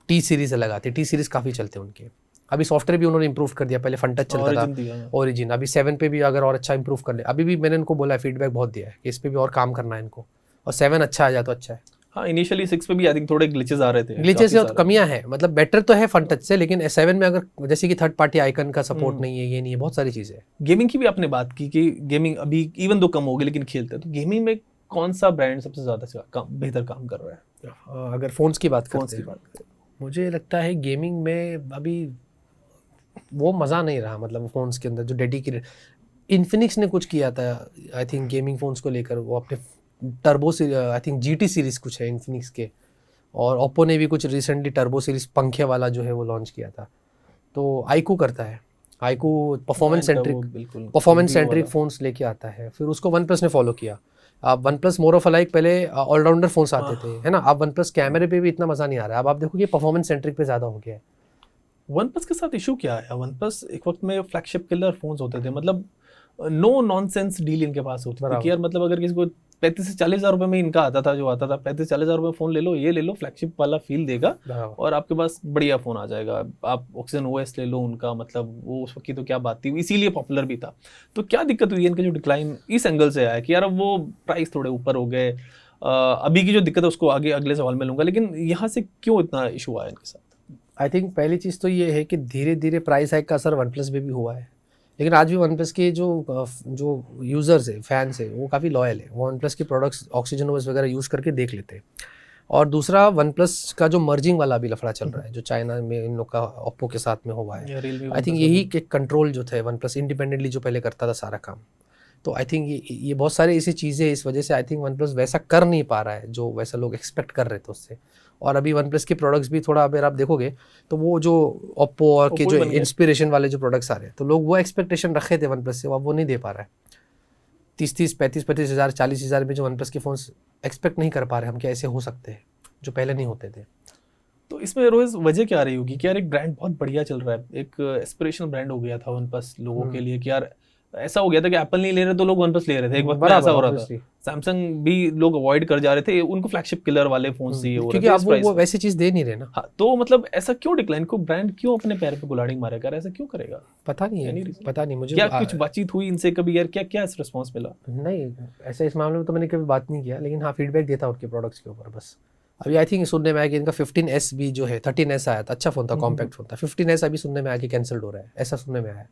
T सीरीज़ अलग आती है, T सीरीज़ काफ़ी चलते हैं उनके। अभी सॉफ्टवेयर भी उन्होंने इंप्रूव कर दिया, पहले फन टच चलता था, ओरिजिन, अभी 7 पे भी अगर और अच्छा इंप्रूव कर ले, अभी भी मैंने इनको बोला है, फीडबैक बहुत दिया है कि इस पे भी और काम करना है इनको, और 7 अच्छा आ जाए तो अच्छा है। हाँ, इनिशियली 6 पे भी आई थिंक थोड़े ग्लिचेस आ रहे थे, ग्लिचेस और कमियां हैं, मतलब बेटर तो है फन टच से, लेकिन 7 में अगर जैसे कि थर्ड पार्टी आइकन का सपोर्ट नहीं है, ये नहीं है, बहुत सारी चीज़ें हैं। गेमिंग की भी आपने बात की कि गेमिंग अभी इवन दो कम हो गई लेकिन खेलते हैं, तो गेमिंग में कौन सा ब्रांड सबसे ज़्यादा बेहतर काम कर रहा है? अगर फ़ोन्स की बात फोन्स करते की हैं, बात करें, मुझे लगता है गेमिंग में अभी वो मज़ा नहीं रहा, मतलब फ़ोन्स के अंदर जो डेडिकेटेड, इन्फिनिक्स ने कुछ किया था आई थिंक गेमिंग फ़ोन्स को लेकर, वो अपने turbo I think GT series कुछ है इन्फिनिक्स के, और ओप्पो ने भी कुछ रिसेंटली टर्बो सीरीज़ पंखे वाला जो है वो लॉन्च किया था। तो आईकू करता है, आईकू परफॉर्मेंस सेंट्रिक फ़ोन्स लेके आता है, फिर उसको वन प्लस ने फॉलो किया। अब one plus more of alike, पहले ऑलराउंडर फ़ोन्स आते थे, है ना, अब वन प्लस कैमरे पे भी इतना मज़ा नहीं आ रहा है, अब आप देखो कि परफॉर्मेंस सेंट्रिक पे ज़्यादा हो गया है। वन प्लस के साथ इशू क्या है? वन प्लस एक वक्त में फ्लैगशिप किलर फोन्स होते थे, मतलब नो नॉनसेंस डील इनके पास होती थी कि यार मतलब अगर किसी को 35 से 40 हज़ार रुपये में इनका आता था, जो आता था 35 से 40 हज़ार रुपये फ़ोन ले लो, ये ले लो, फ्लैगशिप वाला फील देगा और आपके पास बढ़िया फ़ोन आ जाएगा। आप ऑक्सीजन OS ले लो उनका, मतलब वो उस वक्त की तो क्या बात थी, इसीलिए पॉपुलर भी था। तो क्या दिक्कत हुई है इनका जो डिक्लाइन इस एंगल से आया कि यार अब वो प्राइस थोड़े ऊपर हो गए? अभी की जो दिक्कत है उसको आगे अगले सवाल में लूँगा, लेकिन यहाँ से क्यों इतना इशू आया इनके साथ? आई थिंक पहली चीज़ तो ये है कि धीरे धीरे प्राइस हाइक का असर वन प्लस में भी हुआ है, लेकिन आज भी वन प्लस के जो यूज़र्स है, फैंस है, वो काफ़ी लॉयल है, वो वन प्लस के प्रोडक्ट्स ऑक्सीजन OS वगैरह यूज़ करके देख लेते हैं। और दूसरा, वन प्लस का जो मर्जिंग वाला भी लफड़ा चल रहा है, जो चाइना में इन लोग का ओप्पो के साथ में हुआ है, आई थिंक यही के कंट्रोल जो थे वन प्लस इंडिपेंडेंटली जो पहले करता था सारा काम, तो आई थिंक ये बहुत सारी ऐसी चीज़ें, इस वजह से आई थिंक वन प्लस वैसा कर नहीं पा रहा है जो वैसा लोग एक्सपेक्ट कर रहे थे उससे। और अभी वन प्लस के प्रोडक्ट्स भी थोड़ा, अगर आप देखोगे तो वो जो ओप्पो और के जो इंस्पिरेशन वाले जो प्रोडक्ट्स आ रहे हैं, तो लोग वो एक्सपेक्टेशन रखे थे वन प्लस से, अब वो नहीं दे पा रहा है। 30-30, 35-35 हज़ार, 40 हज़ार में जो वन प्लस के फ़ोन्स एक्सपेक्ट नहीं कर पा रहे हम, क्या ऐसे हो सकते हैं जो पहले नहीं होते थे। तो इसमें रोज वजह क्या रही होगी कि यार एक ब्रांड बहुत बढ़िया चल रहा है, एक एस्पिरेशनल ब्रांड हो गया था वन प्लस लोगों के लिए कि यार ऐसा हो गया था कि एप्पल नहीं ले रहे तो लोग वन प्लस ले रहे थे, एक वक्त में ऐसा हो रहा था। सैमसंग भी लोग अवॉइड कर जा रहे थे, उनको फ्लैगशिप किलर वाले फोन चाहिए हो रहे थे, क्योंकि अब वो वैसी चीज दे नहीं रहे ना। हाँ, तो मतलब ऐसा क्यों डिक्लाइन को ब्रांड क्यों अपने पैर पे कुल्हाड़ी मारेगा, ऐसा क्यों करेगा? पता नहीं है, पता नहीं मुझे। क्या कुछ बातचीत हुई इनसे कभी यार, क्या क्या रिस्पॉन्स मिला? नहीं, ऐसा इस मामले में तो मैंने कभी बात नहीं किया, लेकिन हाँ फीडबैक देता उनके प्रोडक्ट्स के ऊपर बस। अभी आई थिंक सुनने में आया कि इनका 15S भी जो है, 13S आया था, अच्छा फ़ोन था, कॉम्पैक्ट फ़ोन था, 15S अभी सुनने में आया कि कैंसिल्ड हो रहा है, ऐसा सुनने में आया।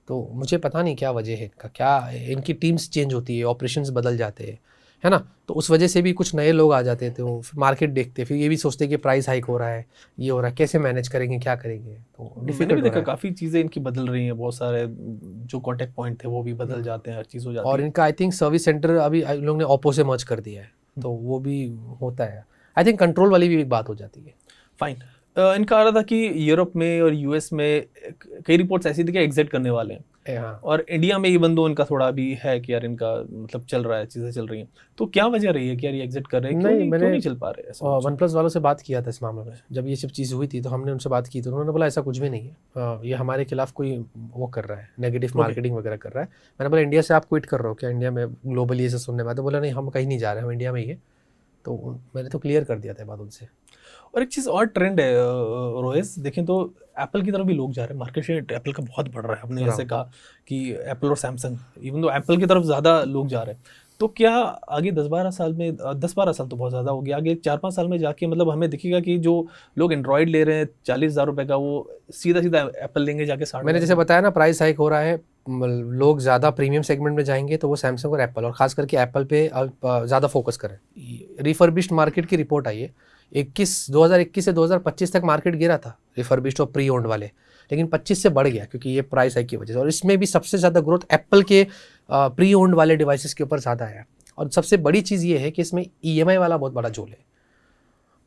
तो मुझे पता नहीं क्या वजह है इनका, क्या इनकी टीम्स चेंज होती है, ऑपरेशंस बदल जाते हैं, है ना, तो उस वजह से भी कुछ नए लोग आ जाते थे, वो मार्केट देखते, फिर ये भी सोचते कि प्राइस हाइक हो रहा है, ये हो रहा है, कैसे मैनेज करेंगे, क्या करेंगे। तो मैंने भी देखा काफ़ी चीज़ें इनकी बदल रही हैं, बहुत सारे जो कॉन्टेक्ट पॉइंट थे वो भी बदल जाते हैं, हर चीज़ हो जाती है। और इनका आई थिंक सर्विस सेंटर अभी लोग ने ओप्पो से मर्ज कर दिया है, तो वो भी होता है। आई थिंक कंट्रोल वाली भी एक बात हो जाती है। फाइन। इनका आ रहा था कि यूरोप में और यूएस में कई रिपोर्ट्स ऐसी थी कि एग्जिट करने वाले हैं, हाँ। और इंडिया में इवन दो इनका थोड़ा भी है कि यार इनका मतलब चल रहा है, चीज़ें चल रही हैं, तो क्या वजह रही है कि यार ये एग्जिट कर रहे हैं? क्यों नहीं चल पा रहे ऐसा? वन प्लस वालों से बात किया था इस मामले में, जब ये सब चीज़ हुई थी तो हमने उनसे बात की, तो उन्होंने बोला ऐसा कुछ भी नहीं है, ये हमारे खिलाफ कोई वो कर रहा है, नेगेटिव मार्केटिंग वगैरह कर रहा है। मैंने बोला इंडिया से आप क्विट कर रहे हो क्या? इंडिया में ग्लोबली ऐसे सुनने में, तो बोला नहीं हम कहीं नहीं जा रहे, हम इंडिया में ही है। तो मैंने तो क्लियर कर दिया था बात उनसे। और एक चीज़ और ट्रेंड है रोहित, देखें तो एप्पल की तरफ भी लोग जा रहे हैं, मार्केट शेयर एप्पल का बहुत बढ़ रहा है। आपने जैसे कहा कि एप्पल और सैमसंग, इवन तो एप्पल की तरफ ज़्यादा लोग जा रहे हैं, तो क्या आगे 10-12 साल में, 10-12 साल तो बहुत ज़्यादा हो गया, आगे 4-5 साल में जाके मतलब हमें दिखेगा कि जो लोग एंड्रॉयड ले रहे हैं 40,000 रुपये का, वो सीधा सीधा एप्पल लेंगे जाके 60। मैंने जैसे बताया ना, प्राइस हाइक हो रहा है, लोग ज़्यादा प्रीमियम सेगमेंट में जाएंगे, तो वो सैमसंग और एप्पल, और खास करके एप्पल पे ज़्यादा फोकस करें। रिफर्बिश्ड मार्केट की रिपोर्ट आई है, 2021 से 2025 तक मार्केट गिरा था रिफर्बिश्ड और प्री ओन्ड वाले, लेकिन 25 से बढ़ गया क्योंकि ये प्राइस हाइक की वजह से। और इसमें भी सबसे ज़्यादा ग्रोथ एप्पल के प्री ओन्ड वाले डिवाइसेस के ऊपर ज़्यादा है। और सबसे बड़ी चीज़ ये है कि इसमें EMI वाला बहुत बड़ा झोल है।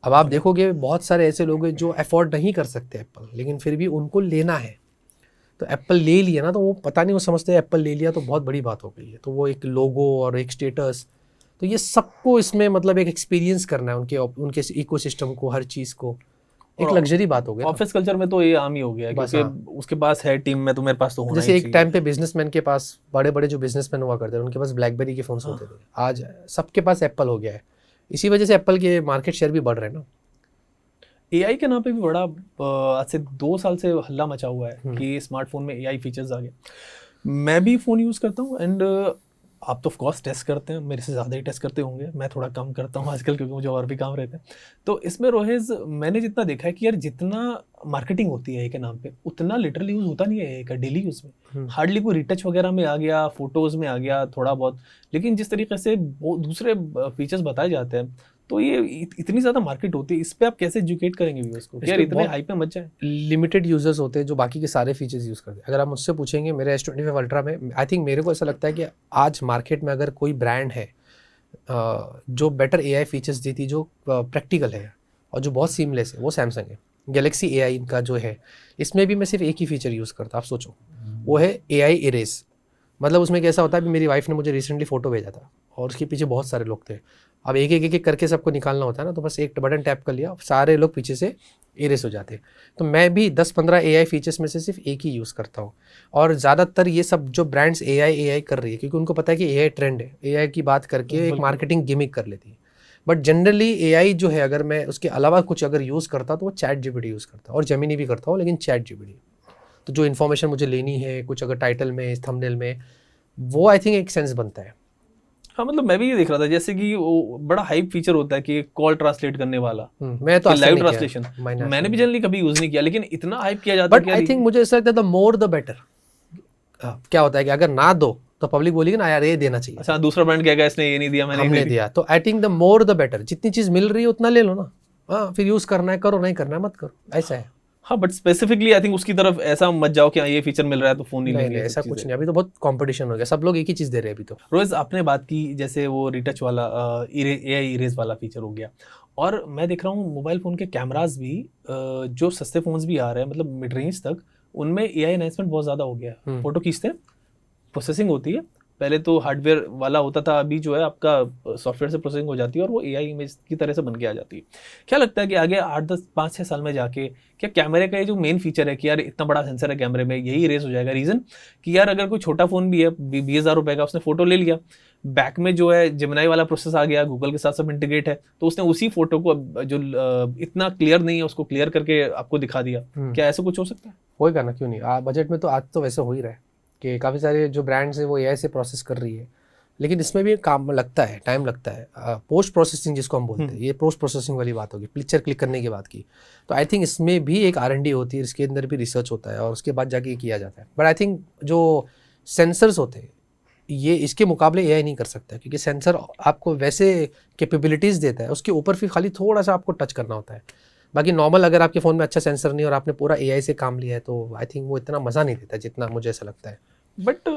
अब आप देखोगे बहुत सारे ऐसे लोग हैं जो अफोर्ड नहीं कर सकते एप्पल, लेकिन फिर भी उनको लेना है, तो एप्पल ले लिया ना, तो वो पता नहीं, वो समझते हैं एप्पल ले लिया तो बहुत बड़ी बात हो गई है, तो वो एक लोगो और एक स्टेटस, तो ये सबको इसमें मतलब एक एक्सपीरियंस करना है उनके इकोसिस्टम को, हर चीज़ को, एक लग्जरी बात हो गई। ऑफिस कल्चर में तो ये आम ही हो गया क्योंकि उसके पास है टीम में, तो मेरे पास तो होना जैसे ही एक टाइम पे बिजनेसमैन के पास, बड़े बड़े जो बिजनेसमैन हुआ करते थे उनके पास ब्लैकबेरी के फोन्स होते थे, आज सबके पास एप्पल हो गया है। इसी वजह से एप्पल के मार्केट शेयर भी बढ़ रहे हैं ना। AI के नाम पे भी बड़ा आज से 2 साल से हल्ला मचा हुआ है कि स्मार्टफोन में AI फीचर्स आ गए। मैं भी फ़ोन यूज़ करता हूँ, एंड आप तो ऑफ कोर्स टेस्ट करते हैं, मेरे से ज़्यादा ही टेस्ट करते होंगे, मैं थोड़ा कम करता हूँ आजकल क्योंकि मुझे और भी काम रहते हैं। तो इसमें रोहित, मैंने जितना देखा है कि यार जितना मार्केटिंग होती है AI के नाम पे, उतना लिटरली यूज़ होता नहीं है AI का डेली यूज़ में। हार्डली कोई रिटच वगैरह में आ गया, फोटोज़ में आ गया थोड़ा बहुत, लेकिन जिस तरीके से दूसरे फीचर्स बताए जाते हैं, तो ये इतनी ज़्यादा मार्केट होती है, इस पे आप कैसे एजुकेट करेंगे व्यूअर्स को यार इतने हाइप में मत जाए? लिमिटेड यूजर्स होते हैं जो बाकी के सारे फीचर्स यूज़ करते हैं। अगर आप मुझसे पूछेंगे मेरे S25 अल्ट्रा में, आई थिंक मेरे को ऐसा लगता है कि आज मार्केट में अगर कोई ब्रांड है जो बेटर AI फीचर्स देती, जो प्रैक्टिकल है और जो बहुत सीमलेस है, वो सैमसंग है। गैलेक्सी AI इनका जो है, इसमें भी मैं सिर्फ एक ही फीचर यूज़ करता, आप सोचो, वो है AI इरेज। मतलब उसमें कैसा होता है, अभी मेरी वाइफ ने मुझे रिसेंटली फ़ोटो भेजा था और उसके पीछे बहुत सारे लोग थे, अब एक एक करके सबको निकालना होता है ना, तो बस एक बटन टैप कर लिया, सारे लोग पीछे से इरेज हो जाते हैं। तो मैं भी 10-15 AI फीचर्स में से सिर्फ एक ही यूज़ करता हूँ। और ज़्यादातर ये सब जो ब्रांड्स AI कर रही है, क्योंकि उनको पता है कि AI ट्रेंड है, AI की बात करके एक मार्केटिंग गिमिक कर लेती है। बट जनरली AI जो है, अगर मैं उसके अलावा कुछ अगर यूज़ करता तो वो ChatGPT यूज़ करता, और जेमिनी भी करता हूँ, लेकिन ChatGPT, तो जो इन्फॉर्मेशन मुझे लेनी है, कुछ अगर टाइटल में, थंबनेल में, वो आई थिंक एक सेंस बनता है। हाँ, मतलब मैं भी ये देख रहा था जैसे कि वो बड़ा हाइप फीचर होता है कि कॉल ट्रांसलेट करने वाला, मैं तो लाइव ट्रांसलेशन, मैंने भी जनरली कभी यूज नहीं किया, लेकिन इतना हाइप किया जाता है। बट आई थिंक मुझे ऐसा लगता है द मोर द बेटर। क्या होता है कि अगर ना दो तो पब्लिक बोलेगी ना यार ये देना चाहिए, अच्छा दूसरा ब्रांड कहेगा इसने ये नहीं दिया, हमने दिया। तो I think the more the better, जितनी चीज मिल रही है उतना ले लो ना। हाँ, फिर यूज करना है करो, नहीं करना है मत करो, ऐसा है। हाँ, बट स्पेसिफिकली आई थिंक उसकी तरफ ऐसा मत जाओ कि ये फीचर मिल रहा है तो फोन नहीं लेंगे, ऐसा कुछ नहीं। अभी तो बहुत कंपटीशन हो गया, सब लोग एक ही चीज दे रहे हैं अभी तो। रोज आपने बात की जैसे वो रिटच वाला AI इरेज वाला फीचर हो गया, और मैं देख रहा हूँ मोबाइल फोन के कैमराज भी, जो सस्ते फोन्स भी आ रहे हैं, मतलब मिड रेंज तक, उनमें AI एनहांसमेंट बहुत ज्यादा हो गया है। फोटो खींचते हैं, प्रोसेसिंग होती है, पहले तो हार्डवेयर वाला होता था, अभी जो है आपका सॉफ्टवेयर से प्रोसेसिंग हो जाती है और वो एआई इमेज की तरह से बन के आ जाती है। क्या लगता है कि आगे 8-10 5-6 साल में जाके क्या कैमरे का ये जो मेन फीचर है कि यार इतना बड़ा सेंसर है कैमरे में, यही रेस हो जाएगा? रीजन कि यार अगर कोई छोटा फोन भी है 20,000 रुपए का, उसने फोटो ले लिया, बैक में जो है जेमिनाई वाला प्रोसेस आ गया, गूगल के साथ सब इंटीग्रेट है, तो उसने उसी फोटो को जो इतना क्लियर नहीं है उसको क्लियर करके आपको दिखा दिया। क्या ऐसा कुछ हो सकता है? होएगा ना, क्यों नहीं। बजट में तो आज तो वैसे हो ही रहा है कि काफ़ी सारे जो ब्रांड्स हैं वो एआई से प्रोसेस कर रही है, लेकिन इसमें भी काम लगता है, टाइम लगता है। पोस्ट प्रोसेसिंग जिसको हम बोलते हैं, ये पोस्ट प्रोसेसिंग वाली बात होगी, पिक्चर क्लिक करने की बात की, तो आई थिंक इसमें भी एक R&D होती है, इसके अंदर भी रिसर्च होता है और उसके बाद जाके ये किया जाता है। बट आई थिंक जो सेंसर्स होते हैं ये इसके मुकाबले एआई नहीं कर सकता, क्योंकि सेंसर आपको वैसे कैपेबिलिटीज़ देता है, उसके ऊपर फिर खाली थोड़ा सा आपको टच करना होता है। बाकी नॉर्मल अगर आपके फ़ोन में अच्छा सेंसर नहीं और आपने पूरा एआई से काम लिया है तो आई थिंक वो इतना मज़ा नहीं देता जितना मुझे ऐसा लगता है। बट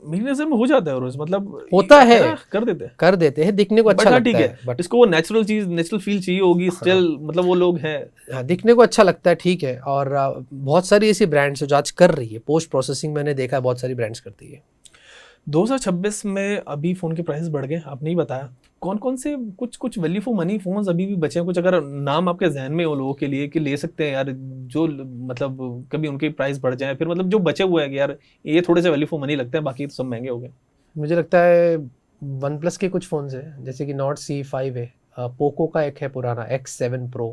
मेरी नजर में हो जाता है रोज, मतलब होता है, कर देते हैं दिखने को अच्छा लगता ठीक है, बट इसको वो नेचुरल चीज, नेचुरल फील चाहिए होगी स्टिल, मतलब वो लोग हैं। दिखने को अच्छा लगता है, ठीक है। और बहुत सारी ऐसी ब्रांड्स है जो आज कर रही है पोस्ट प्रोसेसिंग, मैंने देखा है बहुत सारी ब्रांड्स करती है। 2026 में अभी फोन के प्राइस बढ़ गए, आपने ही बताया। कौन कौन से कुछ वैल्यू फॉर मनी फोन्स अभी भी बचे हैं? कुछ अगर नाम आपके जहन में हो लोगों के लिए कि ले सकते हैं यार, जो मतलब कभी उनके प्राइस बढ़ जाए, फिर मतलब जो बचे हुए हैं कि यार ये थोड़े से वैल्यू फॉर मनी लगते हैं, बाकी तो सब महंगे हो गए। मुझे लगता है वन प्लस के कुछ फ़ोन्स हैं, जैसे कि नॉट C5 है, पोको का एक है पुराना X7 Pro।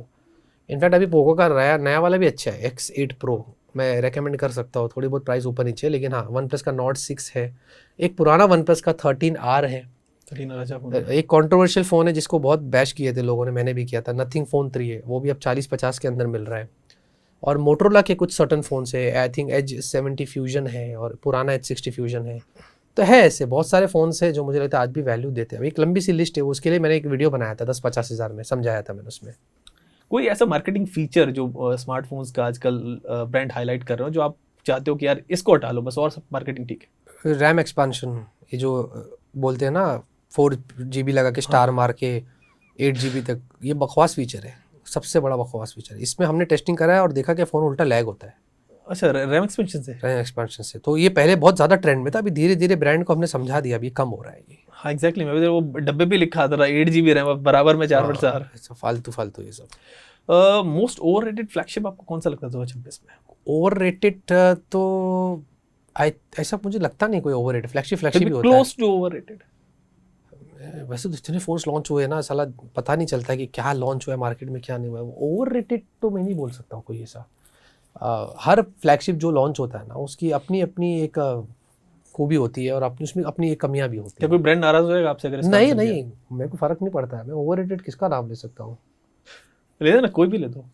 इनफैक्ट अभी पोको का नया वाला भी अच्छा है, X8 Pro, मैं रेकमेंड कर सकता हूँ। थोड़ी बहुत प्राइस ऊपर नीचे, लेकिन हाँ, वन प्लस का नॉट 6 है, एक पुराना वन प्लस का 13R है। 13R अच्छा फोन है। एक कंट्रोवर्शियल फ़ोन है जिसको बहुत बैश किए थे लोगों ने, मैंने भी किया था, नथिंग फ़ोन 3 है, वो भी अब 40-50 के अंदर मिल रहा है। और मोटरोला के कुछ सर्टन फ़ोन्स है, आई थिंक Edge70 फ्यूजन है और पुराना H60 फ्यूजन है। तो है ऐसे बहुत सारे फ़ोन्स हैं जो मुझे लगता है आज भी वैल्यू देते हैं। एक लंबी सी लिस्ट है, उसके लिए मैंने एक वीडियो बनाया था 10-50 हज़ार में, समझाया था मैंने उसमें। कोई ऐसा मार्केटिंग फीचर जो स्मार्टफोन्स का आजकल ब्रांड हाईलाइट कर रहे हो, जो आप चाहते हो कि यार इसको हटा लो बस और सब मार्केटिंग ठीक है? रैम एक्सपांशन, ये जो बोलते हैं ना 4GB लगा के स्टार मार के 8GB तक, ये बकवास फीचर है, सबसे बड़ा बकवास फीचर है। इसमें हमने टेस्टिंग करा है और देखा कि फ़ोन उल्टा लैग होता है। अच्छा, रैम एक्सपेंशन से? रैम एक्सपांशन से। तो ये पहले बहुत ज़्यादा ट्रेंड में था, अभी धीरे धीरे ब्रांड को हमने समझा दिया, अभी कम हो रहा है ये। हाँ एग्जैक्टली, मैं भी वो डब्बे पे लिखा था 8GB रैम बराबर में 4/4। फालतू ये सब। मोस्ट ओवररेटेड फ्लैगशिप आपको कौन सा लगता है 2026 में? ओवररेटेड तो ऐसा मुझे लगता नहीं कोई ओवररेटेड। फ्लैगशिप भी होता है। Close to overrated. वैसे तो जितने फोन्स लॉन्च हुए ना, साला पता नहीं चलता कि क्या लॉन्च हुआ है मार्केट में, क्या नहीं हुआ है। ओवररेटेड तो मैं नहीं बोल सकता हूँ कोई ऐसा। हर फ्लैगशिप जो लॉन्च होता है ना, उसकी अपनी अपनी एक खूबी होती है और अपनी उसमें अपनी एक कमियां भी होती है। क्या कोई ब्रांड नाराज होएगा आपसे अगर नहीं, मेरे को फर्क नहीं पड़ता है। मैं ओवररेटेड किसका नाम ले सकता हूँ? ले दो ना, कोई भी ले दो।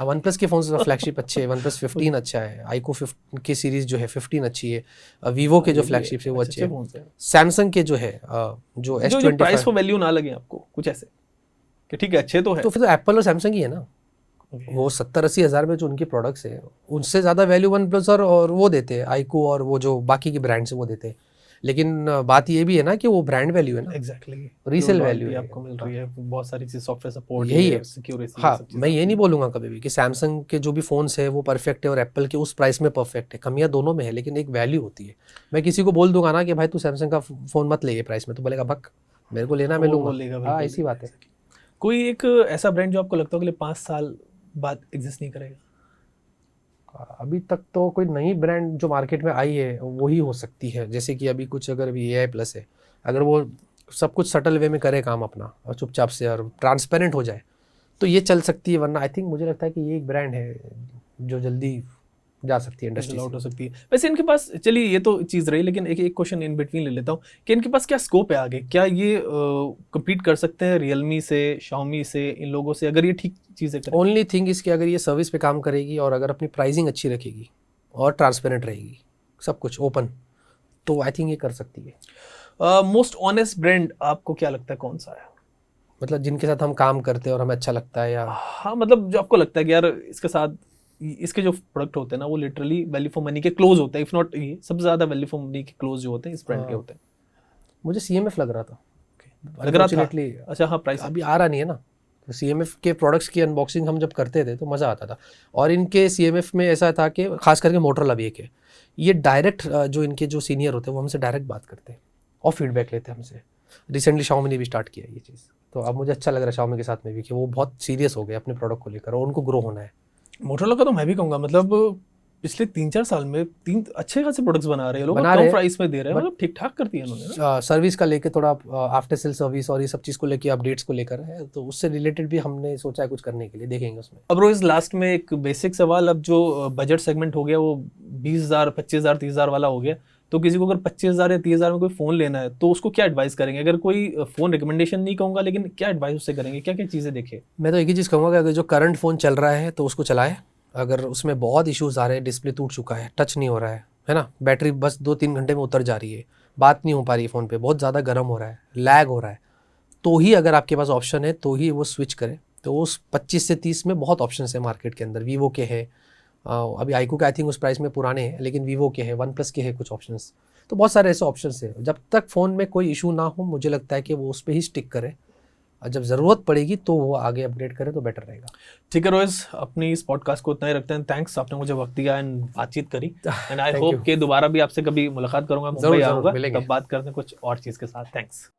वन प्लस के फोन फ्लैगशिप अच्छे है, वन प्लस 15 अच्छा है, आईको 15 की सीरीज जो है 15 अच्छी है, वीवो के जो फ्लैगशिप है वो अच्छे हैं, सैमसंग के जो है जो S25 प्राइस फॉर वैल्यू ना लगे आपको कुछ ऐसे कि ठीक है अच्छे तो है, तो फिर तो एप्पल और सैमसंग ही है ना। वो 70-80 हज़ार में जो उनके प्रोडक्ट्स है, उनसे ज़्यादा वैल्यू वन प्लस और वो देते हैं, आईको और वो जो बाकी के ब्रांड्स हैं वो देते हैं। लेकिन बात ये भी है ना कि वो ब्रांड वैल्यू है ना, एग्जैक्टली रीसेल वैल्यू है, आपको मिल रही है बहुत सारी चीज, सॉफ्टवेयर सपोर्ट, यही है सिक्योरिटी। हाँ, मैं ये नहीं बोलूँगा कभी भी कि सैमसंग के जो भी फ़ोन्स है वो परफेक्ट है और एप्पल के उस प्राइस में परफेक्ट है। कमियाँ दोनों में है, लेकिन एक वैल्यू होती है। मैं किसी को बोल दूंगा ना कि भाई तू सैमसंग का फ़ोन मत ले ये प्राइस में, तो बोलेगा भक, मेरे को लेना मैं लूँगा। हाँ, ऐसी बात है। कोई एक ऐसा ब्रांड जो आपको लगता है कि 5 साल बाद एग्जिस्ट नहीं करेगा? अभी तक तो कोई नई ब्रांड जो मार्केट में आई है वही हो सकती है। जैसे कि अभी कुछ अगर अभी AI प्लस है, अगर वो सब कुछ सटल वे में करे काम अपना और चुपचाप से और ट्रांसपेरेंट हो जाए तो ये चल सकती है। वरना आई थिंक मुझे लगता है कि ये एक ब्रांड है जो जल्दी जा सकती है इंडस्ट्री आउट हो सकती है। वैसे इनके पास, चलिए ये तो चीज़ रही, लेकिन एक क्वेश्चन इन बिटवीन ले लेता हूँ कि इनके पास क्या स्कोप है आगे? क्या ये कम्पीट कर सकते हैं रियलमी से, शाओमी से, इन लोगों से, अगर ये ठीक चीज़ें करें? ओनली थिंग इसकी, अगर ये सर्विस पे काम करेगी और अगर अपनी प्राइसिंग अच्छी रखेगी और ट्रांसपेरेंट रहेगी, सब कुछ ओपन, तो आई थिंक ये कर सकती है। मोस्ट ऑनेस्ट ब्रांड आपको क्या लगता है कौन सा है? मतलब जिनके साथ हम काम करते हैं और हमें अच्छा लगता है, या हाँ मतलब जो आपको लगता है कि यार इसके साथ इसके जो प्रोडक्ट होते हैं ना वो लिटरली वैल्यू फॉर मनी के क्लोज होते हैं, इफ नॉट ये सबसे ज्यादा वैल्यू फॉर मनी के क्लोज जो होते हैं इस ब्रांड के होते हैं। मुझे CMF लग रहा था। लग रहा था? अच्छा हाँ, प्राइस अभी आ रहा नहीं है ना। तो CMF के प्रोडक्ट्स की अनबॉक्सिंग हम जब करते थे तो मज़ा आता था। और इनके CMF में ऐसा था कि खास करके मोटरोला भी एक है, ये डायरेक्ट जो इनके जो सीनियर होते हैं वो हमसे डायरेक्ट बात करते हैं और फीडबैक लेते हैं हमसे। रिसेंटली Xiaomi ने भी स्टार्ट किया है ये चीज़, तो अब मुझे अच्छा लग रहा है Xiaomi के साथ में भी कि वो बहुत सीरियस हो गए अपने प्रोडक्ट को लेकर और उनको ग्रो होना है। मोटोरोला का तो मैं भी कहूँगा, मतलब पिछले 3-4 साल में 3 अच्छे खासे प्रोडक्ट्स बना रहे हैं लोग, बना कम रहे हैं, प्राइस में दे रहे हैं, but- मतलब ठीक ठाक करती है उन्होंने ना। सर्विस का लेके थोड़ा आफ्टर सेल सर्विस और ये सब चीज़ को लेके अपडेट्स को लेकर है, तो उससे रिलेटेड भी हमने सोचा है कुछ करने के लिए, देखेंगे उसमें। अब रोज लास्ट में एक बेसिक सवाल, अब जो बजट सेगमेंट हो गया वो 20,000, 25,000, 30,000 वाला हो गया, तो किसी को अगर 25,000 या 30,000 में कोई फ़ोन लेना है तो उसको क्या एडवाइस करेंगे? अगर कोई फ़ोन रिकमेंडेशन नहीं कहूँगा, लेकिन क्या एडवाइस उससे करेंगे, क्या क्या चीज़ें देखे? मैं तो एक ही चीज़ कहूँगा कि अगर जो करंट फ़ोन चल रहा है तो उसको चलाए, अगर उसमें बहुत इश्यूज़ आ रहे हैं, डिस्प्ले टूट चुका है, टच नहीं हो रहा है ना, बैटरी बस 2-3 घंटे में उतर जा रही है, बात नहीं हो पा रही है फ़ोन पे, बहुत ज़्यादा गर्म हो रहा है, लैग हो रहा है, तो ही अगर आपके पास ऑप्शन है तो ही वो स्विच करें। तो उस 25 से 30 में बहुत ऑप्शन है मार्केट के अंदर, वीवो के हैं, अभी आईक्यू का आई थिंक उस प्राइस में पुराने हैं, लेकिन वीवो के हैं, वन प्लस के हैं कुछ ऑप्शंस, तो बहुत सारे ऐसे ऑप्शंस हैं। जब तक फ़ोन में कोई इशू ना हो, मुझे लगता है कि वो उस पर ही स्टिक करे, और जब ज़रूरत पड़ेगी तो वो आगे अपडेट करे तो बेटर रहेगा। ठीक है रोहित, अपनी इस पॉडकास्ट को इतना ही रखते हैं। थैंक्स, आपने मुझे वक्त दिया एंड बातचीत करी, and I Thank hope you. कि दोबारा भी आपसे कभी मुलाकात करूंगा, जरूर मुंबई जरूर आऊंगा, मिलेंगे। तब बात करते हैं कुछ और चीज़ के साथ। थैंक्स।